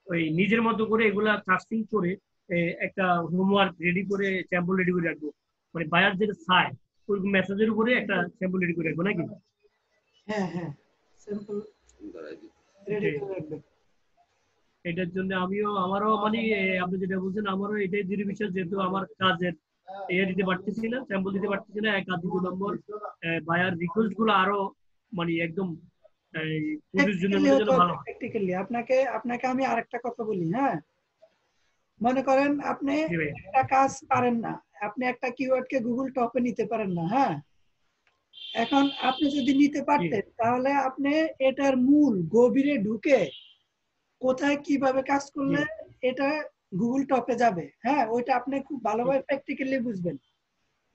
ওই নিজের মতো করে এগুলা কাস্টিং করে একটা হোমওয়ার্ক রেডি করে স্যাম্পল রেডি করে রাখবো, মানে বায়ার যেটা চায় ওই মেসেজের উপরে একটা স্যাম্পল রেডি করে রাখবো নাকি? হ্যাঁ হ্যাঁ, স্যাম্পল রেডি করে রাখবেন। এটার জন্য আমারও মানে আপনি যেটা বলছেন, আমারও এটাই জরুরি বিষয়, যেহেতু আমার কাজের দিতে পারতেছি না, স্যাম্পল দিতে পারতেছি না, 1 আর 2 নম্বর বায়ার রিকোয়েস্ট গুলো আরো মানে একদম প্র্যাকটিক্যালি আপনাকে আমি আরেকটা কথা বলি। হ্যাঁ, মনে করেন আপনি একটা কাজ পারেন না, আপনি একটা কিওয়ার্ডকে গুগল টপে নিতে পারেন না। হ্যাঁ, এখন আপনি যদি নিতে পারতেন তাহলে আপনি এটার মূল গভীরে ঢুকে কোথায় কিভাবে কাজ করলে এটা গুগল টপে যাবে, হ্যাঁ, ওইটা আপনি খুব ভালোভাবে প্র্যাকটিক্যালি বুঝবেন।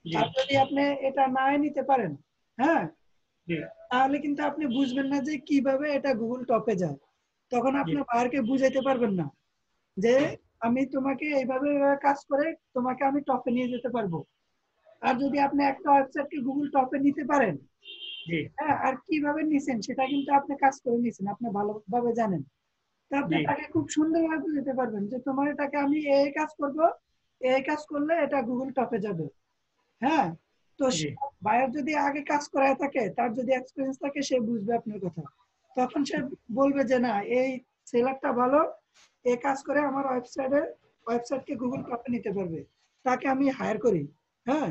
আর যদি আপনি এটা না নিতে পারেন, হ্যাঁ, তাহলে কিন্তু আপনি বুঝবেন না যে কিভাবে এটা গুগল টপে যায়। তখন আপনি বায়ারকে বুঝাইতে পারবেন না যে আমি তোমাকে এইভাবে কাজ করে তোমাকে আমি টপে নিয়ে যেতে পারবো। আর যদি আপনি একটা ওয়েবসাইটকে গুগল টপে নিতে পারেন, হ্যাঁ, আর কিভাবে নিছেন সেটা কিন্তু আপনি কাজ করে নিছেন, আপনি ভালোভাবে জানেন, তো আপনি তাকে খুব সুন্দরভাবে বুঝাতে পারবেন যে তোমার এটাকে আমি এই কাজ করব, এই কাজ করলে এটা গুগল টপে যাবে। হ্যাঁ, তো বায়ার যদি আগে কাজ করায় থাকে, তার যদি এক্সপেরিয়েন্স থাকে, সে বুঝবে আপনার কথা, তখন সে বলবে যে না, এই সেলারটা ভালো, এই কাজ করে আমার ওয়েবসাইটকে গুগল টপে নিতে পারবে, তাকে আমি হায়ার করি। হ্যাঁ,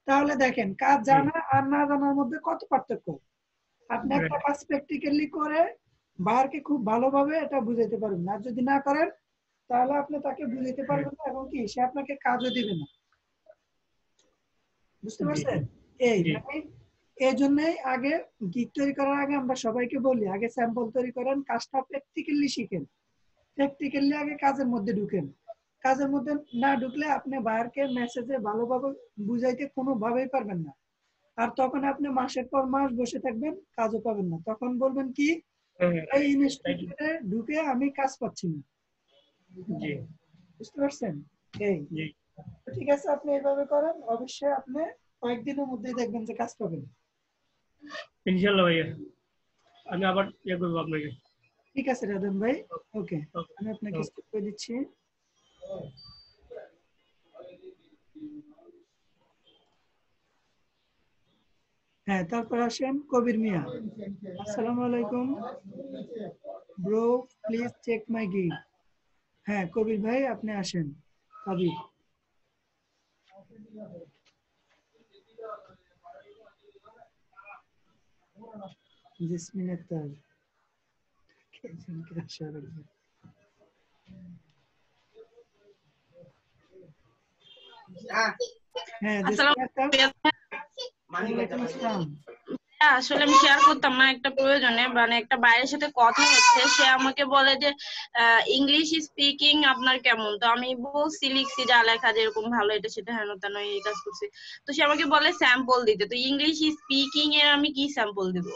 তাহলে দেখেন কাজ জানা আর না জানার মধ্যে কত পার্থক্য। আপনি একটা কাজ প্র্যাকটিক্যালি করে বায়ারকে খুব ভালোভাবে এটা বুঝাইতে পারবেন, আর যদি না করেন তাহলে আপনি তাকে বুঝাইতে পারবেন না এবং কি সে আপনাকে কাজও দিবে না। বুঝতে পারছেন? এই জন্যই আগে গিগ তৈরি করার আগে আমরা সবাইকে বলি আগে স্যাম্পল তৈরি করেন, কাজটা প্র্যাকটিক্যালি শিখেন, প্র্যাকটিক্যালি আগে কাজের মধ্যে ঢুকেন। কাজের মধ্যে না ঢুকলে আপনি বায়ারকে মেসেজে ভালোভাবে বুঝাইতে কোনোভাবেই পারবেন না, আর তখন আপনি মাসের পর মাস বসে থাকবেন, কাজও পাবেন না, তখন বলবেন কি এই ইনস্টিটিউটে ঢুকে আমি কাজ পাচ্ছি না। বুঝতে পারছেন? ঠিক আছে, আপনি এইভাবে করেন, অবশ্যই আপনি কয়েকদিনের মধ্যেই দেখবেন যে কাজ পাবেন ইনশাআল্লাহ ভাইয়া। আমি আবার করবো আপনাকে। ঠিক আছে রাধন ভাই, ওকে, আমি আপনাকে স্টপ করে দিচ্ছি। হ্যাঁ, তারপর আসেন কবির মিয়া। আসসালামু আলাইকুম bro, please check my gig. হ্যাঁ কবির ভাই, আপনি আসেন। কবির, জেসমিন আক্তার, আসলে আমি শেয়ার করতাম না একটা প্রয়োজনে, মানে একটা বাইরের সাথে কথা হচ্ছে, সে আমাকে বলে যে ইংলিশ স্পিকিং আপনার কেমন, তো আমি বলছি, লিখছি যা লেখা যেরকম ভালো, এটা সেটা হেন তেন এই কাজ করছি, তো সে আমাকে বলে স্যাম্পল দিতে, তো ইংলিশ স্পিকিং এর আমি কি স্যাম্পল দিব?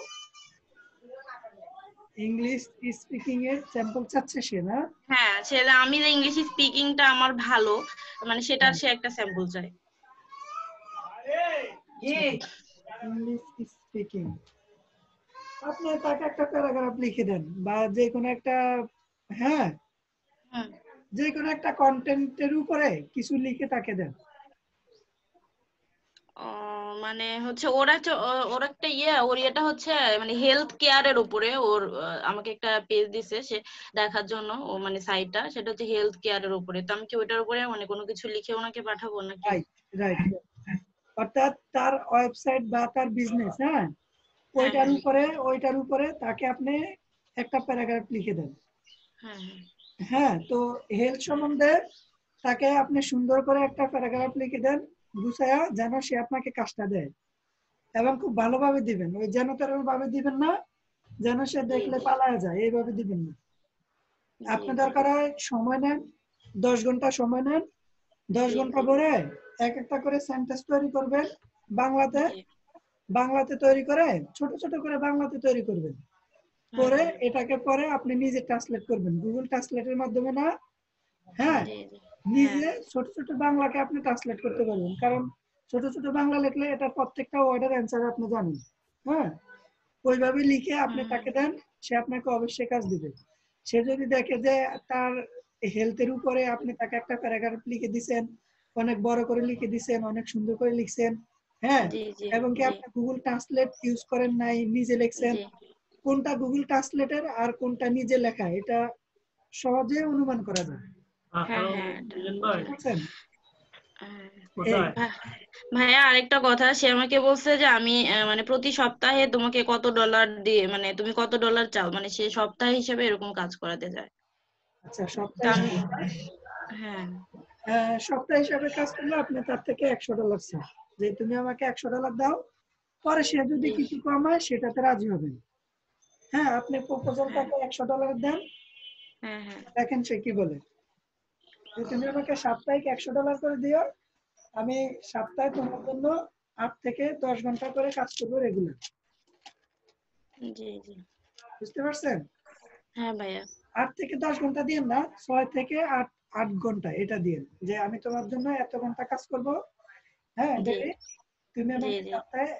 ইংলিশ স্পিকিং এর স্যাম্পল চাচ্ছে সে, না? হ্যাঁ, সেটা আমি যে ইংলিশ স্পিকিংটা আমার ভালো, মানে সেটার সে একটা স্যাম্পল চাই। ইংলিশ স্পিকিং, আপনি তাকে একটা প্যারাগ্রাফ লিখে দেন বা যে কোনো একটা, হ্যাঁ, যে কোনো একটা কন্টেন্টের উপরে কিছু লিখে তাকে দেন। মানে হচ্ছে ওর একটা ওর ইয়েটা হচ্ছে মানে হেলথ কেয়ারের উপরে ওর আমাকে একটা পেজ দিছে সে দেখার জন্য, ও মানে সাইটটা সেটা হচ্ছে হেলথ কেয়ারের উপরে। তো আমি কি ওটার উপরে মানে কোনো কিছু লিখে ওনাকে পাঠাবো নাকি? রাইট রাইট, অর্থাৎ তার ওয়েবসাইট বা তার বিজনেস, হ্যাঁ, ওইটার উপরে তাকে আপনি একটা প্যারাগ্রাফ লিখে দেন। হ্যাঁ, তো হেলথ সম্বন্ধে তাকে আপনি সুন্দর করে একটা প্যারাগ্রাফ লিখে দেন গুছায়া, যেন সে আপনাকে কাজটা দেয়, এবং খুব ভালোভাবে দিবেন। ওই যেন তেন ভাবে দিবেন না, যেন সে দেখলে পালায়া যায়, এইভাবে দিবেন না। আপনি দরকার হয় সময় নেন, 10 ঘন্টা সময় নেন, 10 ঘন্টা পরে এক একটা করে সেন্টেন্স তৈরি করবেন বাংলাতে তৈরি করে, ছোট ছোট করে বাংলাতে তৈরি করবেন, করে এটাকে পরে আপনি নিজে ট্রান্সলেট করবেন, গুগল ট্রান্সলেটের মাধ্যমে না, হ্যাঁ, নিজে ছোট ছোট বাংলাকে আপনি ট্রান্সলেট করতে পারবেন, কারণ ছোট ছোট বাংলা লিখলে এটা প্রত্যেকটা ওয়ার্ডের অ্যান্সার আপনি জানেন। হ্যাঁ, ওইভাবে লিখে আপনি তাকে দেন, সে আপনাকে অবশ্যই কাজ দিবে। সে যদি দেখে যে তার হেলথের উপরে আপনি তাকে একটা প্যারাগ্রাফ লিখে দিছেন, অনেক বড় করে লিখে দিছেন, অনেক সুন্দর করে লিখছেন, হ্যাঁ, এবং কি আপনি গুগল ট্রান্সলেট ইউজ করেন নাই, নিজে লিখছেন, কোনটা গুগল ট্রান্সলেটের আর কোনটা নিজে লেখা এটা সহজে অনুমান করা যায়। ভাইয়া আরেকটা কথা, সে আমাকে বলছে যে আমি মানে প্রতি সপ্তাহে তোমাকে কত ডলার দিয়ে, মানে তুমি কত ডলার চাও, মানে সে সপ্তাহ হিসেবে এরকম কাজ করাতে যায়। আচ্ছা, সপ্তাহ হিসাবে কাজ করলে আপনি তার থেকে $100 চান, যে তুমি আমাকে $100 দাও, পরে সে যদি কিছু কমায় সেটাতে রাজি হবেন। হ্যাঁ, আপনি প্রপোজালটাকে $100 দেন, দেখেন সে কি বলে। যে তুমি আমাকে সাপ্তাহিক $100 করে দিও, আমি সপ্তাহে তোমার জন্য 8 থেকে 10 ঘন্টা করে কাজ করবো রেগুলার। বুঝতে পারছেন? হ্যাঁ ভাইয়া। 8 থেকে 10 ঘন্টা দিন না, 6 থেকে 8 ঘন্টা এটা দিন, যে আমি তোমার জন্য এত ঘন্টা কাজ করব। হ্যাঁ, তুমি আমাকে সপ্তাহে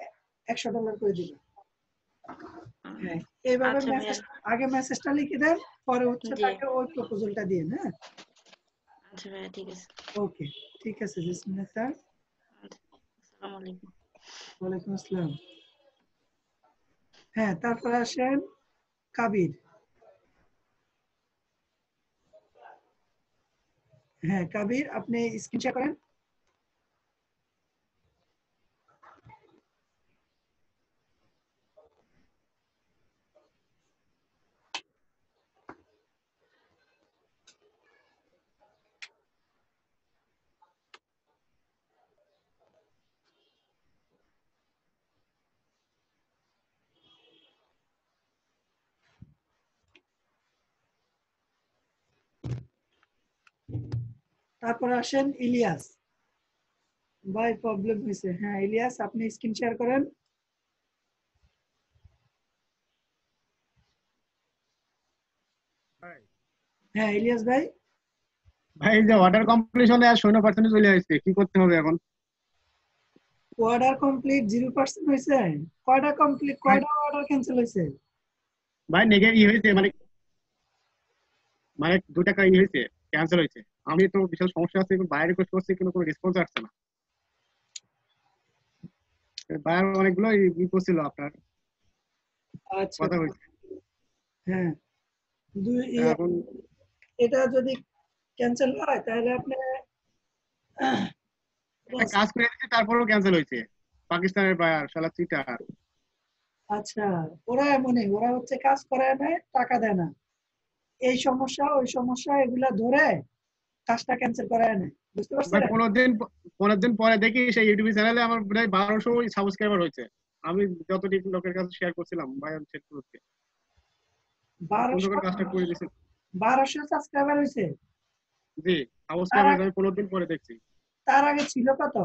$100 করে দিবে। হ্যাঁ, এইভাবে আগে মেসেজটা লিখে দেন, পরে হচ্ছে তাকে ওই প্রপোজালটা দিন। হ্যাঁ, আচ্ছা ভাইয়া, ঠিক আছে। ওকে, ঠিক আছে। বিসমিল্লাহ স্যার। আসসালামু আলাইকুম। ওয়ালাইকুম আসসালাম। হ্যাঁ, তারপর আসেন কাবির। হ্যাঁ কাবির, আপনি স্ক্রিন শেয়ার করেন। তারপর আসেন ইলিয়াস ভাই, প্রবলেম হয়েছে। হ্যাঁ ইলিয়াস, আপনি স্ক্রিন শেয়ার করেন। হ্যাঁ ইলিয়াস ভাই। ভাই যে অর্ডার কমপ্লিশনে আর 0% চলে আসছে, কি করতে হবে এখন? অর্ডার কমপ্লিট 0% হয়েছে? কয়টা কমপ্লিট, কয়টা অর্ডার ক্যান্সেল হয়েছে? ভাই হয়েছে, মানে 2 টাকা হয়েছে, ক্যান্সেল হয়েছে। আমি তো বিশাল সমস্যা আছে, বাইরে রিকোয়েস্ট করছি কিন্তু কোনো রেসপন্স আসছে না। বাইরে অনেকগুলো করছিল আপনার, আচ্ছা কথা হয়েছে। হ্যাঁ, এখন এটা যদি ক্যান্সেল হয় তাহলে আপনি কাজ করে দিয়েছি, তারপরেও ক্যান্সেল হয়েছে। পাকিস্তানের বায়ার, শালা চিটার। আচ্ছা, ওরা এমনই, ওরা হচ্ছে কাজ করায় না, টাকা দেয় না, এই সমস্যা ওই সমস্যা এগুলা ধরে কাজটা ক্যান্সেল করায় না। বুঝতে পারছেন? 15 দিন পরে দেখি সেই ইউটিউব চ্যানেলে আমার প্রায় 1200 সাবস্ক্রাইবার হয়েছে। আমি যতটুকু লোকের কাছে শেয়ার করছিলাম ভাই, আমি চেক করতে 1200 সাবস্ক্রাইবার হয়েছে। জি, সাবস্ক্রাইবার আমি 15 দিন পরে দেখছি। তার আগে ছিল কত?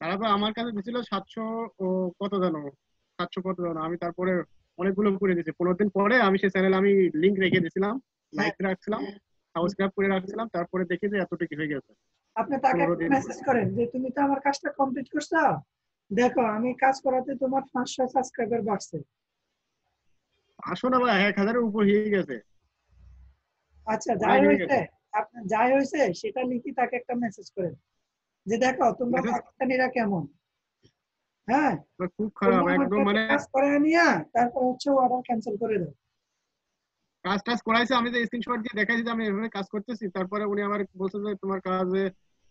তারপর আমার কাছে দিছিল 700 ও কত জানো, 700 কত জানো। আমি তারপরে অনেকগুলো করে দিয়েছি। 15 দিন পরে আমি সেই চ্যানেলে আমি লিংক রেখে দিয়েছিলাম, লাইক রাখছিলাম, সাবস্ক্রাইব করে রাখছিলাম, তারপরে দেখি যে এতটুকু হয়ে গেছে। আপনি তাকে মেসেজ করেন যে তুমি তো আমার কাজটা কমপ্লিট করছো, দেখো আমি কাজ করাতে তোমার 500 সাবস্ক্রাইবার বাড়ছে। আসো না ভাই, 1000-এর উপর হয়ে গেছে। আচ্ছা যাই হয়েছে, আপনার যাই হয়েছে সেটা লিখি তাকে একটা মেসেজ করেন যে দেখো তোমরা পাকিস্তানিরা কেমন। হ্যাঁ খুব খারাপ একদম, মানে কাজ করে নিয়া তারপর হচ্ছে অর্ডার ক্যান্সেল করে দাও। কাজ করাইছে, আমি যে স্ক্রিনশট দিয়ে দেখাইছি যে আমি এভাবে কাজ করতেছি, তারপরে উনি আমার বলছে যে তোমার কাজে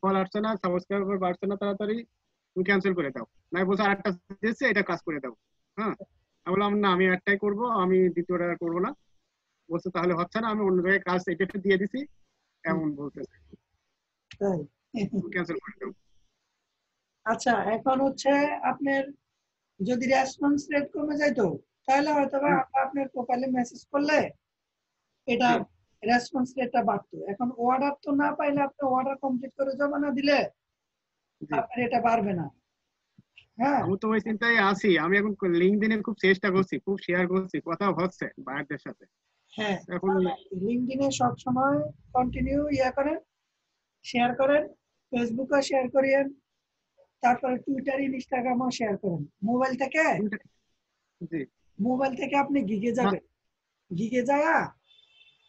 কল আসছে না, সাবস্ক্রাইবার বাড়ছে না, তাড়াতাড়ি তুমি ক্যান্সেল করে দাও। আমি বলছি আরেকটা দিয়েছি, এটা কাজ করে দাও। হ্যাঁ আমি বললাম না আমি একটাই করব, আমি দ্বিতীয়টা করব না। বলছে তাহলে হচ্ছে না, আমি অন্য জায়গায় কাজ এটা দিয়ে দিছি, এমন বলতেছে। তাই ক্যান্সেল করে দাও। আচ্ছা এখন হচ্ছে আপনার যদি রেসপন্স রেট কমে যাইতো তাহলে হয়তো আপনার প্রোফাইলে মেসেজ করলে এটা রেসপন্স রেটটা বাড়তো। এখন অর্ডার তো না পাইলে আপনি অর্ডার কমপ্লিট করে জমা না দিলে আপনার এটা বাড়বে না। হ্যাঁ আমি তো ওই চিন্তায় আছি। আমি এখন লিঙ্কডইনে খুব চেষ্টা করছি, খুব শেয়ার করছি, কথা হচ্ছে বাইরের সাথে। হ্যাঁ এখন লিঙ্কডইনে সব সময় কন্টিনিউ করেন, শেয়ার করেন, ফেসবুকে শেয়ার করেন, তারপরে টুইটার ইনস্টাগ্রামও শেয়ার করেন। মোবাইল থেকে আপনি গিগে যাবেন, গিগে যায়া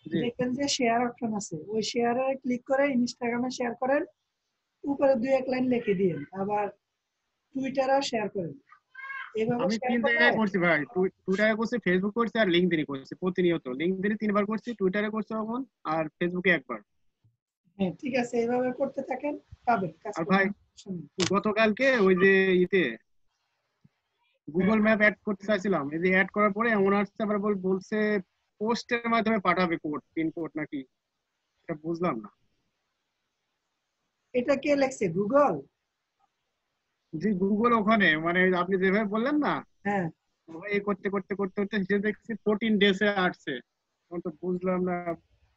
দেখবেন যে শেয়ার অপশন আছে, ওই শেয়ারে ক্লিক করে ইনস্টাগ্রামে শেয়ার করেন, উপরে 2-1 লাইন লিখে দিন, আবার টুইটারে শেয়ার করেন। এভাবে আমি শেয়ার 3 করলে জায়গায় করছি ভাই, টুইটারে করছি, ফেসবুক করছি, আর লিঙ্কডইনে করছি। প্রতিনিয়ত লিঙ্কডইনে 3 বার করছি, টুইটারে করছি এখন, আর ফেসবুকে 1 বার। হ্যাঁ ঠিক আছে, এইভাবে করতে থাকেন, পাবেন কাজ। আর ভাই গতকালকে ওই যে গুগল ম্যাপ অ্যাড করতে চাইছিলাম, এই যে অ্যাড করার পরে এমন আসছে, আবার বলছে পোস্টের মাধ্যমে পাঠাবে কোড, পিন কোড নাকি, এটা বুঝলাম না। এটা কে লেখছে? গুগল? জি গুগল, ওখানে মানে আপনি যেভাবে বললেন না, হ্যাঁ এই করতে করতে করতে করতে যে দেখছি 14 ডেজে আসছে। এখন তো বুঝলাম না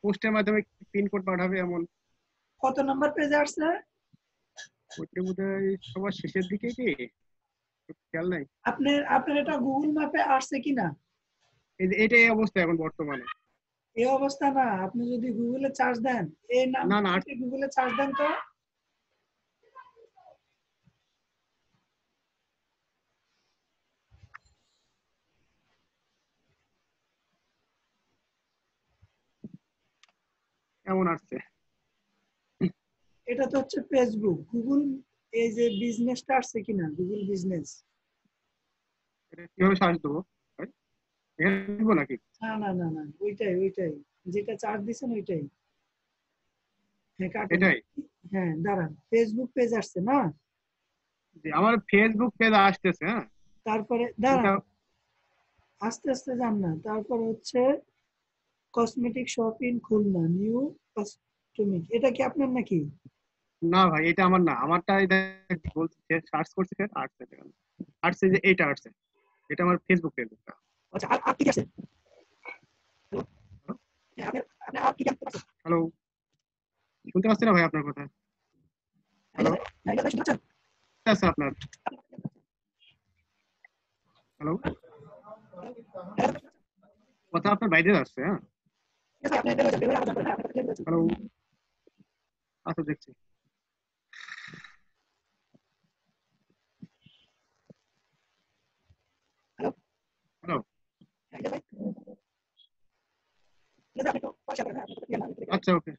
পোস্টের মাধ্যমে পিন কোড পাঠাবে এমন। কত নাম্বার পেজে আসছে? ওইটা বোধহয় সবার শেষের দিকে কি, খেয়াল নাই। আপনার এটা গুগল ম্যাপে আসছে কিনা? এই যে এটাই অবস্থা এখন বর্তমানে। এই অবস্থা না, আপনি যদি গুগলে চার্জ দেন, এই নাম গুগলে চার্জ দেন তো এমন আসছে। এটা তো হচ্ছে ফেসবুক। গুগল এই যে বিজনেসটা আসছে কিনা, গুগল বিজনেস, এটা কিভাবে সার্চ দেবো? এখানে দিব নাকি? না না না না, ওইটাই যেটা চার্জ দিছেন ওইটাই। হ্যাঁ কাটেন। এটাই? হ্যাঁ দাঁড়ান, ফেসবুক পেজ আসছে না? আমার ফেসবুক পেজ আসতেছে। হ্যাঁ তারপরে দাঁড়ান, আস্তে আস্তে যান না, তারপর হচ্ছে cosmetic shop in Khulna, new cosmetic, এটা কি আপনার নাকি? না ভাই এটা আমার না, আমারটা এটা বলছে সার্চ করছি, আসছে যে এইটা আসছে, এটা আমার ফেসবুক পেজ। আচ্ছা আর কি আছে? হ্যালো, শুনতে পাচ্ছি না ভাই আপনার কথা। হ্যালো আছে আপনার? হ্যালো, কথা আপনার বাইরে আসছে। হ্যাঁ হ্যালো, আচ্ছা দেখছি। হ্যালো, আচ্ছা ওকে।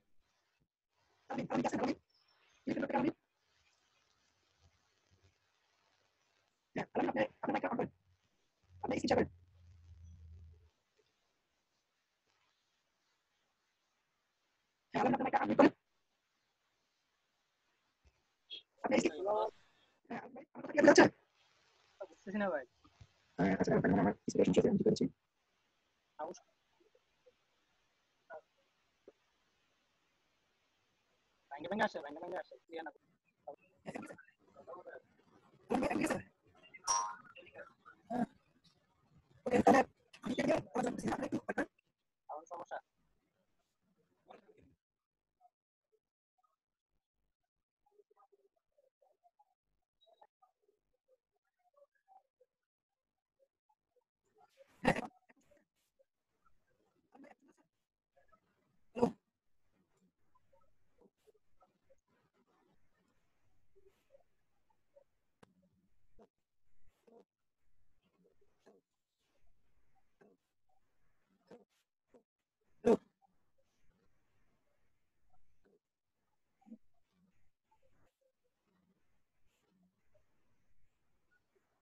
বুঝতেছি না ভাই। ভাঙ্গে ভাঙ্গে আসে, ক্লিয়ার না।